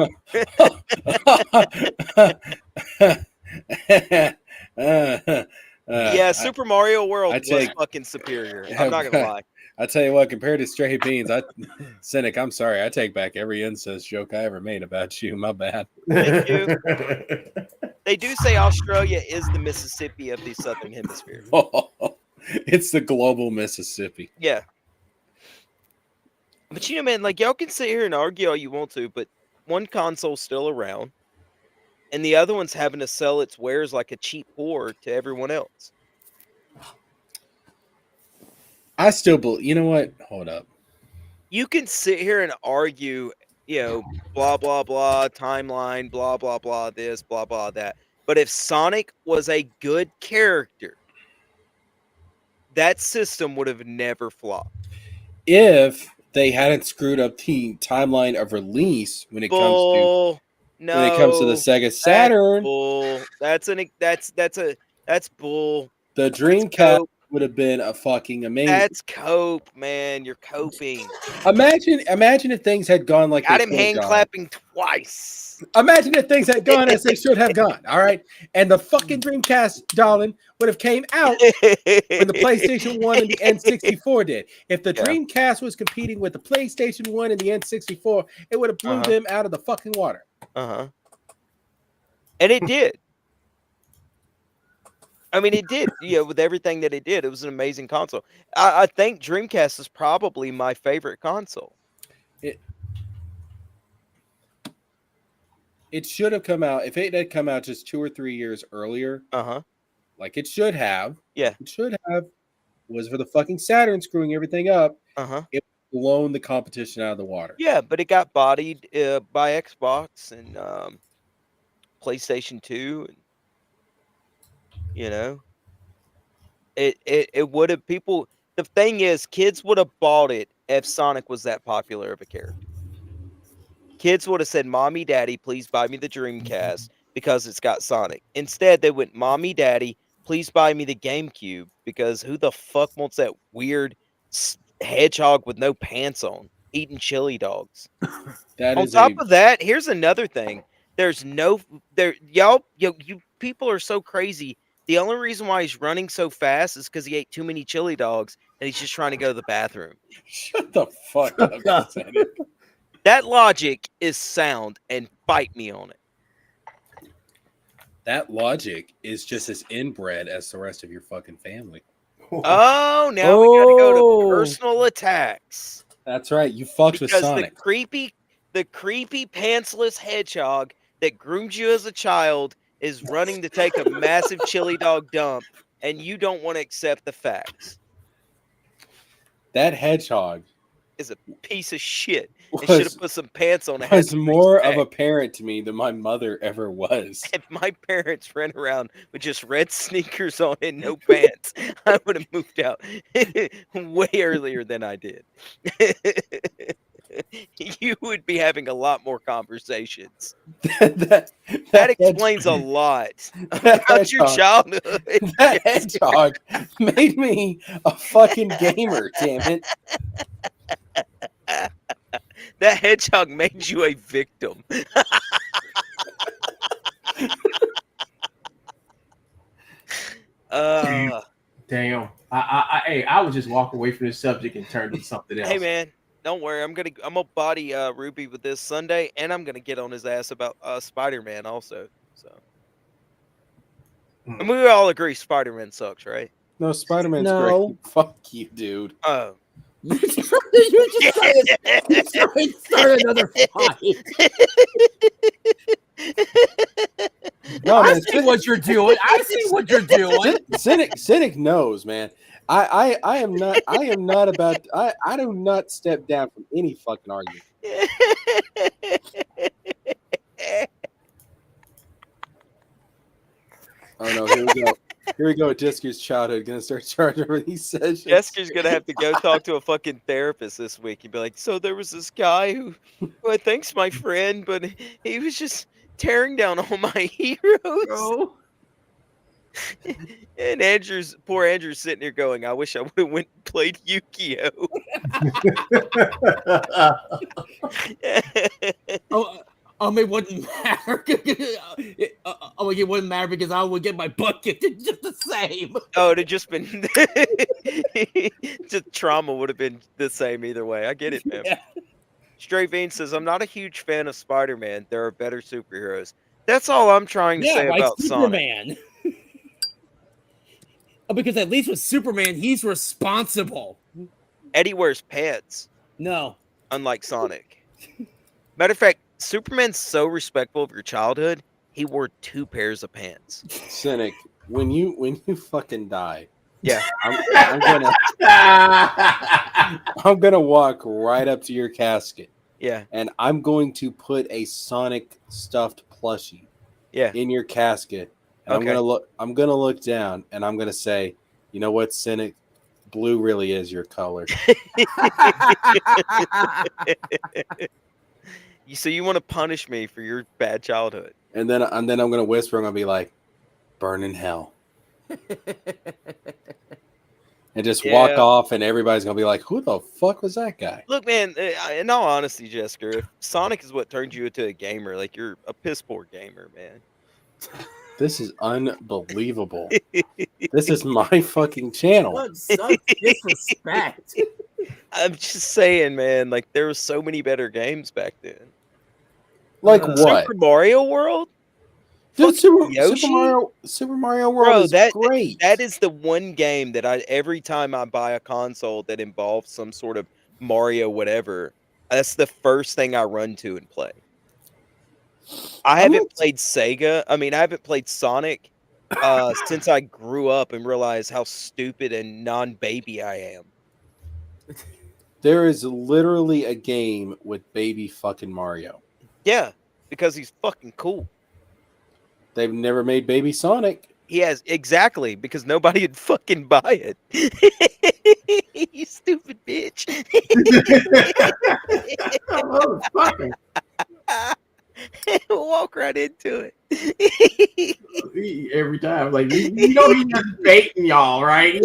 Yeah, Super Mario World I was take- fucking superior. I'm not gonna lie. I tell you what, compared to Straight Beans, Cynic, I'm sorry. I take back every incest joke I ever made about you. My bad. Thank you. They do say Australia is the Mississippi of the Southern Hemisphere. It's the global Mississippi. Yeah. But you know, man, like y'all can sit here and argue all you want to, but one console's still around, and the other one's having to sell its wares like a cheap whore to everyone else. I still believe. You know what? Hold up. You can sit here and argue, blah blah blah, timeline, blah blah blah, this, blah blah that. But if Sonic was a good character, that system would have never flopped. If they hadn't screwed up the timeline of release when it comes to the Sega Saturn, that's bull. the Dreamcast would have been a fucking amazing. That's cope, man. You're coping. Imagine if things had gone like Got they him should have hand gone. clapping twice. Imagine if things had gone as they should have gone. All right, and the fucking Dreamcast, darling, would have came out when the PlayStation 1 and the N64 did. If the Dreamcast was competing with the PlayStation 1 and the N64, it would have blew them out of the fucking water. And it did. I mean, it did. With everything that it did, it was an amazing console. I think Dreamcast is probably my favorite console. It should have come out if it had come out just 2 or 3 years earlier. Like it should have. Yeah, it should have. Was for the fucking Saturn screwing everything up. It blown the competition out of the water. Yeah, but it got bodied by Xbox and PlayStation 2, and it would have people. The thing is, kids would have bought it if Sonic was that popular of a character. Kids would have said, "Mommy, Daddy, please buy me the Dreamcast because it's got Sonic." Instead, they went, "Mommy, Daddy, please buy me the GameCube because who the fuck wants that weird hedgehog with no pants on eating chili dogs?" On top of that, here's another thing. There's no there y'all you people are so crazy. The only reason why he's running so fast is because he ate too many chili dogs and he's just trying to go to the bathroom. Shut the fuck up. That logic is sound, and fight me on it. That logic is just as inbred as the rest of your fucking family. Oh, now we gotta go to personal attacks. That's right. You fucked with Sonic. The creepy pantsless hedgehog that groomed you as a child is running to take a massive chili dog dump, and you don't want to accept the facts. That hedgehog is a piece of shit. It should have put some pants on it. Was more of a parent to me than my mother ever was. If my parents ran around with just red sneakers on and no pants, I would have moved out way earlier than I did. You would be having a lot more conversations. That explains a lot about your childhood. That hedgehog made me a fucking gamer, damn it. That hedgehog made you a victim. Damn. I would just walk away from this subject and turn to something else. Hey man, don't worry. I'm gonna body Ruby with this Sunday, and I'm gonna get on his ass about Spider-Man also. So, and we all agree Spider-Man sucks, right? No, Spider-Man's great. Fuck you, dude. Oh. You just trying to start another fight. No, I man, see what you're doing. I see what you're doing. Cynic knows, man. I am not about. I do not step down from any fucking argument. Oh no! Here we go. Here we go. Jesker's childhood gonna start charging over these sessions. Jesker's gonna have to go talk to a fucking therapist this week. He'd be like, "So there was this guy who I think's my friend, but he was just tearing down all my heroes." Bro. And poor Andrew's sitting here going, "I wish I would have went and played Yu-Gi-Oh." It wouldn't matter. it wouldn't matter because I would get my butt kicked just the same. Oh, it'd just been just trauma would have been the same either way. I get it, man. Yeah. Stray Bean says, "I'm not a huge fan of Spider-Man. There are better superheroes." That's all I'm trying to say like about Sonic. Superman. Because at least with Superman, he's responsible. Eddie wears pants, No. unlike Sonic. Matter of fact, Superman's so respectful of your childhood, he wore 2 pairs of pants. Cynic, when you fucking die, Yeah. I'm gonna walk right up to your casket. Yeah. And I'm going to put a Sonic stuffed plushie in your casket. And Okay. I'm gonna look down and I'm gonna say, you know what, Cynic? Blue really is your color. So you want to punish me for your bad childhood? And then I'm gonna whisper, I'm gonna be like, burn in hell. And just walk off, and everybody's gonna be like, "Who the fuck was that guy?" Look, man. In all honesty, Jesker, if Sonic is what turned you into a gamer, like you're a piss poor gamer, man. This is unbelievable. This is my fucking channel. Such disrespect. I'm just saying, man. Like there were so many better games back then. Like what? Super Mario World. Dude, Super Mario World is great. That is the one game that every time I buy a console that involves some sort of Mario whatever, that's the first thing I run to and play. I haven't played Sega. I mean, I haven't played Sonic since I grew up and realized how stupid and non-baby I am. There is literally a game with baby fucking Mario. Yeah, because he's fucking cool. They've never made Baby Sonic. He has, exactly, because nobody would fucking buy it. You stupid bitch. Walk right into it. Every time, like you know, he's just baiting y'all, right?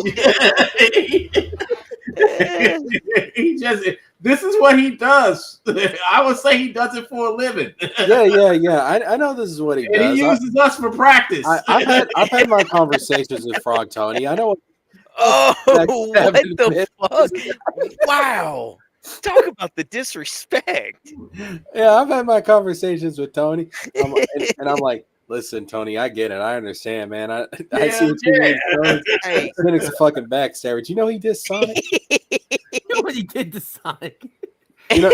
He just, this is what he does. I would say he does it for a living. Yeah. I know this is what he does. And he uses us for practice. I've had my conversations with Frog Tony. I know. Oh, what the fuck? Wow. Talk about the disrespect. Yeah, I've had my conversations with Tony. And I'm like, listen, Tony, I get it. I understand, man. I see what you mean. Hey. Cynic's a fucking backstabber. Do you know he did Sonic? You know what he did to Sonic? You know,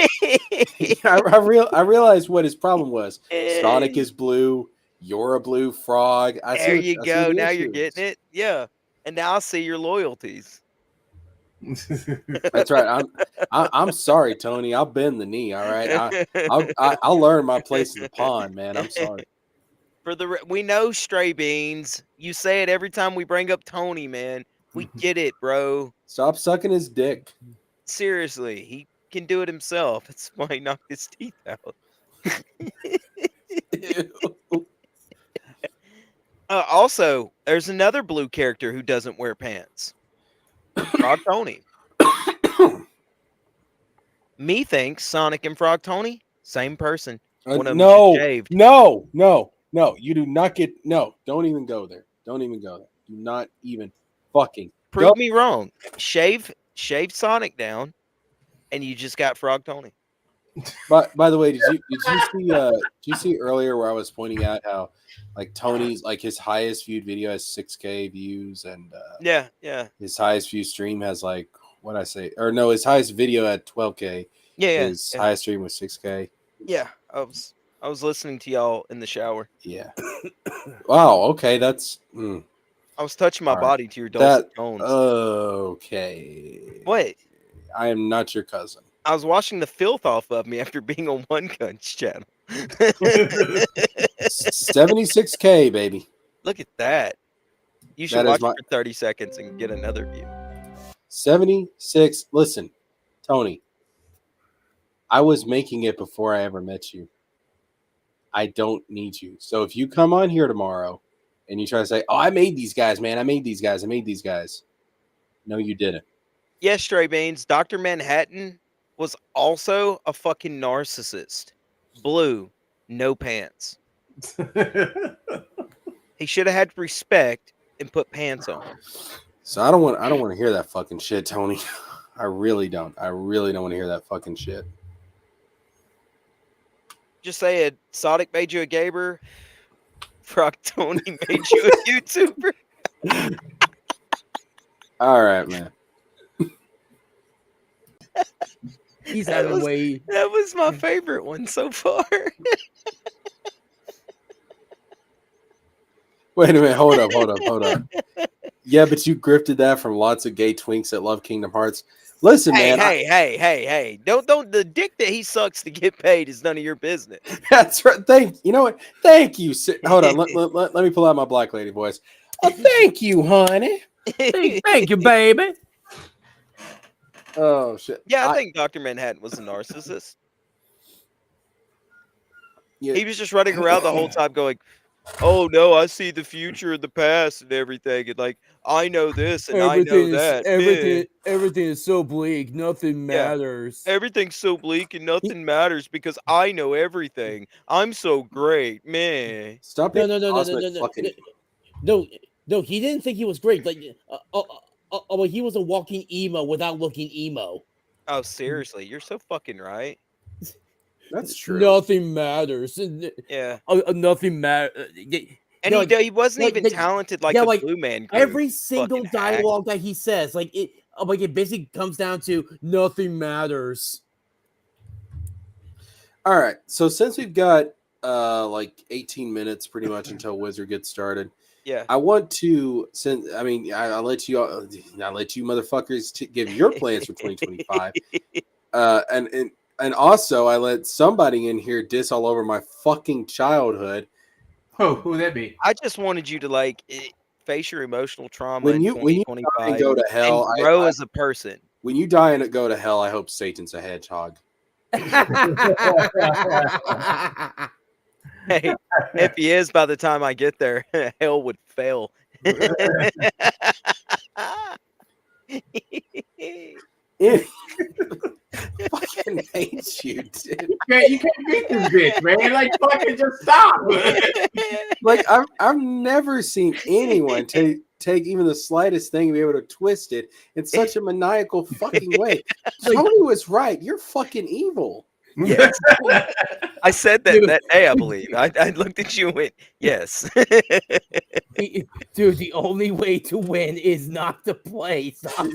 I realized what his problem was. Sonic is blue. You're a blue frog. There you go. Now you're getting it. Yeah. And now I see your loyalties. That's right. I'm sorry, Tony. I'll bend the knee. All right. I'll learn my place in the pond, man. I'm sorry. We know Stray Beans. You say it every time we bring up Tony, man. We get it, bro. Stop sucking his dick. Seriously, he can do it himself. That's why he knocked his teeth out. Also, there's another blue character who doesn't wear pants. Frog Tony. Me thinks Sonic and Frog Tony, same person. One of them shaved. No. You do not get. No, don't even go there. Don't even go there. Do not even fucking prove me wrong. Shave Sonic down, and you just got Frog Tony. But by the way, did you see earlier where I was pointing out how like Tony's like his highest viewed video has 6K views and yeah his highest view stream has like what I say or no his highest video at 12K his highest stream was 6K. Yeah, I was listening to y'all in the shower. Yeah. Wow. Okay, that's. I was touching my body to your dulcet tones. Okay. What? I am not your cousin. I was washing the filth off of me after being on One Gun's channel. 76K, baby. Look at that. You should watch it for 30 seconds and get another view. 76. Listen, Tony. I was making it before I ever met you. I don't need you. So if you come on here tomorrow and you try to say, "Oh, I made these guys, man. I made these guys. No, you didn't. Yes, Stray Beans. Dr. Manhattan was also a fucking narcissist. Blue, no pants. He should have had respect and put pants on. So I don't want to hear that fucking shit, Tony. I really don't. I really don't want to hear that fucking shit. Just say it. Sonic made you a gamer. Frog Tony made you a YouTuber. All right, man. He's That having way. That was my favorite one so far. Wait a minute. Hold up. Yeah, but you grifted that from lots of gay twinks that love Kingdom Hearts. Listen, Hey, man. hey. Don't the dick that he sucks to get paid is none of your business. That's right. You know what? Thank you. Hold on. Let me pull out my black lady voice. Oh, thank you, honey. Thank you, baby. Oh shit. Yeah, I think Dr. Manhattan was a narcissist. Yeah. He was just running around the whole time going, "Oh no, I see the future and the past and everything, and like I know this and I know that. Everything is so bleak. Nothing matters. Everything's so bleak and nothing matters because I know everything. I'm so great, man." Stop No, it. no, no, no, no, no, Fucking... no. He didn't think he was great. Like, he was a walking emo without looking emo. Oh, seriously, you're so fucking right. That's true. Nothing matters. Yeah. Nothing matters. And he wasn't even talented like the Blue Man Group. Every single Fucking hack. dialogue that he says, it basically comes down to nothing matters. All right. So since we've got like 18 minutes pretty much until Wizard gets started. Yeah. I want to I'll let you motherfuckers give your plans for 2025. And also I let somebody in here diss all over my fucking childhood. Oh, who would that be? I just wanted you to face your emotional trauma when in you 2025 and go to hell, and grow as a person. When you die and go to hell, I hope Satan's a hedgehog. Hey, if he is, by the time I get there, hell would fail. Fucking hate you, dude. Man, you can't beat this bitch, man. Like, fucking just stop. Like, I've never seen anyone take even the slightest thing and be able to twist it in such a maniacal fucking way. Tony was right. You're fucking evil. Yes. I said that day, I believe. I looked at you and went, yes. Dude, the only way to win is not to play. Stop.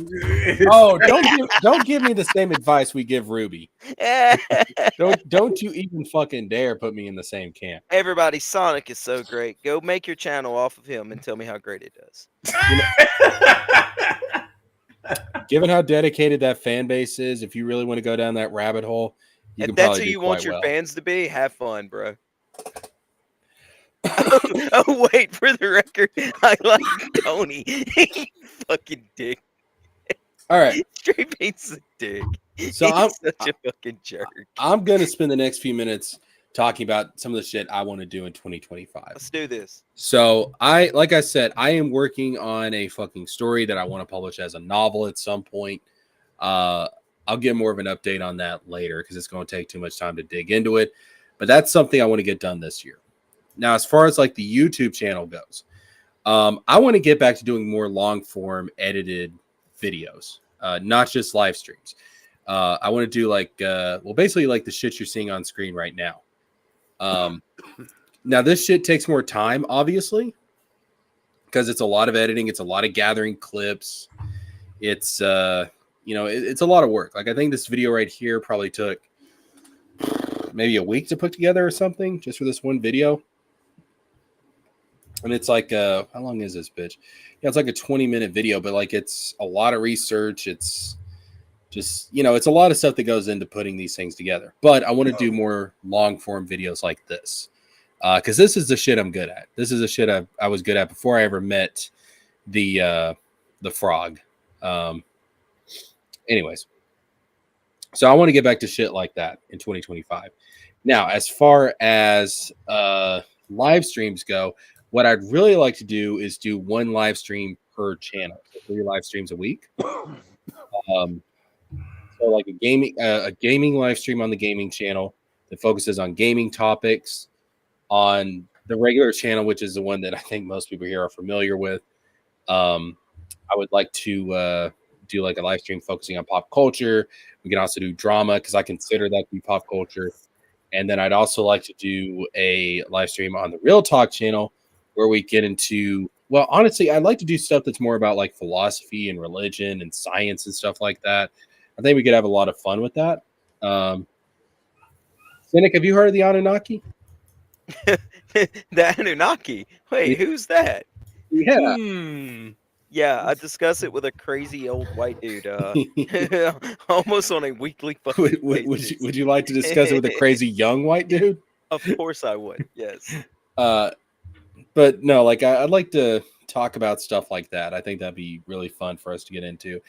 Oh, don't give me the same advice we give Ruby. Don't you even fucking dare put me in the same camp. Everybody, Sonic is so great. Go make your channel off of him and tell me how great it does. Given how dedicated that fan base is, if you really want to go down that rabbit hole, if that's who you want your fans to be, have fun, bro. Oh, wait, for the record, I like Tony. Fucking dick. All right. Straight Beats a dick. So He's such a fucking jerk. I'm going to spend the next few minutes talking about some of the shit I want to do in 2025. Let's do this. So like I said, I am working on a fucking story that I want to publish as a novel at some point. I'll get more of an update on that later because it's going to take too much time to dig into it. But that's something I want to get done this year. Now, as far as like the YouTube channel goes, I want to get back to doing more long form edited videos, not just live streams. I want to do basically like the shit you're seeing on screen right now. Now, this shit takes more time, obviously, because it's a lot of editing. It's a lot of gathering clips. It's it's a lot of work. Like, I think this video right here probably took maybe a week to put together or something just for this one video. And it's like, how long is this bitch? Yeah, it's like a 20-minute video, but like it's a lot of research. It's just, it's a lot of stuff that goes into putting these things together. But I want to do more long form videos like this because this is the shit I'm good at. This is the shit I was good at before I ever met the frog. Anyways, so I want to get back to shit like that in 2025. Now, as far as live streams go, what I'd really like to do is do one live stream per channel, so 3 live streams a week. So like a gaming live stream on the gaming channel that focuses on gaming topics. on the regular channel, which is the one that I think most people here are familiar with. I would like to do like a live stream focusing on pop culture. We can also do drama because I consider that to be pop culture. And then I'd also like to do a live stream on the Real Talk channel where we get into, well, honestly, I'd like to do stuff that's more about like philosophy and religion and science and stuff like that. I think we could have a lot of fun with that. Cynic, have you heard of the Anunnaki? The Anunnaki. Wait, who's that? Yeah. Yeah, I discuss it with a crazy old white dude, almost on a weekly fucking basis. Would you like to discuss it with a crazy young white dude? Of course I would. Yes. But no, like I'd like to talk about stuff like that. I think that'd be really fun for us to get into.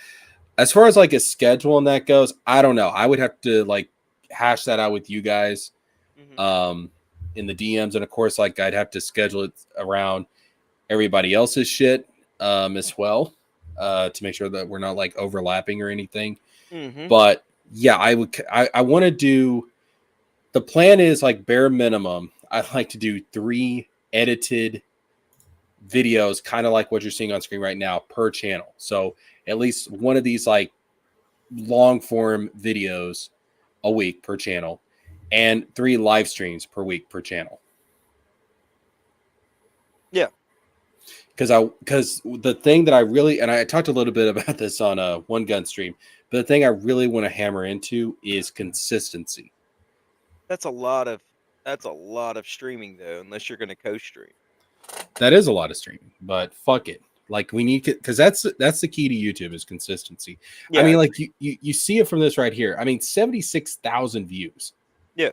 As far as like a schedule and that goes, I don't know. I would have to like hash that out with you guys in the DMs, and of course, like I'd have to schedule it around everybody else's shit as well to make sure that we're not like overlapping or anything. But yeah, I want to do, the plan is like bare minimum I'd like to do 3 edited videos, kind of like what you're seeing on screen right now, per channel. So at least one of these like long form videos a week per channel, and 3 live streams per week per channel. Yeah. Because the thing that I really, and I talked a little bit about this on a One Gun stream, but the thing I really want to hammer into is consistency. That's a lot of streaming though, unless you're going to co-stream. That is a lot of streaming, but fuck it. Like we need, because that's the key to YouTube is consistency. Yeah. I mean, like you see it from this right here. I mean, 76,000 views. Yeah.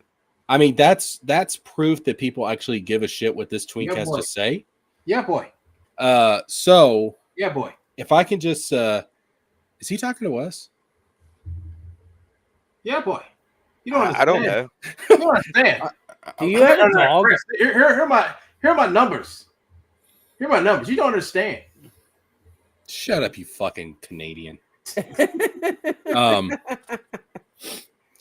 I mean, that's proof that people actually give a shit what this twink Yeah, has boy. to say. Yeah, boy. So Yeah, boy. if I can just, is he talking to us? Yeah, boy. You don't understand. I don't know. You don't understand. Do you have a dog? Chris, here are my numbers. Here are my numbers. You don't understand. Shut up, you fucking Canadian.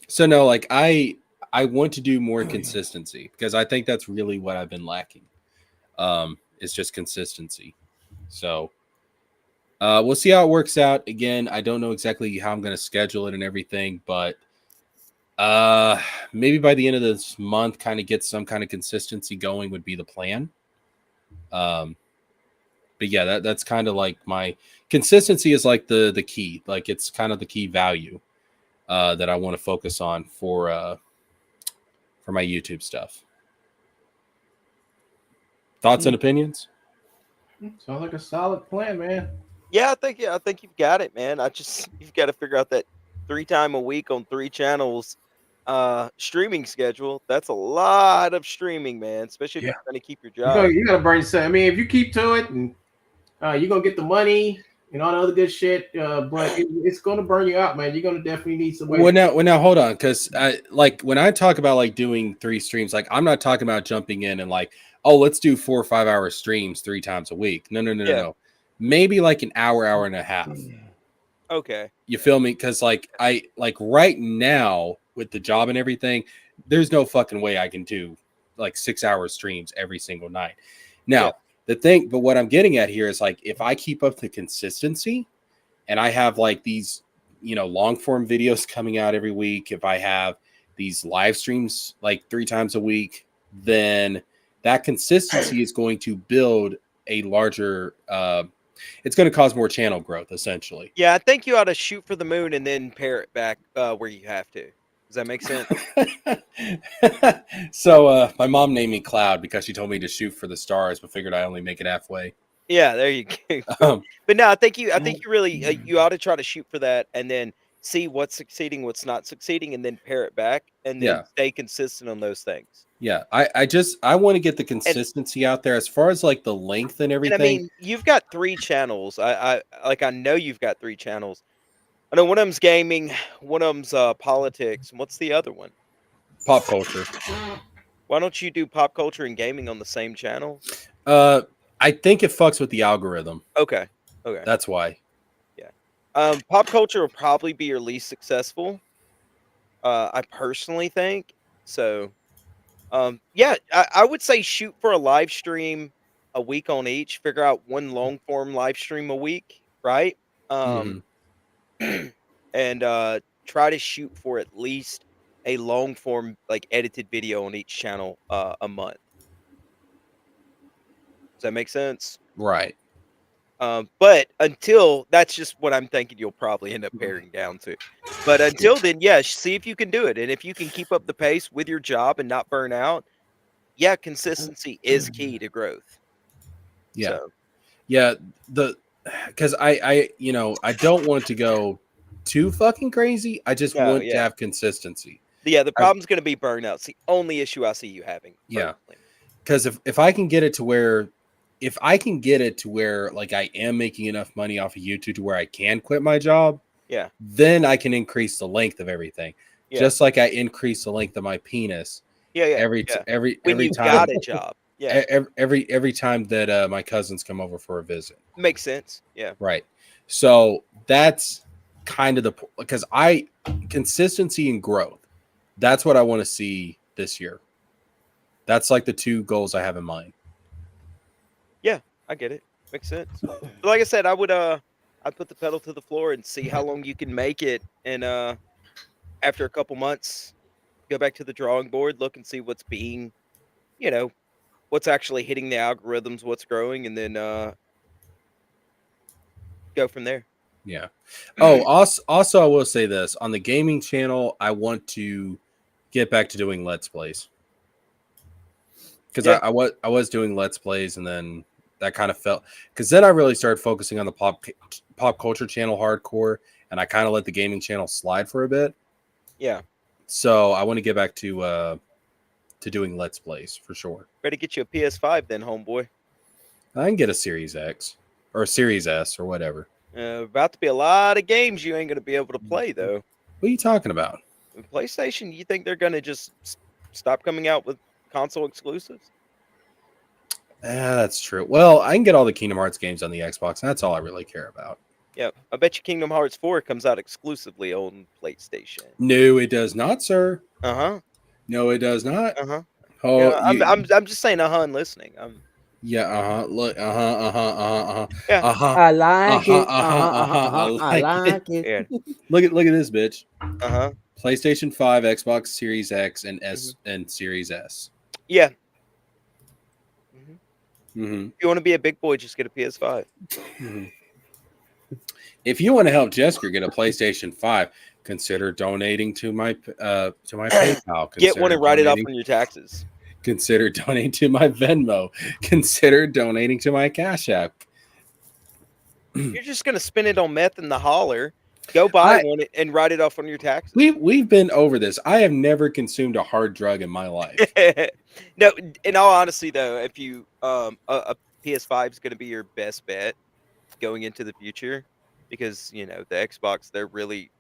So no, like I want to do more consistency because I think that's really what I've been lacking. It's just consistency. So we'll see how it works out. Again, I don't know exactly how I'm going to schedule it and everything, but maybe by the end of this month, kind of get some kind of consistency going would be the plan. But yeah, that's kind of like my consistency is like the key. Like it's kind of the key value that I want to focus on for my YouTube stuff. Thoughts and opinions? Sounds like a solid plan, man. Yeah, I think you've got it, man. You've got to figure out that 3 times a week on 3 channels streaming schedule. That's a lot of streaming, man, especially if you're trying to keep your job. You gotta burn yourself. I mean, if you keep to it, and you're gonna get the money and all the other good shit, but it's gonna burn you out, man. You're gonna definitely need some. Well, now hold on, because like when I talk about like doing 3 streams, like I'm not talking about jumping in and like, oh, let's do 4 or 5 hour streams 3 times a week. No. Maybe like an hour and a half. Okay. You feel me? Because like right now with the job and everything, there's no fucking way I can do like 6 hour streams every single night. Now, the thing, but what I'm getting at here is like if I keep up the consistency and I have like these, long form videos coming out every week, if I have these live streams like 3 times a week, then that consistency is going to build a larger it's going to cause more channel growth essentially. Yeah, I think you ought to shoot for the moon and then pair it back where you have to. Does that make sense? So my mom named me Cloud because she told me to shoot for the stars, but figured I only make it halfway. Yeah, there you go. But no, I think you really you ought to try to shoot for that and then see what's succeeding, what's not succeeding, and then pair it back and then stay consistent on those things. Yeah, I want to get the consistency out there as far as like the length and everything. And I mean, you've got 3 channels. I know you've got 3 channels. I know one of them's gaming, one of them's politics, and what's the other one? Pop culture. Why don't you do pop culture and gaming on the same channel? I think it fucks with the algorithm. Okay. That's why. Yeah. Pop culture will probably be your least successful. I personally think so. Yeah, I would say shoot for a live stream a week on each. Figure out one long form live stream a week, right? Um, and try to shoot for at least a long form like edited video on each channel a month. Does that make sense? Right. But until that's just what I'm thinking you'll probably end up paring down to. But until then, yeah, see if you can do it. And if you can keep up the pace with your job and not burn out, yeah, consistency is key to growth. Yeah. So, Yeah. Because I I don't want to go too fucking crazy. I just no, want to yeah. have consistency. Yeah, the problem's going to be burnout. It's the only issue I see you having. Yeah. Personally. Because if I can get it to where, if I can get it to where like I am making enough money off of YouTube to where I can quit my job, Yeah. then I can increase the length of everything. Yeah. Just like I increase the length of my penis. Yeah. Every when you time got a job. Yeah. every time that my cousins come over for a visit. Makes sense. Yeah. Right. So that's kind of the, because consistency and growth. That's what I want to see this year. That's like the two goals I have in mind. Yeah, I get it. Makes sense. But like I said, I'd put the pedal to the floor and see how long you can make it, and after a couple months, go back to the drawing board, look and see what's being, you know, what's actually hitting the algorithms, what's growing, and then go from there. Yeah. Oh, also, I will say this on the gaming channel. I want to get back to doing Let's Plays because Yeah. I was doing Let's Plays, and then that kind of felt, because then I really started focusing on the pop culture channel hardcore, and I kind of let the gaming channel slide for a bit. Yeah. So I want to get back to doing Let's Plays for sure. Better get you a PS5 then, homeboy. I can get a Series X or a Series S or whatever. About to be a lot of games you ain't gonna be able to play though. What are you talking about? With PlayStation, you think they're gonna just stop coming out with console exclusives? That's true. Well, I can get all the Kingdom Hearts games on the Xbox, and that's all I really care about. Yeah, I bet you Kingdom Hearts 4 comes out exclusively on PlayStation. No, it does not, sir. Uh-huh. No, it does not. Uh-huh. Oh, Yeah, I'm just saying and listening. yeah, look, Yeah. I like it. I I like it. Yeah. Look at this bitch. Uh-huh. PlayStation 5, Xbox Series X, and and Series S. Yeah. Mm-hmm. If you want to be a big boy, just get a PS5. Mm-hmm. If you want to help Jesker get a PlayStation 5, consider donating to my PayPal. Get one and write it off on your taxes. Consider donating to my Venmo. Consider donating to my Cash App. You're just gonna spend it on meth in the holler. Go buy one and write it off on your taxes. We've been over this. I have never consumed a hard drug in my life. No, in all honesty though, if you a PS5 is gonna be your best bet going into the future, because the Xbox, they're really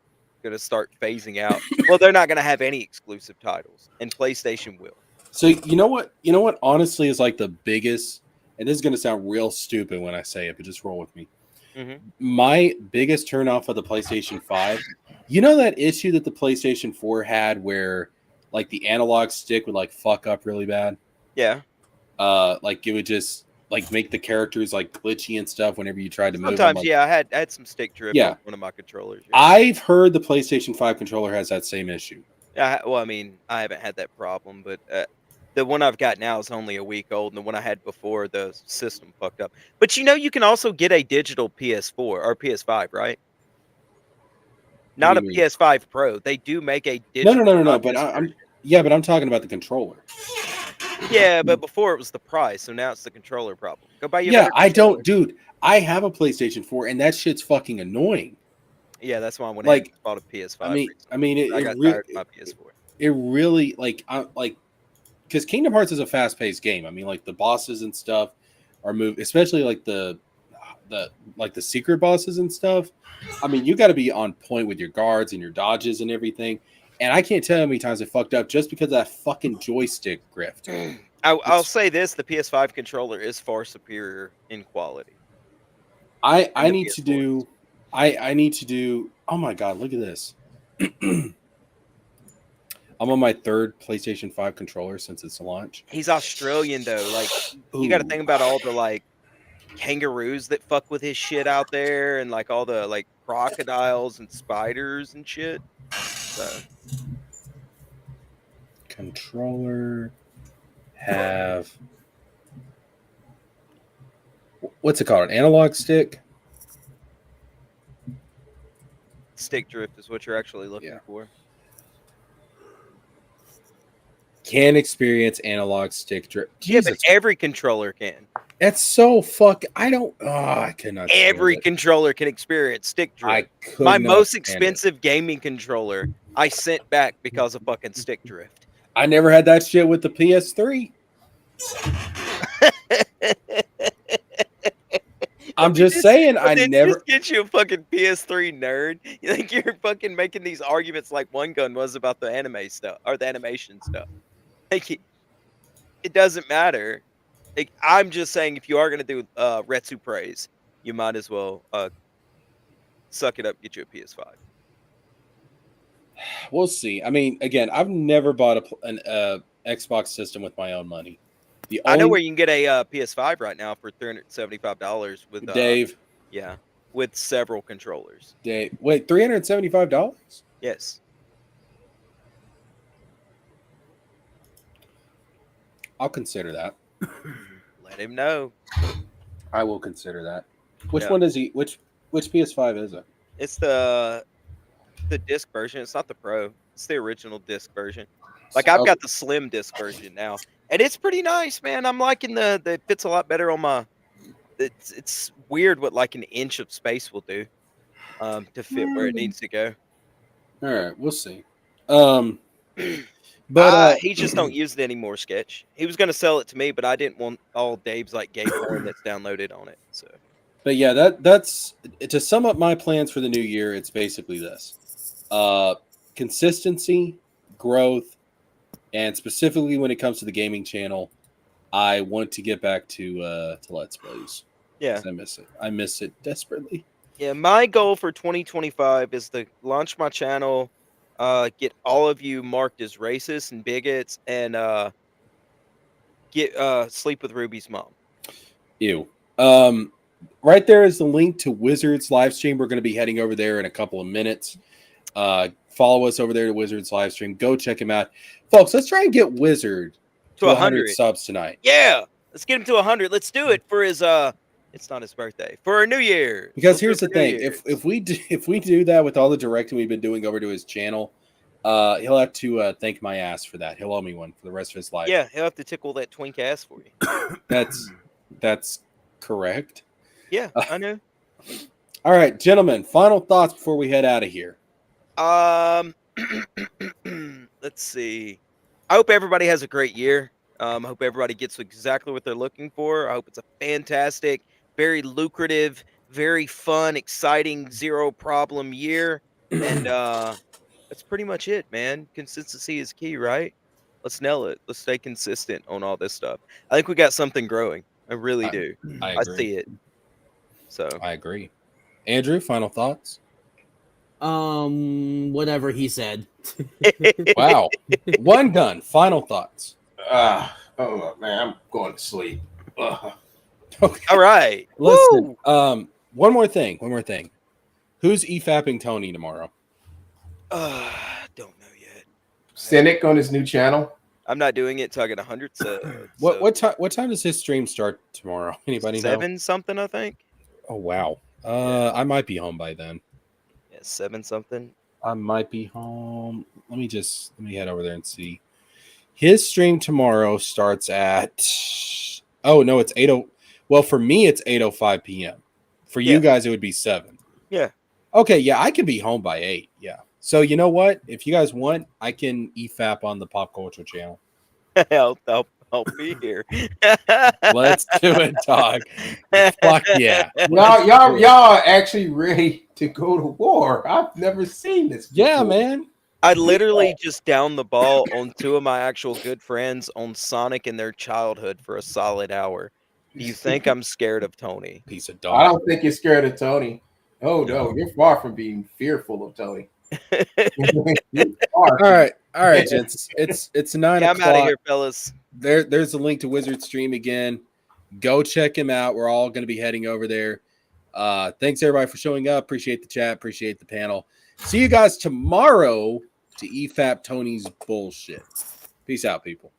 gonna start phasing out. Well, they're not gonna have any exclusive titles, and PlayStation will. So you know what honestly is like the biggest, and this is gonna sound real stupid when I say it, but just roll with me. Mm-hmm. My biggest turnoff of the PlayStation 5, that issue that the PlayStation 4 had where like the analog stick would like fuck up really bad. Yeah. Like it would just like make the characters like glitchy and stuff whenever you tried to move them. Sometimes, yeah, I had some stick drift on one of my controllers. Yeah. I've heard the PlayStation 5 controller has that same issue. Yeah, well, I mean, I haven't had that problem, but the one I've got now is only a week old, and the one I had before, the system fucked up. But you can also get a digital PS4 or PS5, right? Not a PS5 Pro. They do make a digital. No. But I'm talking about the controller. Yeah, but before it was the price, so now it's the controller problem. Go buy your. Yeah, I don't, dude. I have a PlayStation 4, and that shit's fucking annoying. Yeah, that's why I went ahead and bought a PS5. I mean, I got tired of my PS4. It really because Kingdom Hearts is a fast-paced game. I mean, like the bosses and stuff are moved, especially like the secret bosses and stuff. I mean, you got to be on point with your guards and your dodges and everything. And I can't tell you how many times I fucked up just because of that fucking joystick grift. I'll say this: the PS5 controller is far superior in quality. I need to do. Oh my god! Look at this. I'm on my third PlayStation 5 controller since its launch. He's Australian though. Like you got to think about all the like kangaroos that fuck with his shit out there, and like all the like crocodiles and spiders and shit. So Controller have what's it called? An analog stick? stick drift is what you're actually looking for. Can experience analog stick drift. Yeah, but Jesus. every controller can. That's so I don't. Oh, I cannot. Every controller can experience stick drift. My most expensive gaming controller I sent back because of fucking stick drift. I never had that shit with the PS3. I'm just saying, I never just get you a fucking PS3 nerd. You think you're fucking making these arguments like One Gun was about the anime stuff or the animation stuff? Like, it doesn't matter. Like, I'm just saying, if you are gonna do Retsu praise, you might as well suck it up, get you a PS5. We'll see. I mean, again, I've never bought an Xbox system with my own money. I know where you can get a PS5 right now for $375 with Dave. Yeah, with several controllers. Dave, wait, $375? Yes. I'll consider that. Let him know. I will consider that. Which one does he? Which PS5 is it? It's the disc version. It's not the Pro. It's the original disc version. Like I've got the slim disc version now, and it's pretty nice, man. I'm liking it fits a lot better on my. It's weird what like an inch of space will do, to fit where it needs to go. All right, we'll see. But he just don't use it anymore. Sketch. He was gonna sell it to me, but I didn't want all Dave's like gay porn that's downloaded on it. So. But yeah, that's to sum up my plans for the new year. It's basically this: consistency, growth, and specifically when it comes to the gaming channel, I want to get back to Let's Plays. Yeah, I miss it. I miss it desperately. Yeah, my goal for 2025 is to launch my channel, get all of you marked as racist and bigots, and get sleep with Ruby's mom. Ew. Right there is the link to Wizards live stream. We're going to be heading over there in a couple of minutes. Follow us over there to Wizards live stream. Go check him out, folks. Let's try and get Wizard to 100 subs tonight. Yeah, let's get him to 100. Let's do it for his It's not his birthday, for a New Year. Because here's the thing: if we do that with all the directing we've been doing over to his channel, he'll have to thank my ass for that. He'll owe me one for the rest of his life. Yeah, he'll have to tickle that twink ass for you. That's correct. Yeah, I know. All right, gentlemen, final thoughts before we head out of here. Let's see. I hope everybody has a great year. I hope everybody gets exactly what they're looking for. I hope it's a fantastic, very lucrative, very fun, exciting, zero problem year. And that's pretty much it, man. Consistency is key, right? Let's nail it. Let's stay consistent on all this stuff. I think we got something growing. I really do. I agree. see it. So I agree. Andrew, final thoughts? Whatever he said. Wow. One gun. Final thoughts. Oh man, I'm going to sleep. Okay. All right. Listen. One more thing. Who's e-fapping Tony tomorrow? Don't know yet. Cynic on his new channel. I'm not doing it till I get 100 subs. What time does his stream start tomorrow? Anybody know? 7 something, I think. Oh wow. I might be home by then. Yeah, 7 something. I might be home. Let me head over there and see. His stream tomorrow starts at it's 8:00. Well, for me it's 8:05 p.m. For you guys it would be 7. Yeah. Okay, yeah, I can be home by 8. Yeah. So you know what? If you guys want, I can EFAP on the Pop Culture channel. I'll be here. Let's do it, dog. Fuck yeah. Y'all are actually ready to go to war. I've never seen this before. Yeah, man. I literally just downed the ball on 2 of my actual good friends on Sonic in their childhood for a solid hour. Do you think I'm scared of Tony? Piece of dog. I don't think you're scared of Tony. Oh no, you're far from being fearful of Tony. All right, gents. It's 9 Yeah, I'm out of o'clock. here, fellas. There's a link to Wizard Stream again. Go check him out. We're all going to be heading over there. Thanks everybody for showing up. Appreciate the chat. Appreciate the panel. See you guys tomorrow to EFAP Tony's bullshit. Peace out, people.